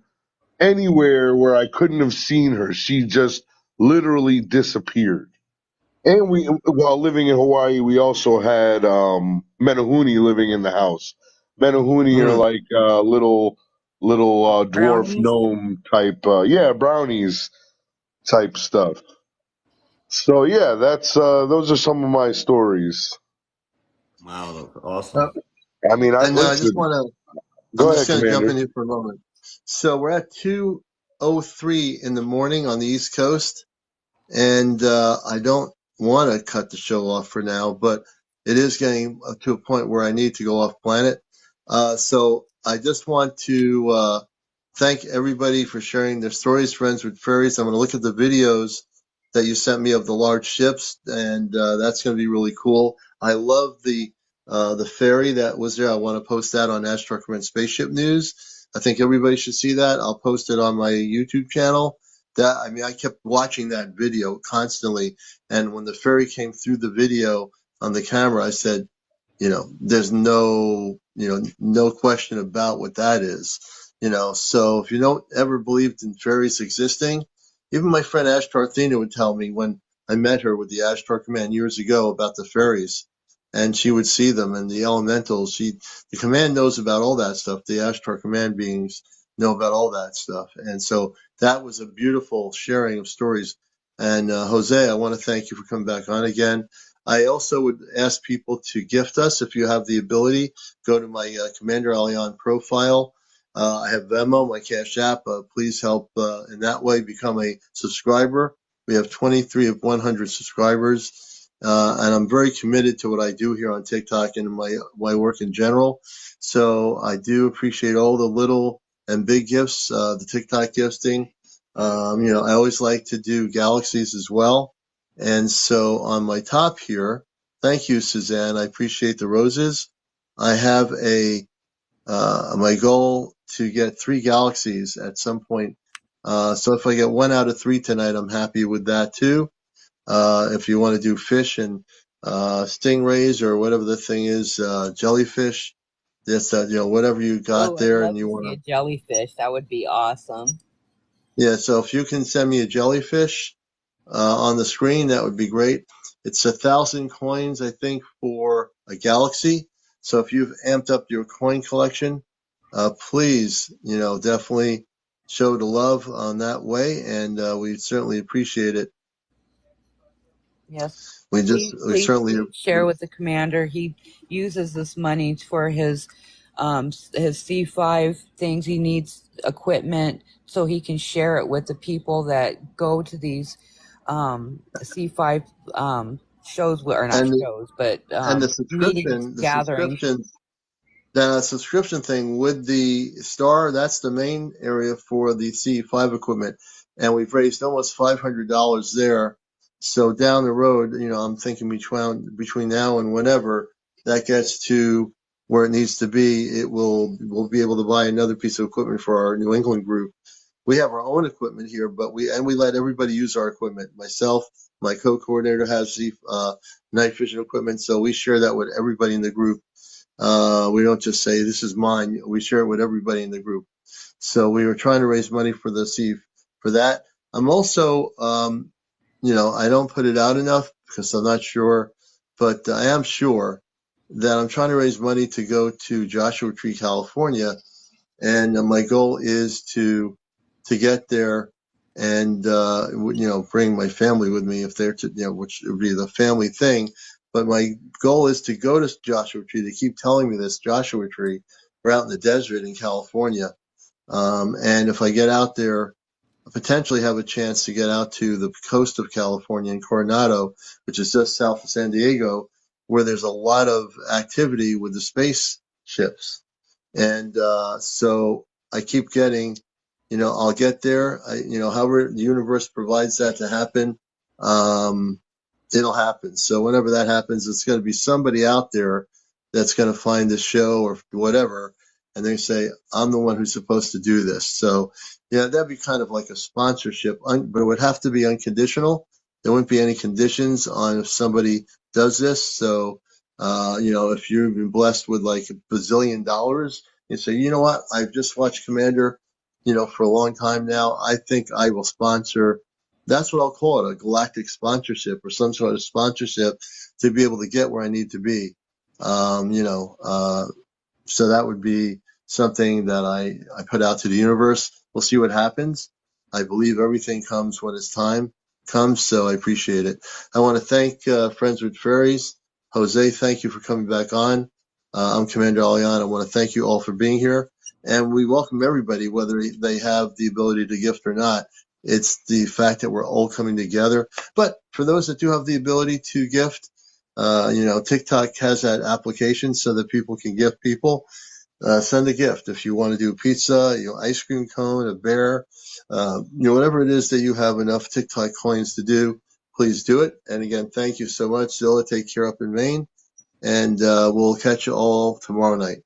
anywhere where I couldn't have seen her. She just literally disappeared. And while living in Hawaii, we also had Menehune living in the house. Menehune are Hmm. like little dwarf Brownies. gnome type, brownies type stuff. So yeah, that's those are some of my stories. Wow, that's Uh, awesome. I mean, I and I just listen. want to. I'm Go just ahead, going to jump Commander. in here for a moment. So we're at 2:03 in the morning on the East Coast. And I don't want to cut the show off for now, but it is getting to a point where I need to go off planet. So I just want to thank everybody for sharing their stories, friends with fairies. I'm going to look at the videos that you sent me of the large ships, and that's going to be really cool. I love the ferry that was there. I want to post that on Astro Command Spaceship News. I think everybody should see that. I'll post it on my YouTube channel. That, I mean, I kept watching that video constantly, and when the ferry came through the video on the camera, I said, there's no question about what that is. So if you don't ever believed in fairies existing, even my friend Ash Tarthina would tell me when I met her with the Ashtar Command years ago about the fairies, and she would see them and the elementals. The command knows about all that stuff. The Ashtar Command beings know about all that stuff, and so that was a beautiful sharing of stories. And Jose, I want to thank you for coming back on again. I also would ask people to gift us if you have the ability. Go to my CmdrAleon profile. I have Venmo, my Cash App. Please help in that way become a subscriber. We have 23 of 100 subscribers. And I'm very committed to what I do here on TikTok and my work in general. So I do appreciate all the little and big gifts, the TikTok gifting. I always like to do galaxies as well. And so on my top here, thank you, Suzanne. I appreciate the roses. I have my goal to get 3 galaxies at some point. So if I get 1 out of 3 tonight, I'm happy with that too. If you want to do fish and stingrays or whatever the thing is, jellyfish, that's whatever you got Oh, I'd there and love to you see want a to. jellyfish. That would be awesome. Yeah, so if you can send me a jellyfish on the screen, that would be great. It's 1,000 coins, I think, for a galaxy. So if you've amped up your coin collection, please, definitely show the love on that way, and we certainly appreciate it. Yes. We Please, certainly. please share with the commander. He uses this money for his C5 things. He needs equipment so he can share it with the people that go to these C5 shows, or not and shows, but and meetings, gatherings. the subscription thing with the star, that's the main area for the C5 equipment, and we've raised almost $500 there. So down the road, I'm thinking between now and whenever that gets to where it needs to be, we'll be able to buy another piece of equipment for our New England group. We have our own equipment here, but we let everybody use our equipment. Myself, my co-coordinator has the night vision equipment, so we share that with everybody in the group. We don't just say this is mine. We share it with everybody in the group. So we were trying to raise money for for that. I'm also, I don't put it out enough because I'm not sure, but I am sure that I'm trying to raise money to go to Joshua Tree, California, and my goal is to get there and bring my family with me if they're to which would be the family thing. But my goal is to go to Joshua Tree. They keep telling me this Joshua Tree. We're out in the desert in California, and if I get out there, I potentially have a chance to get out to the coast of California in Coronado, which is just south of San Diego, where there's a lot of activity with the spaceships. And so I keep getting, I'll get there. However the universe provides that to happen, um, it'll happen. So whenever that happens, it's going to be somebody out there that's going to find the show or whatever, and they say, I'm the one who's supposed to do this. So, yeah, that'd be kind of like a sponsorship, but it would have to be unconditional. There wouldn't be any conditions on if somebody does this. So, if you've been blessed with like $1 bazillion, you say, you know what, I've just watched Commander, for a long time now. I think I will sponsor. That's what I'll call it, a galactic sponsorship or some sort of sponsorship to be able to get where I need to be. So that would be something that I put out to the universe. We'll see what happens. I believe everything comes when its time comes, so I appreciate it. I want to thank Friends with Fairies. Jose, thank you for coming back on. I'm CmdrAleon. I want to thank you all for being here. And we welcome everybody, whether they have the ability to gift or not. It's the fact that we're all coming together. But for those that do have the ability to gift, TikTok has that application so that people can gift people. Send a gift if you want to do pizza, ice cream cone, a bear, whatever it is that you have enough TikTok coins to do. Please do it. And again, thank you so much, Zilla. Take care up in Maine, and we'll catch you all tomorrow night.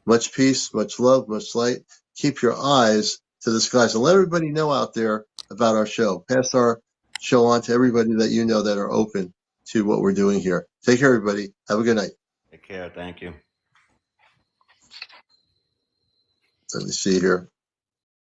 Much peace, much love, much light. Keep your eyes to the skies and let everybody know out there about our show. Pass our show on to everybody that you know that are open to what we're doing here. Take care, everybody. Have a good night. Take care. Thank you. Let me see here.